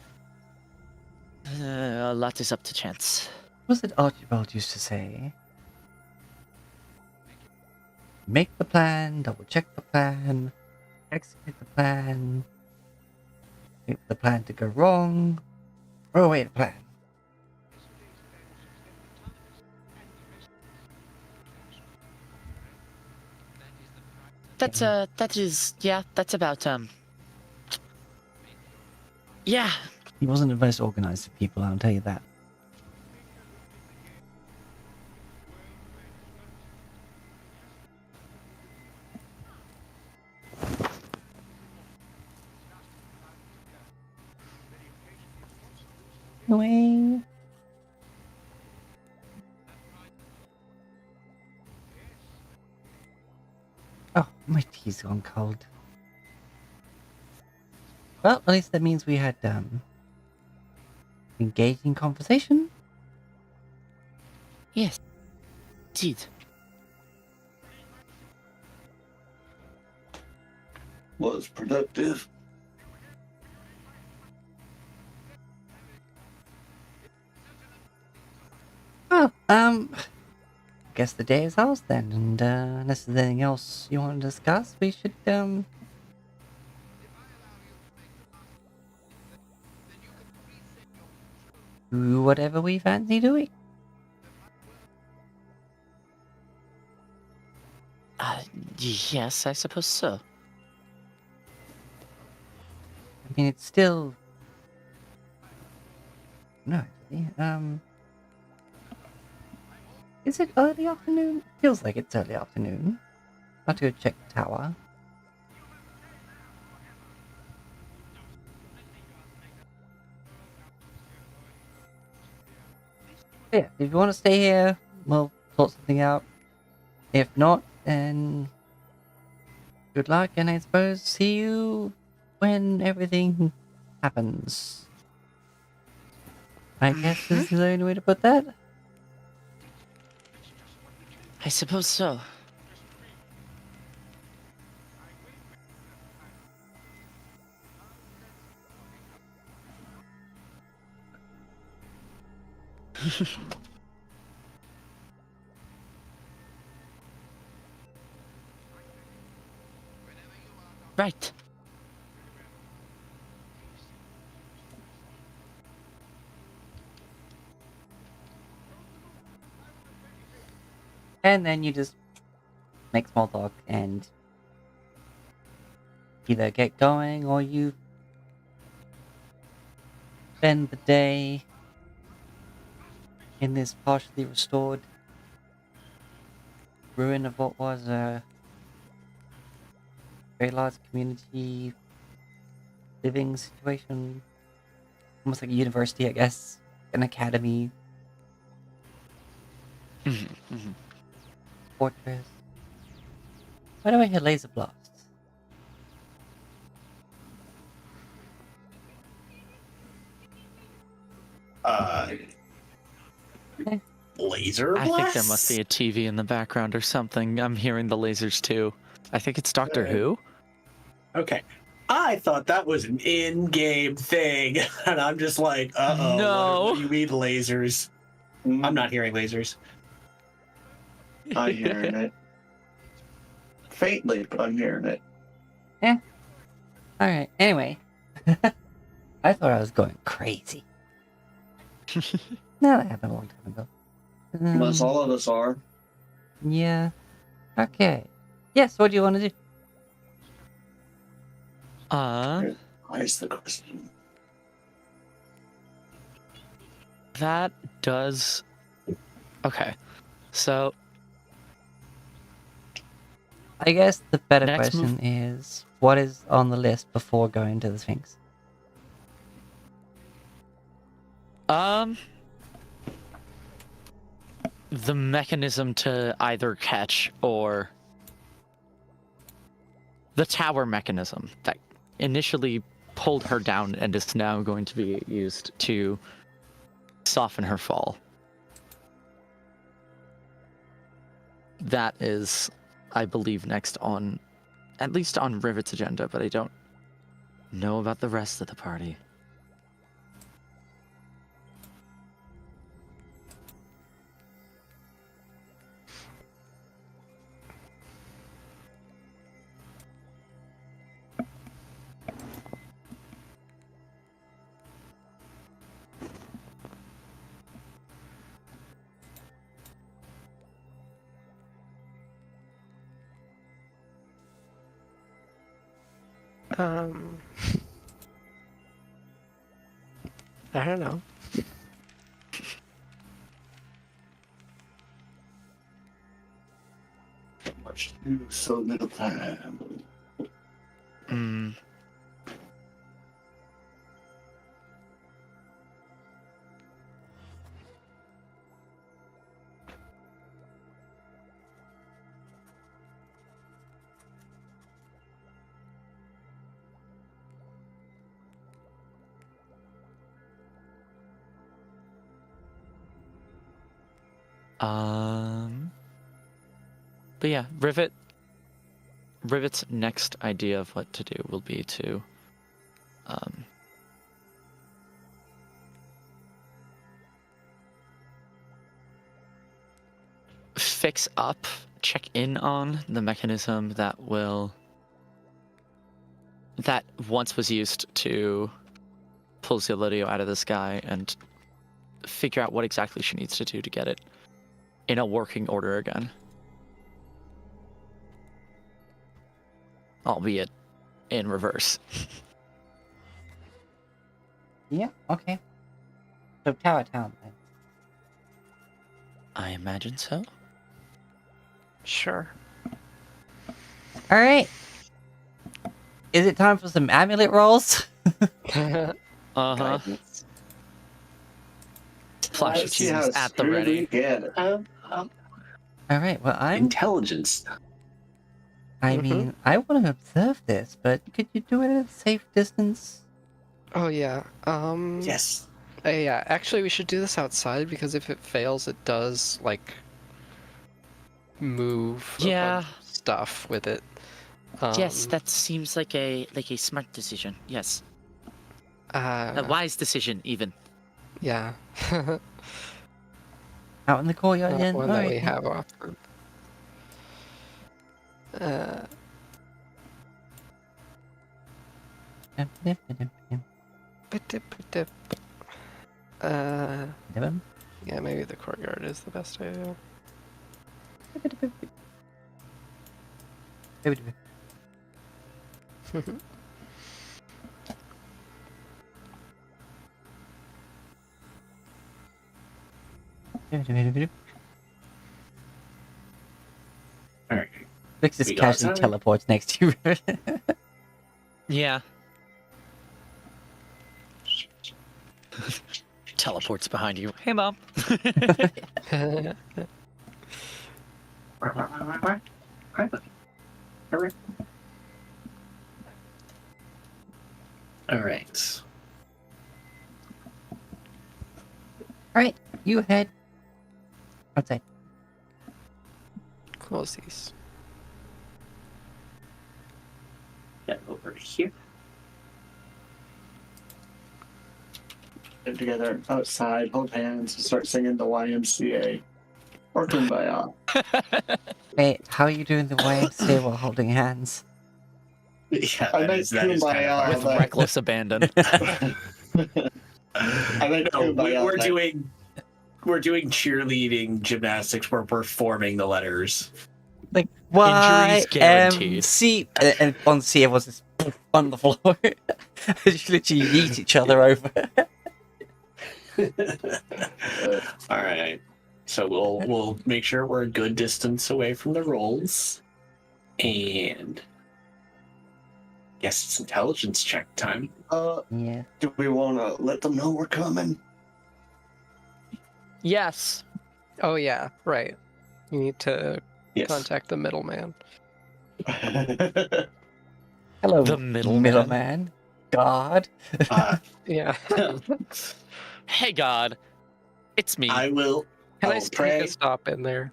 a lot is up to chance. What was it Archibald used to say? Make the plan, double check the plan, execute the plan, wait for the plan to go wrong, throw away the plan. That's that's about yeah. He wasn't the most organized of people, I'll tell you that. Anyway. Oh, my tea's gone cold. Well, at least that means we had engaging conversation. Yes, indeed. Was productive. Oh, guess the day is ours then, and unless there's anything else you want to discuss, we should do whatever we fancy doing. Yes, I suppose so. I mean, it's still no, actually, is it early afternoon? Feels like it's early afternoon. I'll have to go check the tower. Yeah, if you want to stay here, we'll sort something out. If not, then good luck, and I suppose see you when everything happens. I guess this is the only way to put that. I suppose so. Right. And then you just make small talk and either get going or you spend the day in this partially restored ruin of what was a very large community living situation. Almost like a university, I guess. An academy. Fortress. Why do I hear laser blasts? Laser I blast? think there must be a TV in the background or something. I'm hearing the lasers too. I think it's Doctor Who. Okay. I thought that was an in-game thing, and I'm just like, uh-oh, No. what do you mean lasers? I'm not hearing lasers. I'm hearing it. Faintly, but I'm hearing it. Alright, anyway. I thought I was going crazy. No, that happened a long time ago. Unless all of us are. Yeah. Okay. Yes, what do you want to do? Why's the question? That does. Okay. So, I guess the better Next question is, what is on the list before going to the Sphinx? the mechanism to either catch or the tower mechanism that initially pulled her down and is now going to be used to soften her fall. That is, I believe, next on, at least on Rivet's agenda, but I don't know about the rest of the party. I don't know. Much to do, so little time. But yeah, Rivet's next idea of what to do will be to fix up, check in on the mechanism that once was used to pull Zelodio out of the sky and figure out what exactly she needs to do to get it in a working order again. Albeit in reverse. Yeah, okay. So Tower Town then. I imagine so. Sure. Alright. Is it time for some amulet rolls? Uh-huh. Guidance. Flash of Let's see how keys at the screwed ready. we get it. Alright, well Intelligence. I Mhm. mean, I want to observe this, but could you do it at a safe distance? Oh yeah. Yes. Yeah. Actually, we should do this outside because if it fails, it does like move. a Yeah. bunch of stuff with it. Yes, that seems like a smart decision. Yes, a Uh, wise decision even. yeah. Out in the courtyard Not then? one that we Alright. have often. Ba-dip-ba-dip. Yeah, maybe the courtyard is the best idea. Alright. Vix just We got casually time. teleports next to you. Yeah. Teleports behind you. Hey, Mom. Alright. Alright, you head outside. Close these. Get over here. Get together outside, hold hands, and start singing the YMCA. Or Kumbaya. Wait, how are you doing the YMCA while holding hands? Yeah, I that meant is kind of Kumbaya, hard. With but- reckless abandon. I meant No, Kumbaya. we're but- doing cheerleading gymnastics where we're forming the letters. Like, Injuries guaranteed. YMC, and on C everyone's just poof, on the floor. Just literally yeet each other over. All right. So we'll make sure we're a good distance away from the rolls, and guess it's intelligence check time. Yeah. Do we want to let them know we're coming? Yes. Oh yeah, right. You need to Yes. contact the middleman. Hello, The middleman. middleman. God. Yeah. Hey, God. It's me. I will. Can I will take pray. a stop in there?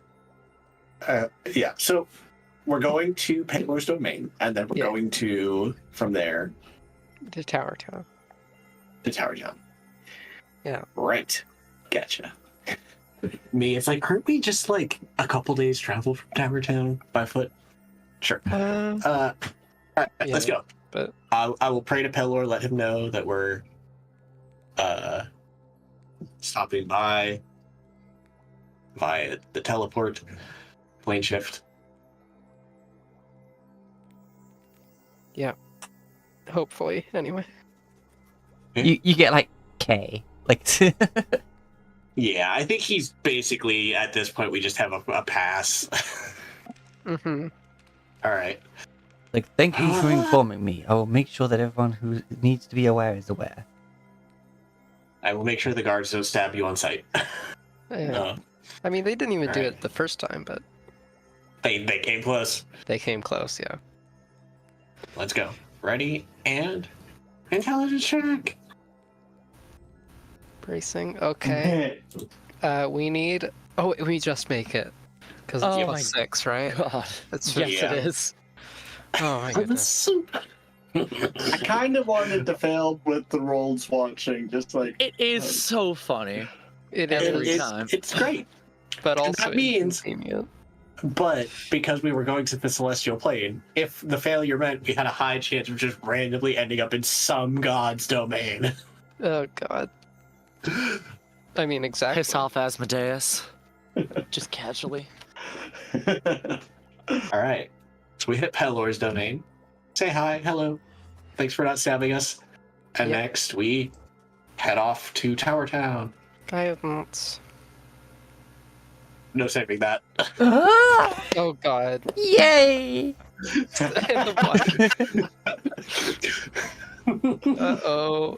Yeah. So we're going to Pendler's domain, and then we're Yeah. going to from there To Tower Town. to Tower Town. Yeah. Right. Gotcha. Me, it's like, aren't we just like a couple days travel from Tower Town by foot? Sure. All right, let's Yeah, go. but I will pray to Pelor, let him know that we're stopping by via the teleport plane shift. hopefully, anyway. You get like K. Like, Yeah, I think he's basically at this point we just have a pass. Mm-hmm. All right. like, thank you for informing me. I will make sure that everyone who needs to be aware is aware. I will make sure the guards don't stab you on sight. Yeah. I mean, they didn't even do Alright. it the first time, but They came close. they came close, yeah. Let's go. Ready and intelligence check. Bracing. Okay. We need Oh, we just make it. Because it's Oh plus my 6, right? God. That's Yes, Yeah. it is. Oh my goodness. I kind of wanted to fail with the rolls watching, just like It is so funny. It Every is, time. It's great. but and also that means- inconvenient. But because we were going to the celestial plane, if the failure meant we had a high chance of just randomly ending up in some god's domain. Oh god. I mean, exactly. Piss off Asmodeus. Just casually. All right. So we hit Pelor's domain. Say hi, hello. Thanks for not stabbing us. And Yep. next we head off to Tower Town. Guidance. No saving that. Ah, Oh god. yay! Uh-oh.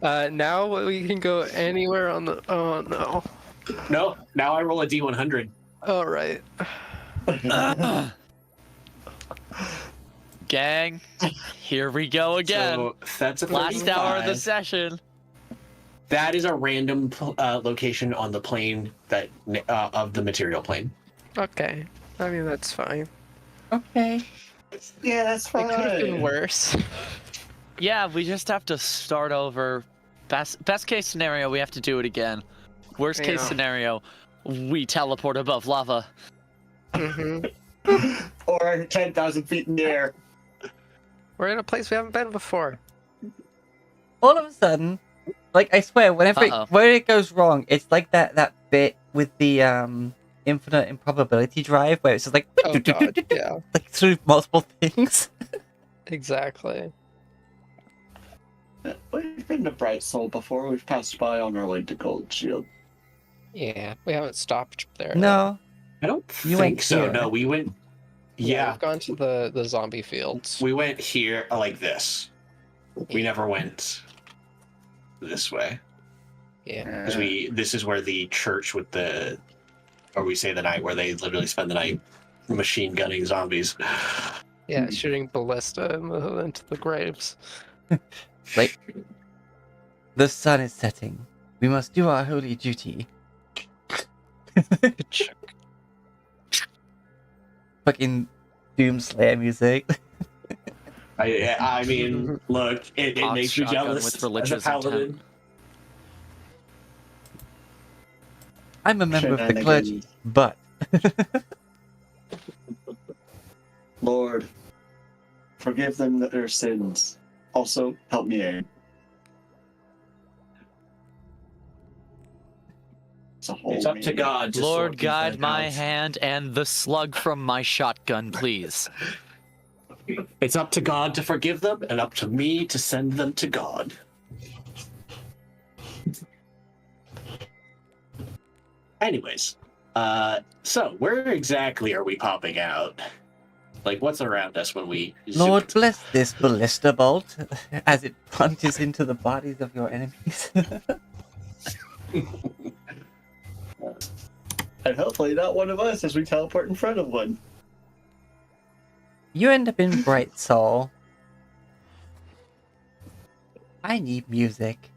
Now we can go anywhere on the... Oh, no. No, now I roll a D100. All right. Gang, here we go again. So that's a Last hour of the 35. session. That is a random location on the plane that of the material plane. Okay. I mean, that's fine. Okay. Yeah, that's It could have been fine. worse. Yeah, we just have to start over. Best case scenario, we have to do it again. Worst case Yeah. scenario, we teleport above lava. hmm Or 10,000 feet in the air. We're in a place we haven't been before. All of a sudden, like I swear, Uh-oh. whenever it goes wrong, it's like that bit with the infinite improbability drive where it's just like Oh god, yeah. like through multiple things. Exactly. We've been to Bright Soul before. We've passed by on our way to Gold Shield. Yeah, we haven't stopped there. No, I don't You think went so. here. No, we went. Yeah, We've gone to the zombie fields. we went here like this. We never went this way Yeah. because this is where the church with the, or we say the night where they literally spend the night machine gunning zombies. Yeah, shooting ballista into the graves. like the sun is setting. We must do our holy duty. Fucking Doomslayer music. I mean, look, it Hot makes me shotgun jealous with as a religious paladin. intent. I'm a member of the clergy, Shenanigans. but Lord, forgive them their sins. Also, help me aim. It's up to God. To Lord, sort these guide things my out. hand and the slug from my shotgun, please. It's up to God to forgive them, and up to me to send them to God. Anyways, so where exactly are we popping out? Like, what's around us when we Lord zoop? bless this ballista bolt as it plunges into the bodies of your enemies. And hopefully not one of us as we teleport in front of one. You end up in Bright Soul. I need music.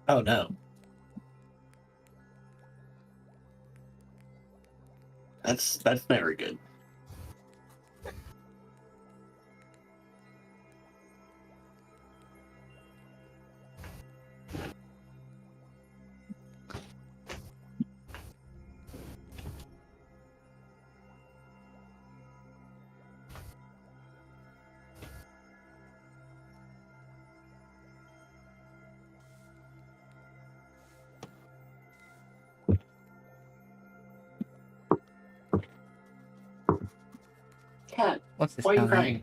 Oh no. That's very good. Cat, What's this why are you sound like? crying?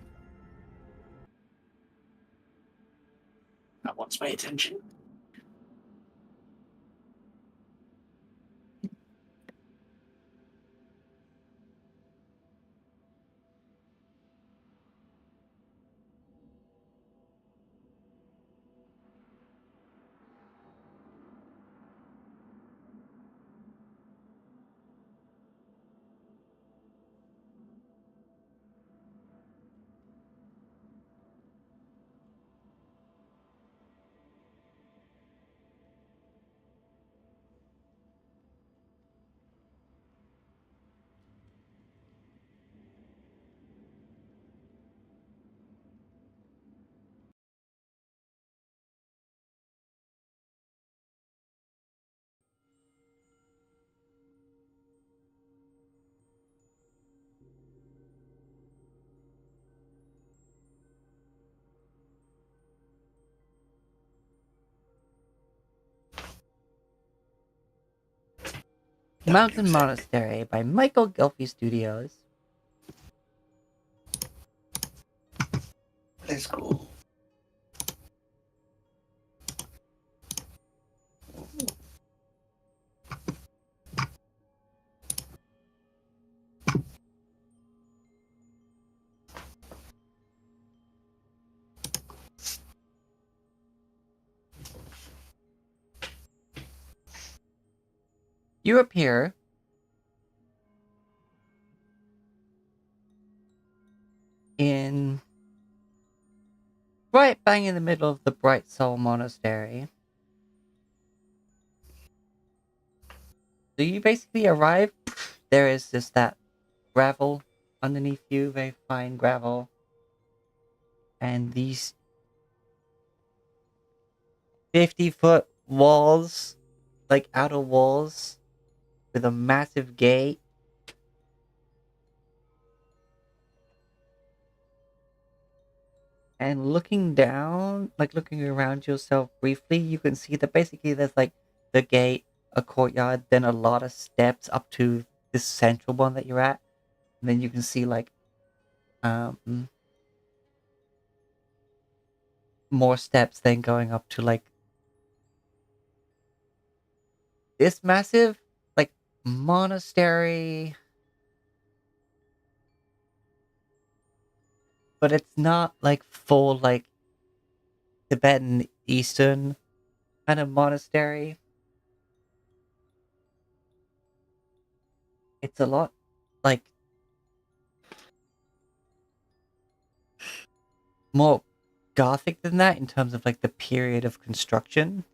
That wants my attention. Mountain Monastery by Michael Gelfie Studios. It's cool. You appear in right bang in the middle of the Bright Soul Monastery. So you basically arrive. There is just that gravel underneath you, very fine gravel, and these 50-foot walls, like outer walls, with a massive gate. And looking down, like looking around yourself briefly, you can see that basically there's like the gate, a courtyard, then a lot of steps up to this central one that you're at. And then you can see like more steps then going up to like this massive like monastery. But it's not like full like Tibetan Eastern kind of monastery. It's a lot like more Gothic than that in terms of like the period of construction.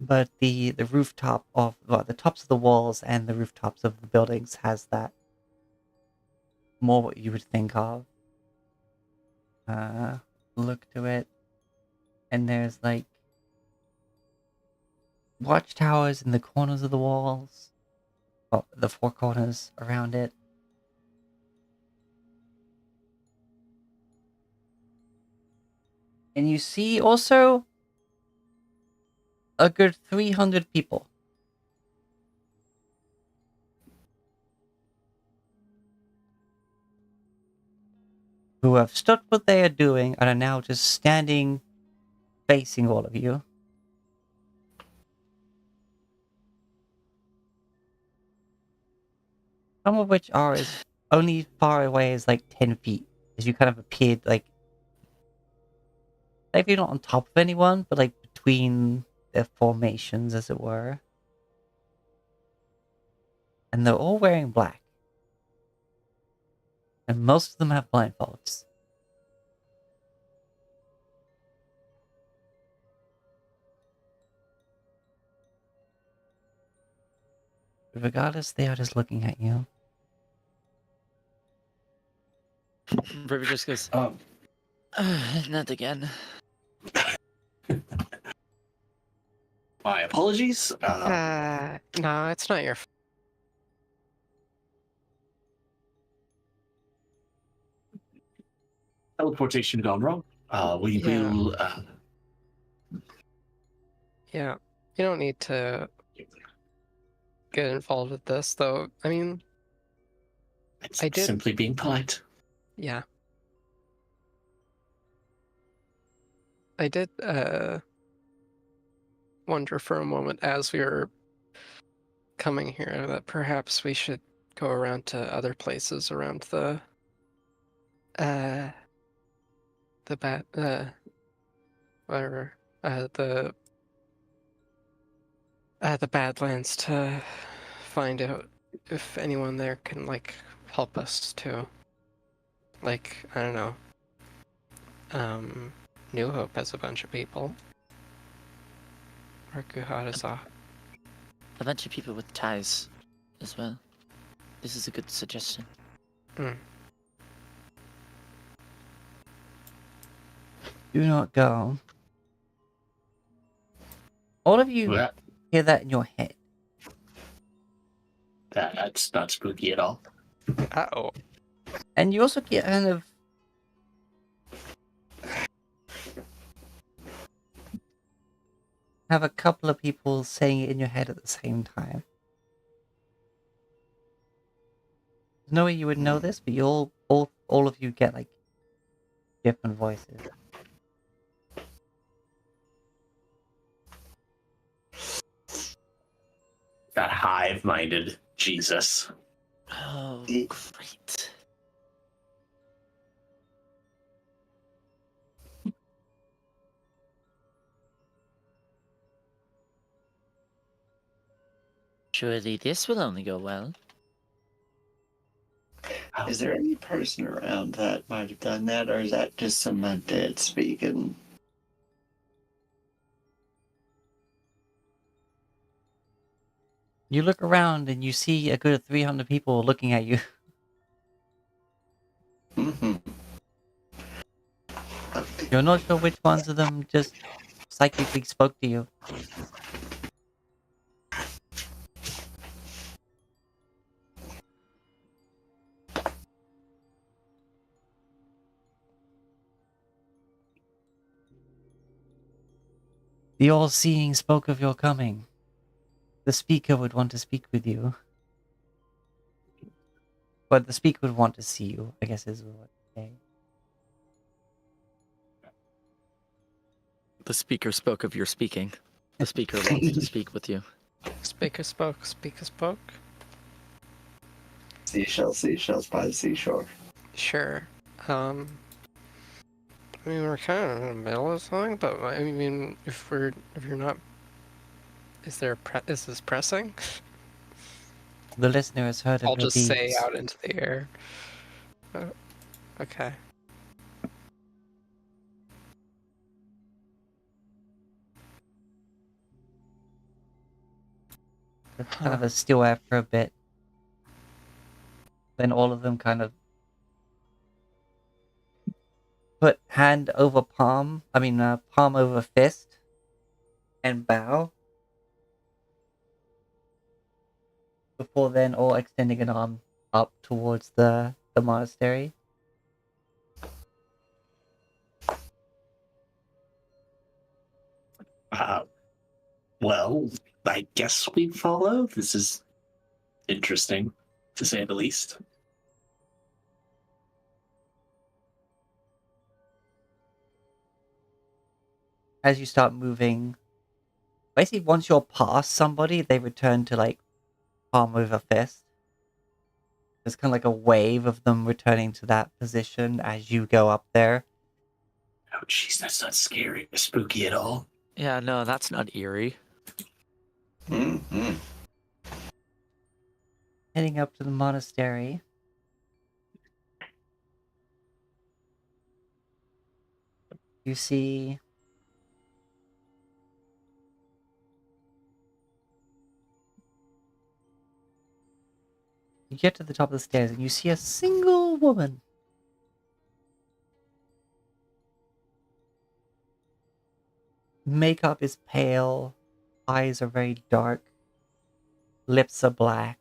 But the rooftop of the tops of the walls and the rooftops of the buildings has that more what you would think of. Look to it, and there's like watchtowers in the corners of the walls, well, the four corners around it. And you see also a good 300 people. Who have stopped what they are doing and are now just standing facing all of you. Some of which are as only far away as like 10 feet. As you kind of appeared like maybe not on top of anyone, but like between their formations, as it were. And they're all wearing black. And most of them have blindfolds. Regardless, they are just looking at you. River just goes, not again. My apologies. No, it's not your. Teleportation gone wrong. We will. Yeah, you don't need to get involved with this, though. I mean, It's I did. simply being polite. Yeah. I did wonder for a moment as we were coming here that perhaps we should go around to other places around the Badlands to find out if anyone there can like help us too. Like, I don't know. New Hope has a bunch of people. Or Guhadaza. A bunch of people with ties as well. This is a good suggestion. Mm. Do not go. All of you Well, hear that in your head. that's not spooky at all. Uh-oh. And you also get kind of have a couple of people saying it in your head at the same time. There's no way you would know this, but you all of you get like different voices. That hive-minded Jesus. Oh, E- great. Surely this will only go well. Is there any person around that might have done that, or is that just some undead speaking? You look around and you see a good 300 people looking at you. Mm-hmm. You're not sure which ones of them just psychically spoke to you. The all-seeing spoke of your coming. The speaker would want to speak with you. But the speaker would want to see you, I guess is what I'm saying. The speaker spoke of your speaking. The speaker wants to speak with you. Speaker spoke, speaker spoke. Seashells by the seashore. Sure. I mean, we're kind of in the middle of something, but I mean, if you're not, is this pressing? The listener has heard of I'll your just say deeds. out into the air. Okay. It's kind of a still air for a bit. Then all of them kind of put hand over palm, palm over fist, and bow. Before then all extending an arm up towards the monastery. Well, I guess we follow. This is interesting, to say the least. As you start moving, basically once you're past somebody, they return to like palm over fist. There's kind of like a wave of them returning to that position as you go up there. Oh, jeez, that's not scary or spooky at all. Yeah, no, that's not eerie. Mm-hmm. Heading up to the monastery. You see you get to the top of the stairs and you see a single woman. Makeup is pale, eyes are very dark, lips are black.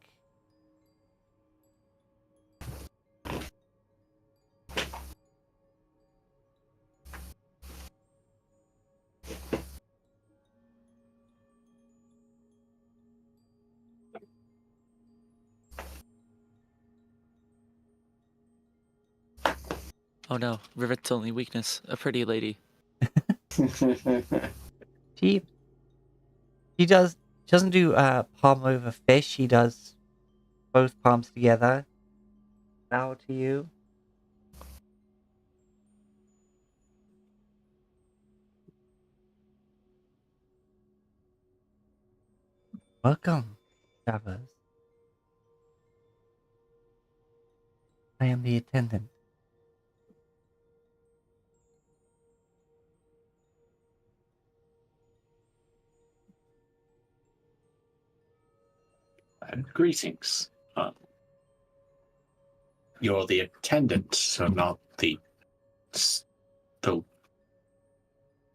Oh no, Rivet's only weakness. A pretty lady. She doesn't do palm over fist, she does both palms together. Bow to you. Welcome, travelers. I am the attendant. Greetings. You're the attendant, so not the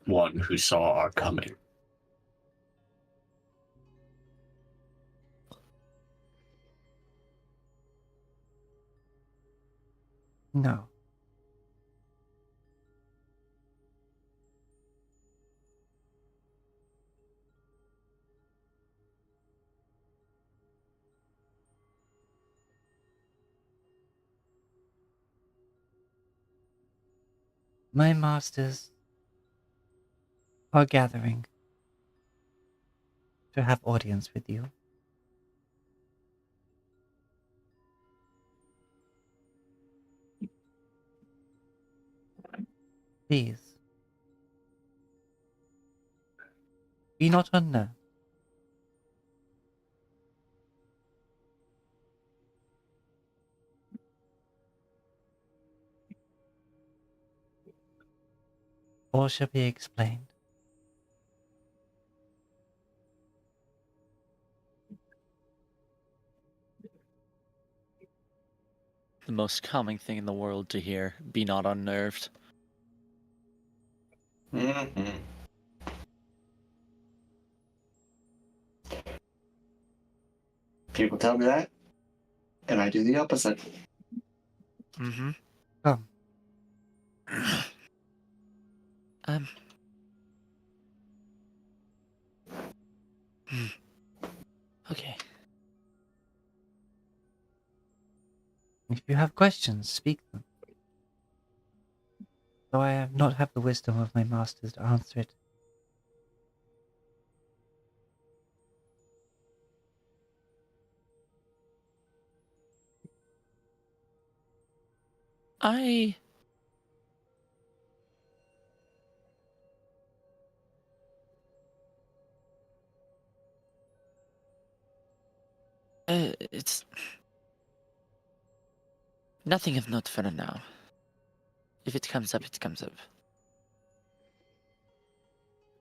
one who saw our coming. No. My masters are gathering to have audience with you. Please, be not unnerved. All shall be explained. The most calming thing in the world to hear. Be not unnerved. Mm-hmm. People tell me that, and I do the opposite. Mm-hmm. Come, Um. hmm. Okay. if you have questions, speak them. Though I have not have the wisdom of my masters to answer it. I it's nothing of note for now. If it comes up, it comes up.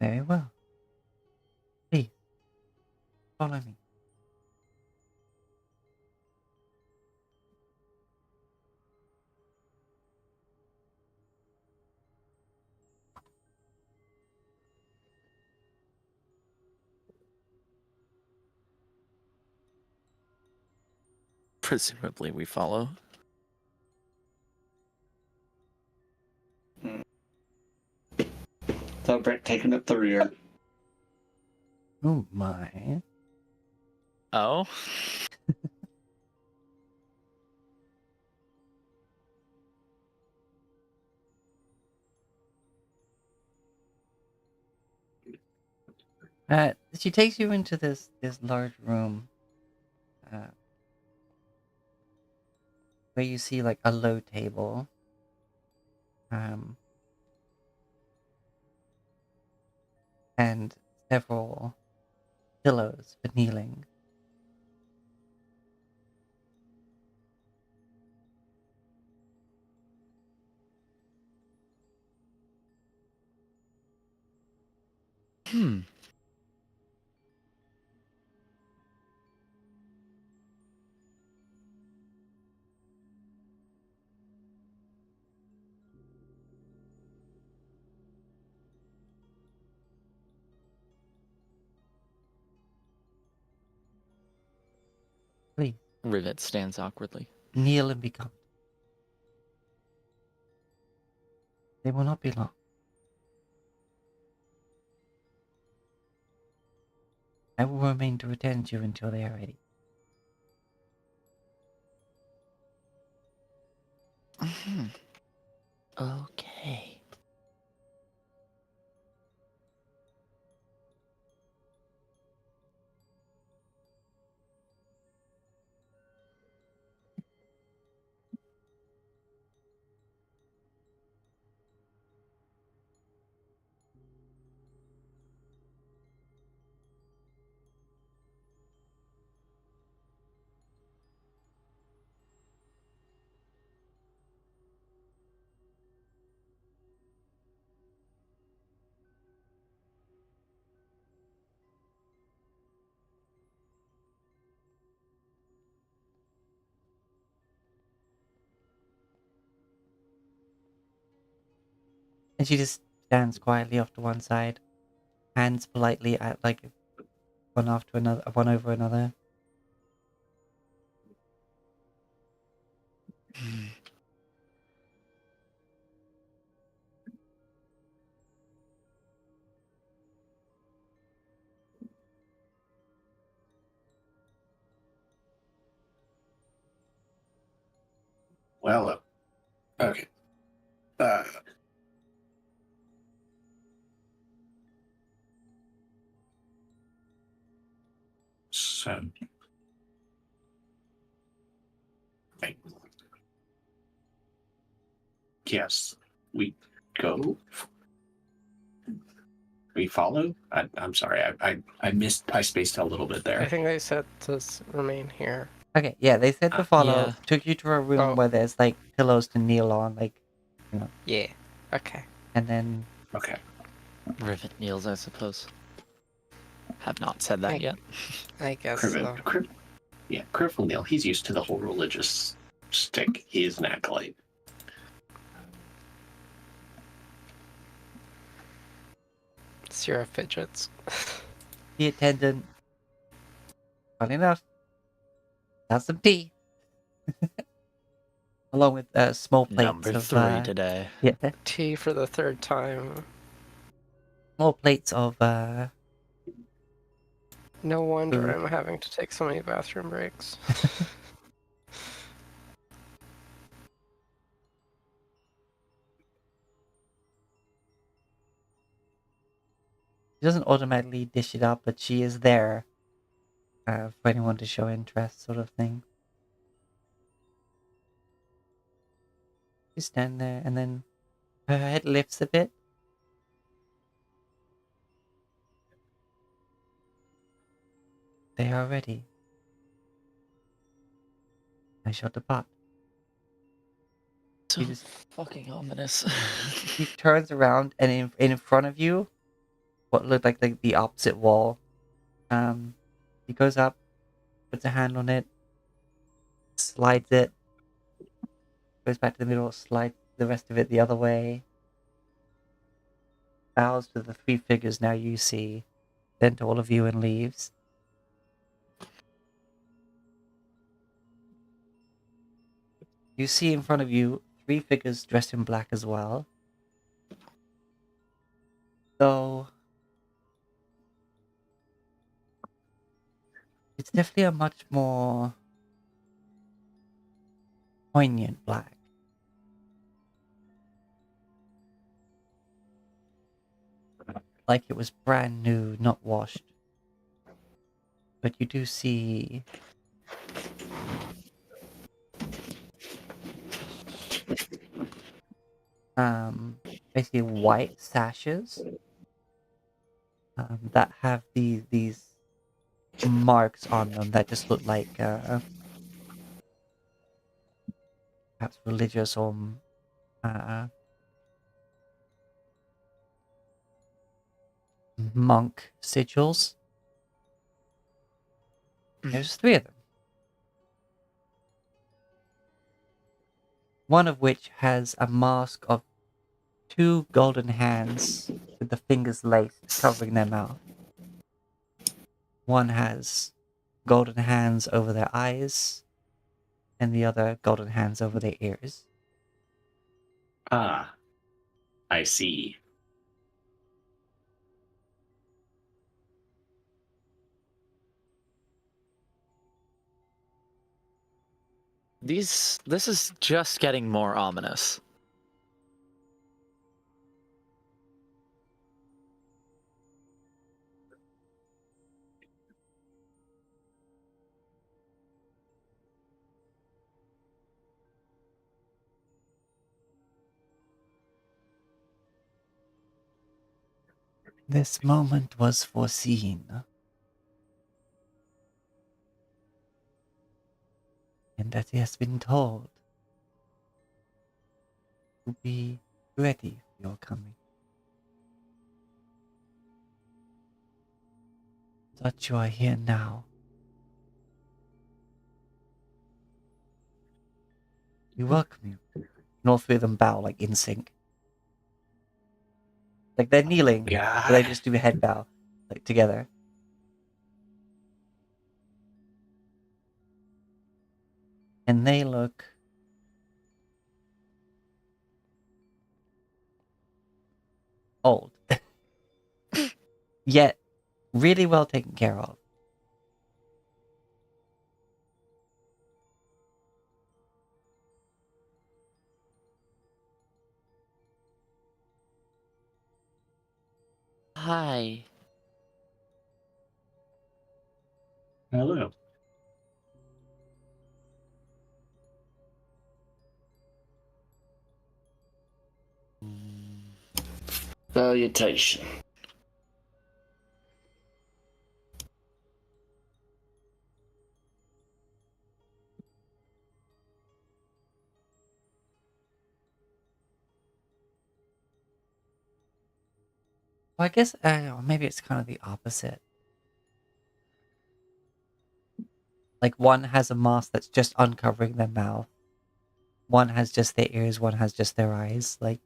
Very well. Please, follow me. Presumably, we follow. So Brett taking up the rear. Oh my. Oh. She takes you into this large room, where you see like a low table, um, and several pillows for kneeling. Hmm. Please, Rivet stands awkwardly. kneel and be comfortable. They will not be long. I will remain to attend you until they are ready. Hmm. Okay. And she just stands quietly off to one side, hands politely at like one after another, one over another. Hmm. Well, okay. Uh, So, right. Yes, we go. We follow. I'm sorry. I spaced out a little bit I there. think they said to remain here. Okay, yeah, they said to follow. Yeah. Took you to a room Oh. where there's like pillows to kneel on, like, you know, Yeah. Okay. and then Okay. Rivet Niels, I suppose. Have not said that I- yet. I guess Criven, so. yeah, Criven Neil. He's used to the whole religious stick. He is an acolyte. Sierra fidgets. the attendant. Funny enough, got some tea, along with small plates Number of 3 today. yeah, Tea for the third time. small plates of No wonder Food. I'm having to take so many bathroom breaks. She doesn't automatically dish it up, but she is there for anyone to show interest, sort of thing. You stand there, and then her head lifts a bit. They are ready. I shall depart. So You just- fucking ominous. He turns around, and in front of you, what looked like the opposite wall, he goes up, puts a hand on it, slides it, goes back to the middle, slides the rest of it the other way, bows to the 3 figures now you see, then to all of you, and leaves. You see in front of you 3 figures dressed in black as well. Though it's definitely a much more poignant black. Like it was brand new, not washed. But you do see basically white sashes that have these marks on them that just look like perhaps religious or uh, monk sigils. There's 3 of them. One of which has a mask of 2 golden hands with the fingers laced, covering their mouth. One has golden hands over their eyes, and the other golden hands over their ears. Ah, I see. This is just getting more ominous. This moment was foreseen, and that he has been told to be ready for your coming. That you are here now. We welcome you. And all 3 of them bow, like in sync. Like they're kneeling, but Yeah. they just do a head bow, like together. And they look old. Yet really well taken care of. Hi. Hello. Salutation. Well, I guess maybe it's kind of the opposite. Like one has a mask that's just uncovering their mouth. One has just their ears, one has just their eyes. Like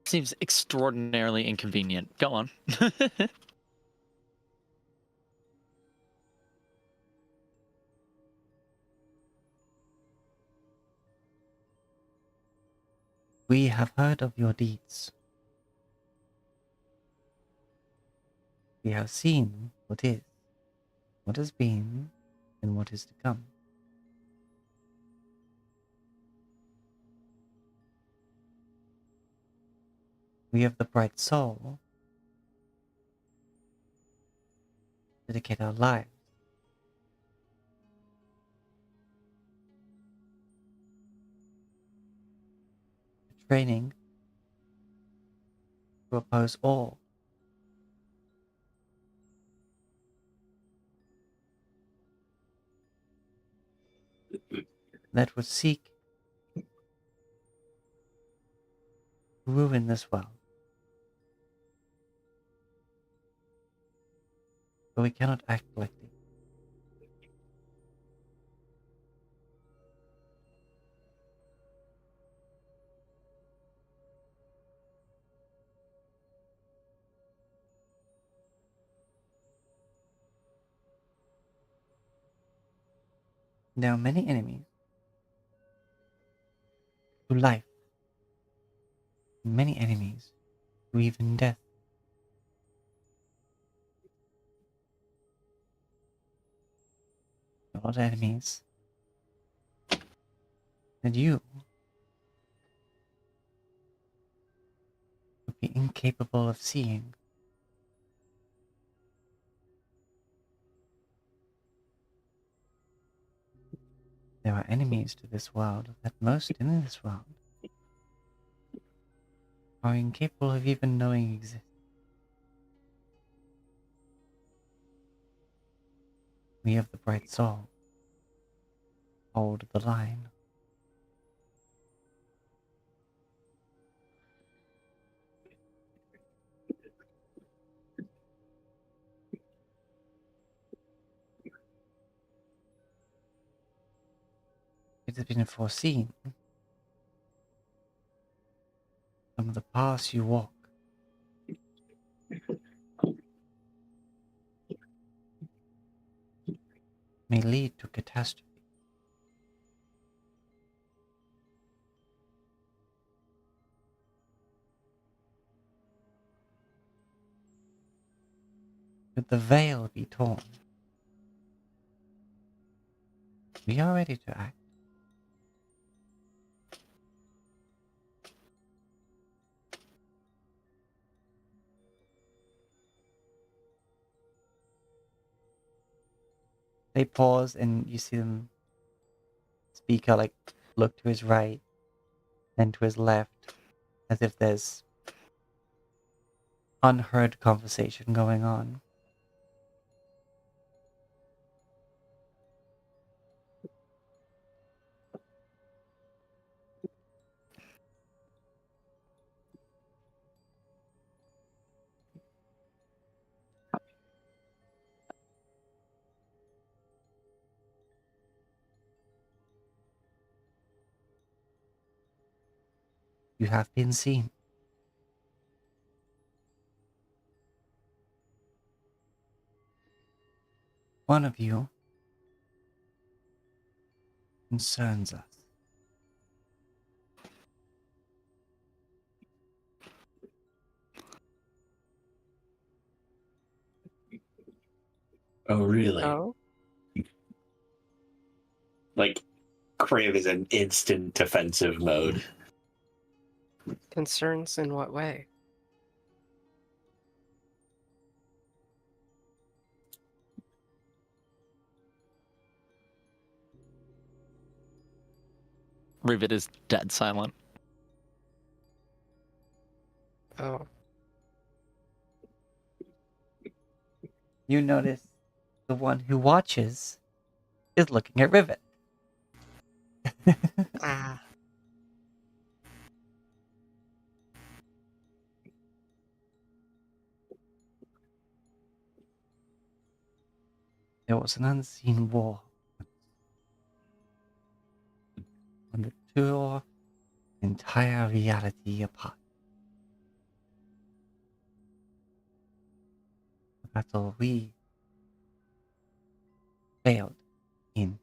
Seems extraordinarily inconvenient. Go on. we have heard of your deeds. We have seen what is, what has been, and what is to come. We of the bright soul dedicate our lives to training to oppose all that would seek to ruin this world. But we cannot act lightly. There are many enemies to life, many enemies to even death. A lot of enemies that you would be incapable of seeing. There are enemies to this world that most in this world are incapable of even knowing exist. We of the bright soul hold the line. It has been foreseen some of the paths you walk may lead to catastrophe. Should the veil be torn, we are ready to act. They pause and you see them speaker like look to his right, then to his left, as if there's unheard conversation going on. You have been seen. One of you concerns us. Oh, really? Oh, Like, Crave is in instant defensive mode. concerns in what way? Rivet is dead silent. Oh, You notice the one who watches is looking at Rivet. ah, There was an unseen war when the tore entire reality apart. The battle we failed in.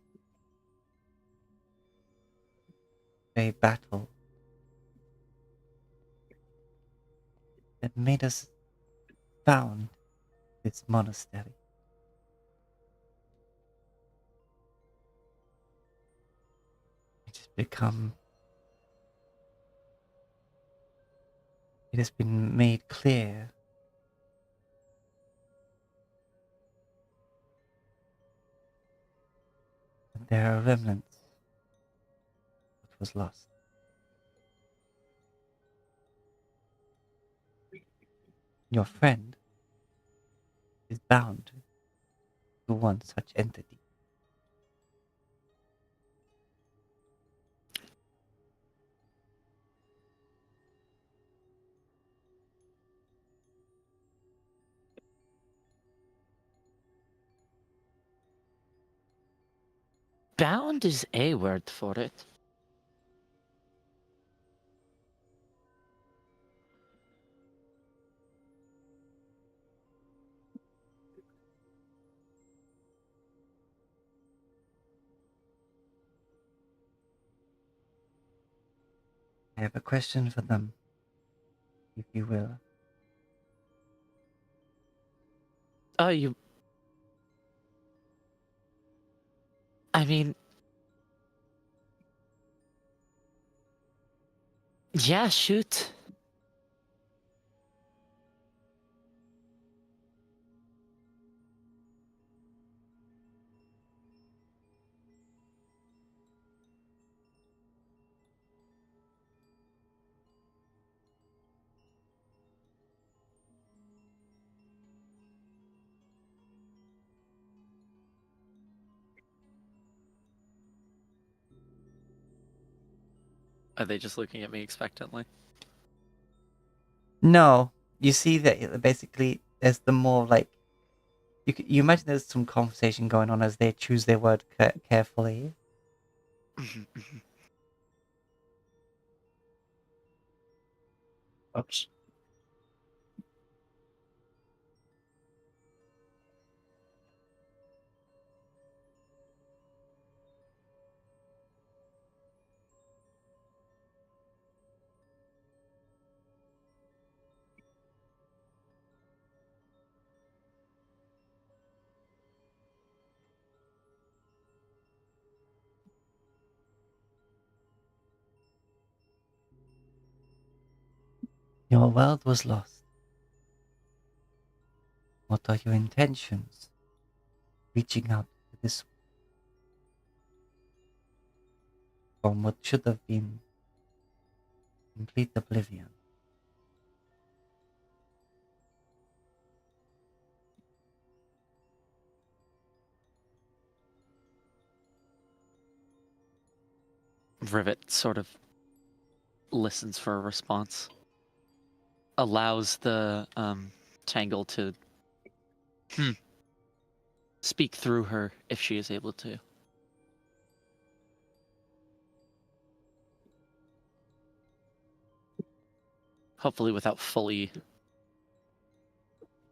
A battle that made us found this monastery. It has become. It has been made clear that there are remnants of what was lost. Your friend is bound to one such entity. Bound is a word for it. I have a question for them, if you will. Oh, you. I mean. Yeah, shoot. Are they just looking at me expectantly? No, you see that basically there's the more like you imagine there's some conversation going on as they choose their word carefully. Oops. Your world was lost. What are your intentions? Reaching out to this from what should have been complete oblivion. Rivet sort of listens for a response. Allows the Tangle to speak through her if she is able to. Hopefully without fully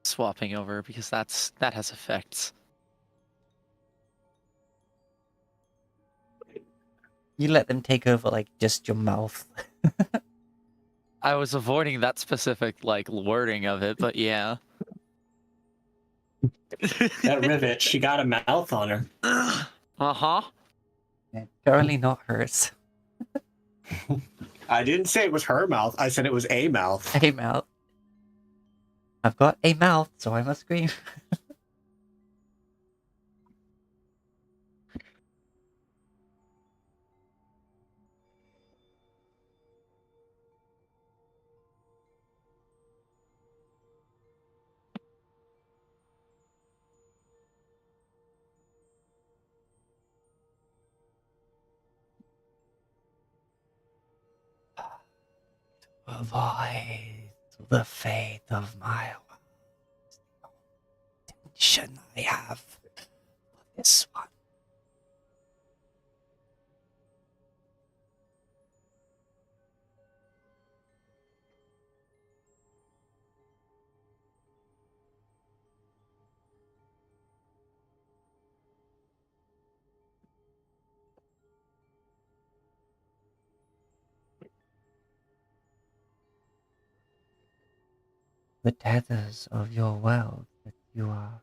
swapping over, because that has effects. You let them take over like just your mouth. I was avoiding that specific like wording of it, but yeah. That rivet, she got a mouth on her. Uh-huh. And currently not hers. I didn't say it was her mouth. I said it was a mouth. A mouth. I've got a mouth, so I must scream. Avoid the fate of my intention I have for this one. The tethers of your world that you are.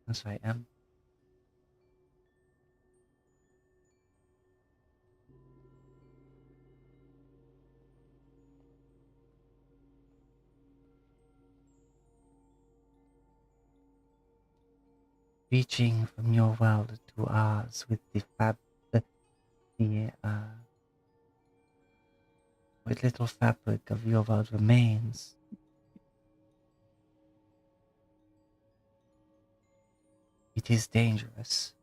Yes, I am. Reaching from your world to ours with the with little fabric of your world remains. It is dangerous.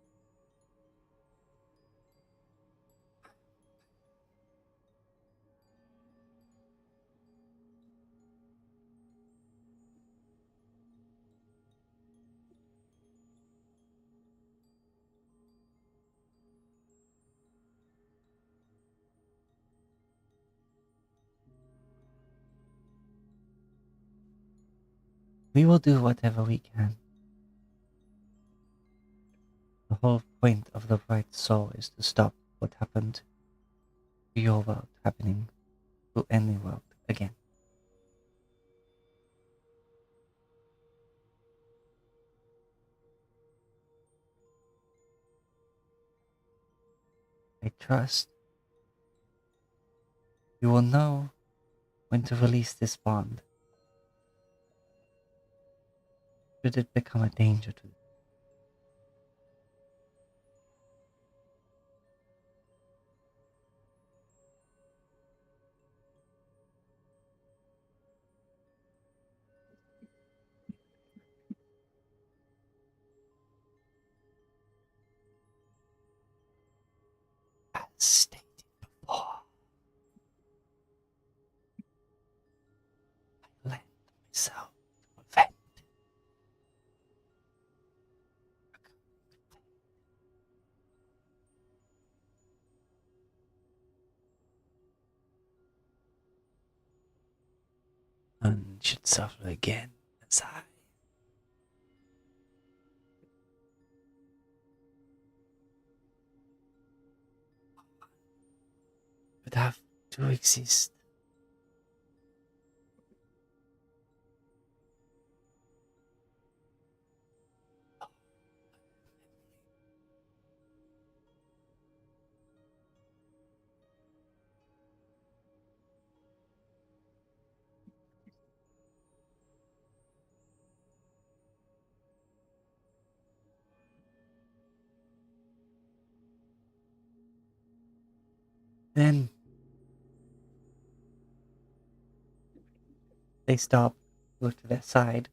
We will do whatever we can. The whole point of the Bright Soul is to stop what happened to your world happening to any world again. I trust you will know when to release this bond. Should it become a danger to you? As stated before, I lend myself to prevent and should suffer again as I. Would have to exist. Then they stop, look to their side.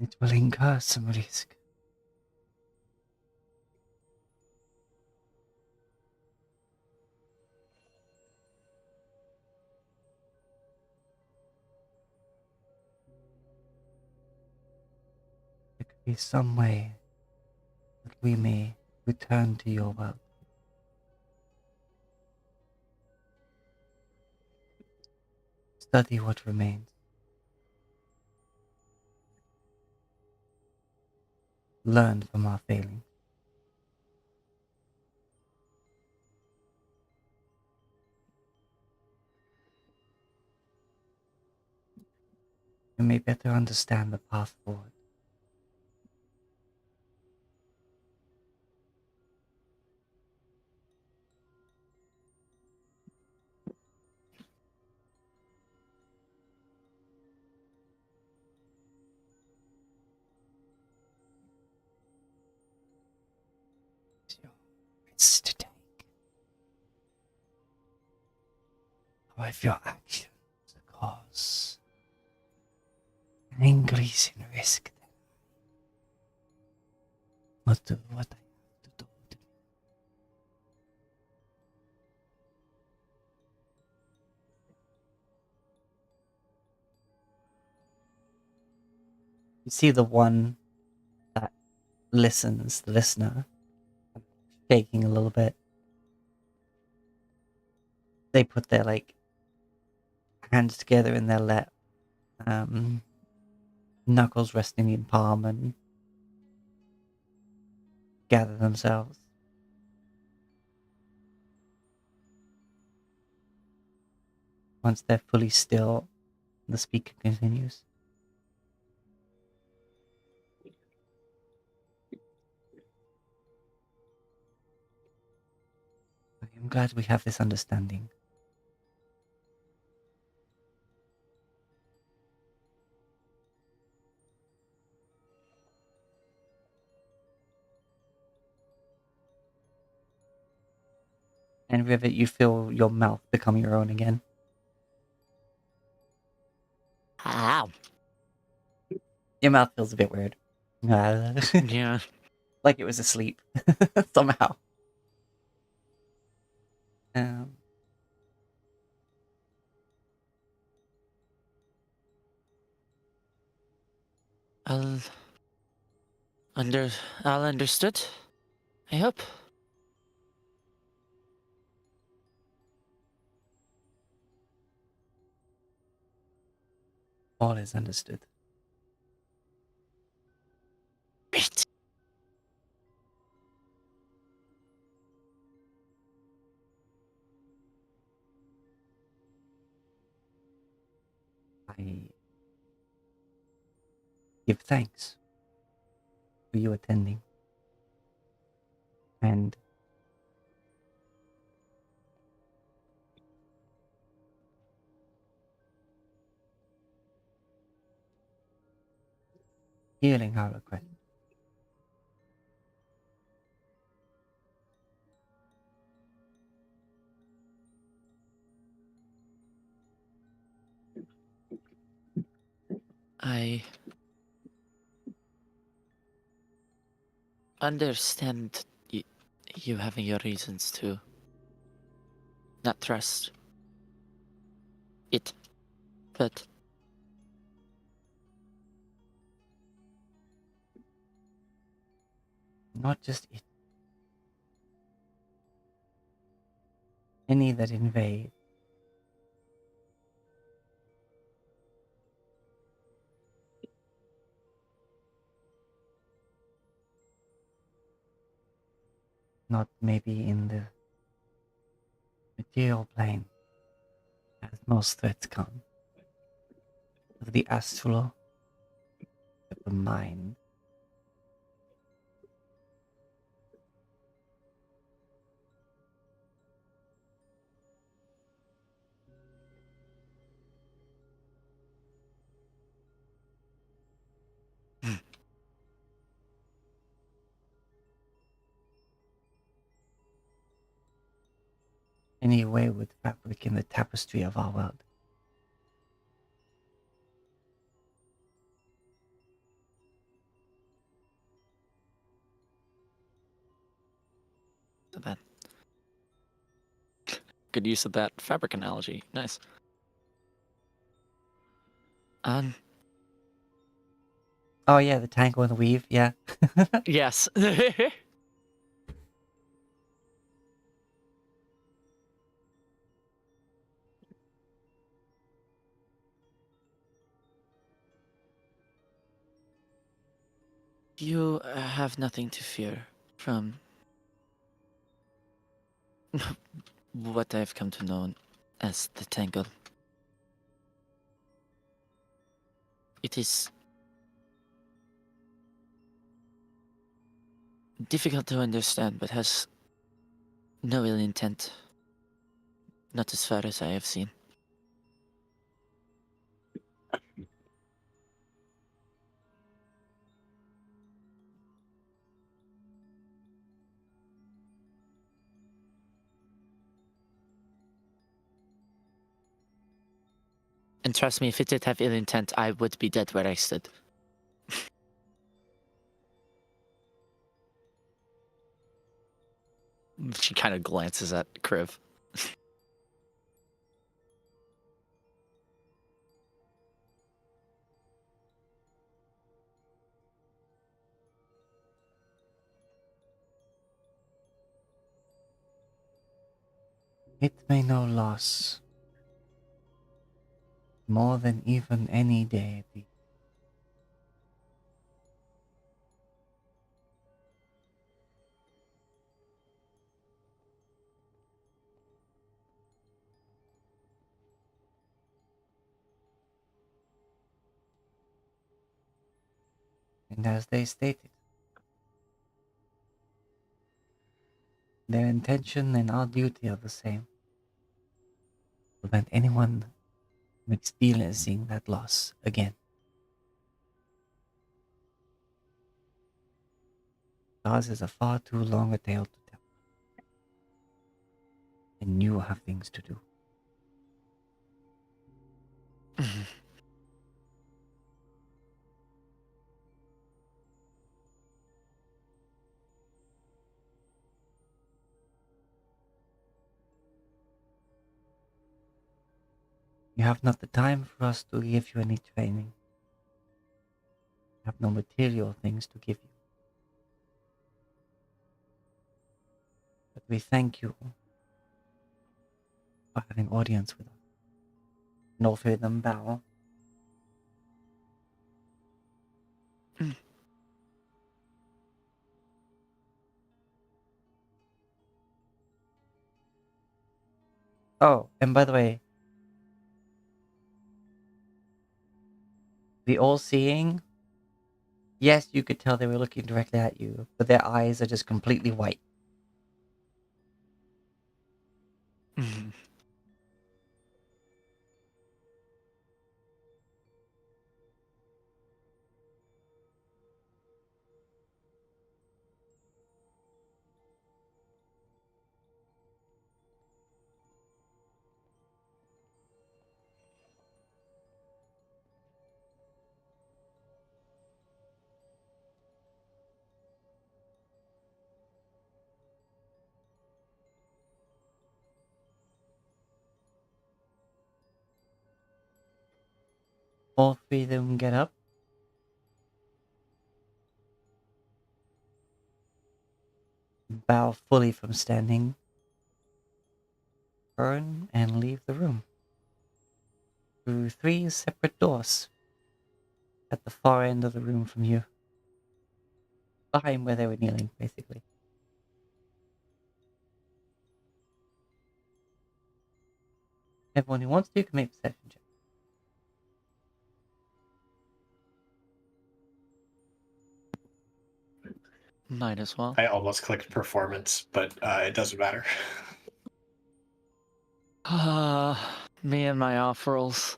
It will incur some risk. be some way that we may return to your world. Study what remains. Learn from our failings. You may better understand the path forward. It's to take. Or if your actions cause an increase in risk, then must do what I have to do. You see the one that listens, the listener, shaking a little bit. They put their hands together in their lap, knuckles resting in palm, and gather themselves. Once they're fully still, the speaker continues. I am glad we have this understanding. And Rivet, you feel your mouth become your own again. Ow. Your mouth feels a bit weird. Yeah. Like it was asleep somehow. Um, I'll under I'll understood. I hope. all is understood. Great. I give thanks for you attending. And hearing our request. I understand you having your reasons to not trust it, but Not just it. Any that invade. Not maybe in the material plane, as most threats come. Of the astral, of the mind. Any wayward fabric in the tapestry of our world. that good use of that fabric analogy. Nice. Um, Oh yeah, the tangle and the weave. Yeah. Yes. You have nothing to fear from what I've come to know as the Tangle. It is difficult to understand, but has no ill intent. Not as far as I have seen. And trust me, if it did have ill intent, I would be dead where I stood. She kind of glances at Kriv. It may know loss more than even any deity. And as they stated, their intention and our duty are the same. Prevent anyone from experiencing that loss again. Ours is a far too long a tale to tell. And you have things to do. You have not the time for us to give you any training. You have no material things to give you. But we thank you for having audience with us. And all three of them bow. Oh, and by the way, the all-seeing, yes, you could tell they were looking directly at you, but their eyes are just completely white. All three of them get up. Bow fully from standing. Turn and leave the room. Through three separate doors. At the far end of the room from you. Behind where they were kneeling, basically. Everyone who wants to can make perception check. Might as well. I almost clicked performance, but it doesn't matter. Me and my off rolls.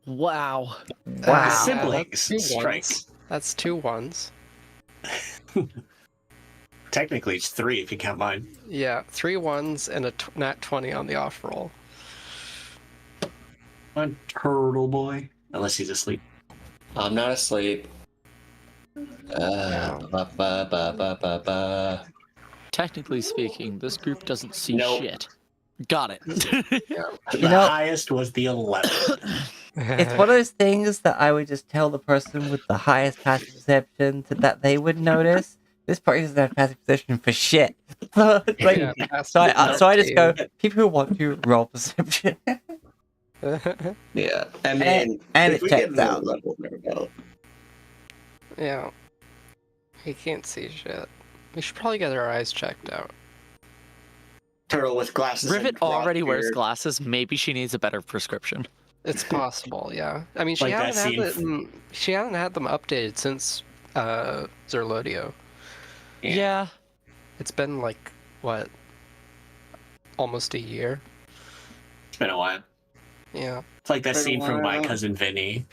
Wow. Wow. Siblings that's two strike. ones. That's 2 ones. Technically, it's 3 if you count mine. Yeah, 3 ones and a nat 20 on the off roll. One turtle boy. Unless he's asleep. I'm not asleep. Yeah. Ba, ba, ba, ba, ba, ba. Technically speaking, this group doesn't see Nope. shit. Got it. The You know- highest was the 11. It's one of those things that I would just tell the person with the highest passive perception that they would notice. This party doesn't have passive perception for shit. Like, Yeah, so I just go, to people who want to roll perception. Yeah, I mean, and if it we checks get another out. level, there we go. Yeah. He can't see shit. We should probably get our eyes checked out. Turtle with glasses. Rivet and already wears beard. glasses. Maybe she needs a better prescription. It's possible, yeah. I mean, she Like that hasn't had scene them. She hasn't had them updated since Zerlodio. Yeah. It's been like what, almost a year. It's been a while. Yeah. It's like that Been a scene from My while. Cousin Vinny.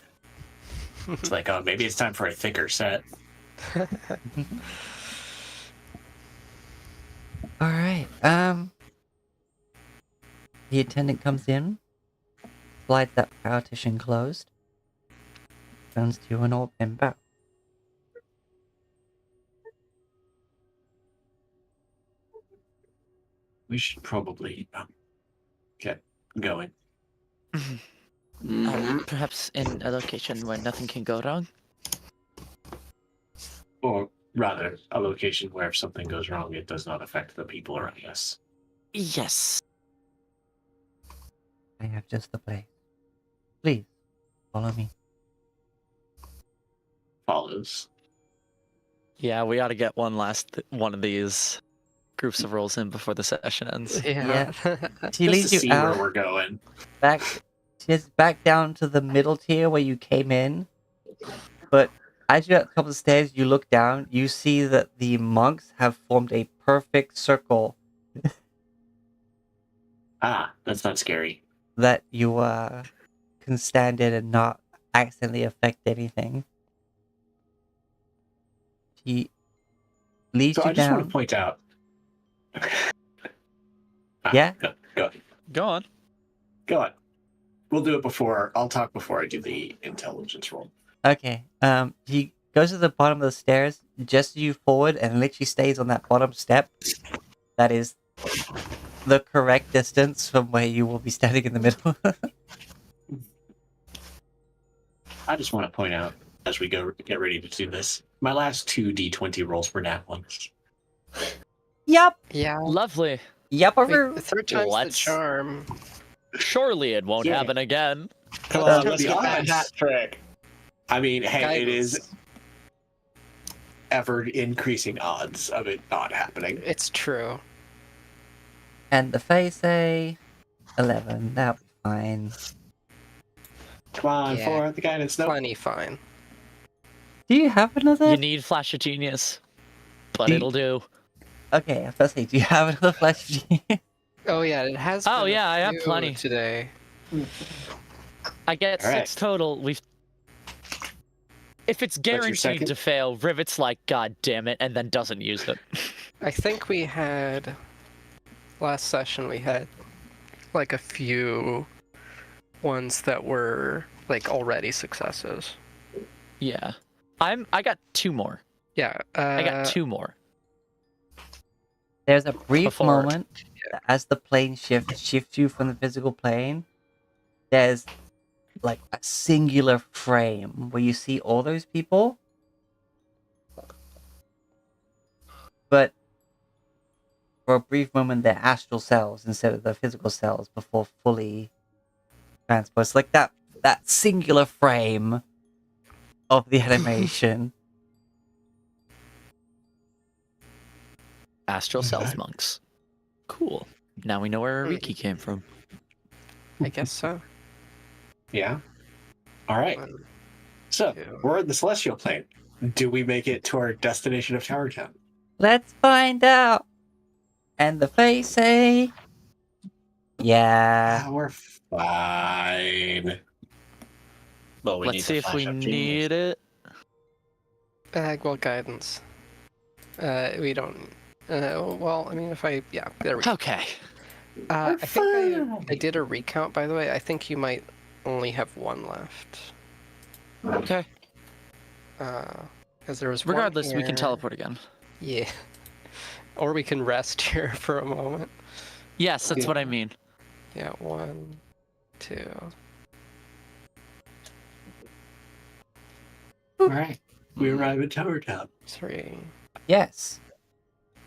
It's like, oh, maybe it's time for a thicker set. All right. The attendant comes in, slides that partition closed, turns to you and all and bow. We should probably get going. Perhaps in a location where nothing can go wrong. Or rather, a location where if something goes wrong, it does not affect the people around us. Yes. I have just the place. Please, follow me. Follows. Yeah, we ought to get one of these groups of rolls in before the session ends. Yeah. She Just leads to you see out where we're going. back. Just back down to the middle tier where you came in. But as you're at the top of the stairs, you look down. You see that the monks have formed a perfect circle Ah, that's not scary. that you can stand in and not accidentally affect anything. She leads So you I just down. want to point out. Yeah? Go. Go on. Go on. We'll do it before. I'll talk before I do the intelligence roll. Okay. He goes to the bottom of the stairs, gestures you forward, and literally stays on that bottom step. That is the correct distance from where you will be standing in the middle. I just want to point out as we go get ready to do this, my last two D20 rolls were nat ones. Yep. Yeah. Lovely. Yep. The third time's the Let's- charm. Surely it won't Yeah. happen again. Come Let's on, just let's be get that honest. hat trick. I mean, hey, it is Guidance. ever increasing odds of it not happening. It's true. And the face say 11. That'll be fine. Come on, Yeah. for the guidance. Nope. Plenty fine. Do you have another? You need Flash of Genius, but Do you- it'll do. Okay, I was about to say, do you have another flash? Oh yeah, it has. Oh, been a yeah, I have few plenty. today. I get All right. 6 total. If it's guaranteed second? to fail, Rivet's like, God damn it, and then doesn't use it. I think we had last session. We had like a few ones that were like already successes. Yeah. I got 2 more. Yeah. I got 2 more. There's a brief Before- moment as the plane shifts you from the physical plane. There's like a singular frame where you see all those people, but for a brief moment they're astral cells instead of the physical cells before fully transport. It's like that singular frame of the animation. Astral Cells Alright. monks. Cool. Now we know where Ariki came from. I guess so. Yeah. All right. One, So two. we're in the celestial plane. Do we make it to our destination of Tower Town? Let's find out. And the face say, yeah. Ah, we're fine. Well, Let's see if we need it. Well, guidance. We don't. Well, I mean, if I there we go. Okay. I think I did a recount, by the way. I think you might only have 1 left. Okay. Because there was one Regardless, we can here. teleport again. Yeah. Or we can rest here for a moment. Yes, that's Yeah. what I mean. Yeah, 1, 2. All right. We arrive at Tower Town. 3. Yes.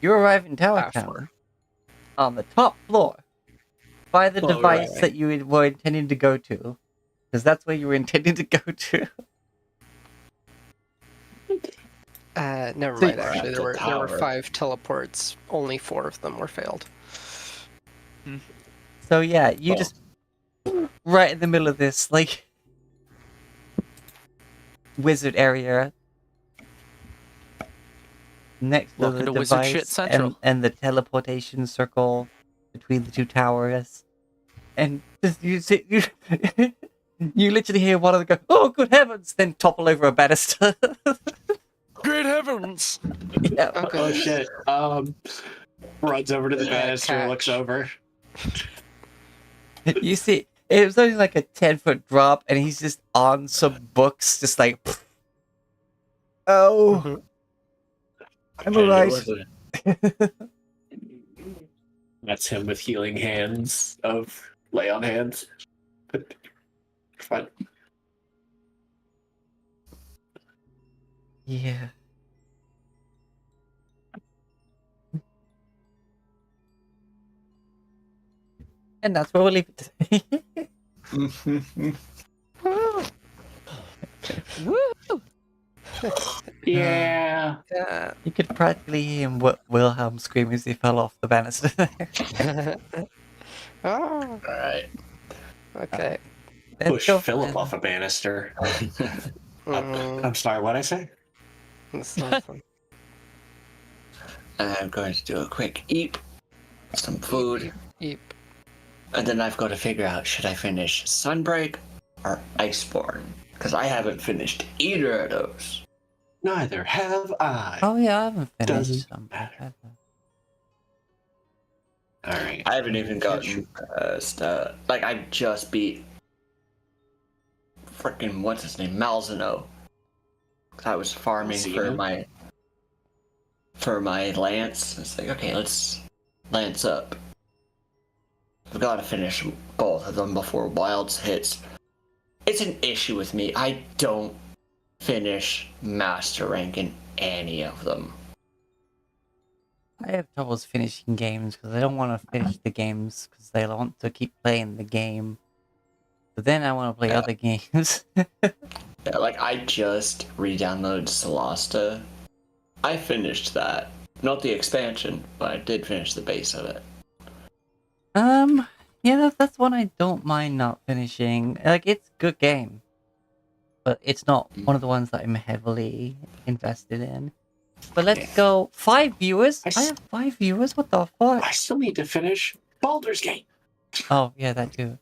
You arrive in Tower 4. Town on the top floor by the Oh, device right. that you were intending to go to. Because that's where you were intending to go to. Never So- mind. Actually, there were Tower. 5 teleports. Only 4 of them were failed. So yeah, you Oh. just right in the middle of this, like, wizard area. Next to Welcome the to Wizard Shit device Central. and the teleportation circle between the two towers. And just, you you literally hear one of them go, "Oh, good heavens!" then topple over a banister. Great heavens! Yeah. Okay. Oh shit. Runs over to the banister, catch. looks over. You see, it was only like a 10-foot drop, and he's just on some books, just like, oh, Mhm. I'm alright. That's him with healing hands of lay on hands. Fine. Yeah. And that's where we'll leave it today. Yeah. Yeah. You could practically hear him Wilhelm scream as he fell off the banister there. Oh, Alright. okay. Let's Push go Philip find- off a banister. Mm, I'm sorry, what'd I say? this is fun. I'm going to do a quick eat, some food, Eep. and then I've got to figure out should I finish Sunbreak or Iceborne? Because I haven't finished either of those. Neither have I. Oh yeah, I haven't finished Doesn't some. matter. All right. I haven't even gotten like I just beat freaking what's his name, Malzeno. 'Cause I was farming Malzeno? for my lance. It's like, okay, let's lance up. I've got to finish both of them before Wilds hits. It's an issue with me. I don't finish master rank in any of them. I have troubles finishing games because I don't want to finish the games because I want to keep playing the game. But then I want to play Yeah. other games. Yeah, like I just re-downloaded Solasta. I finished that. Not the expansion, but I did finish the base of it. Yeah, that's one I don't mind not finishing. Like, it's a good game. But it's not one of the ones that I'm heavily invested in. But let's go. 5 viewers? I have 5 viewers? What the fuck? I still need to finish Baldur's Gate. Oh, yeah, that too.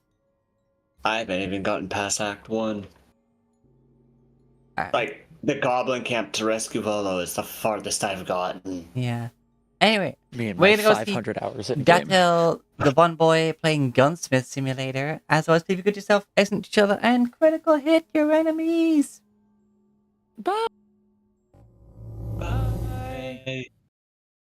I haven't even gotten past Act 1. Ah, Like, the Goblin Camp to rescue Volo is the farthest I've gotten. yeah. Anyway, Me and We're my gonna go see 500 hours in game. Gatel, the Bun Boy, playing Gunsmith Simulator. As always, leave you good yourself, excellent each other, and critical hit your enemies. Bye. Bye.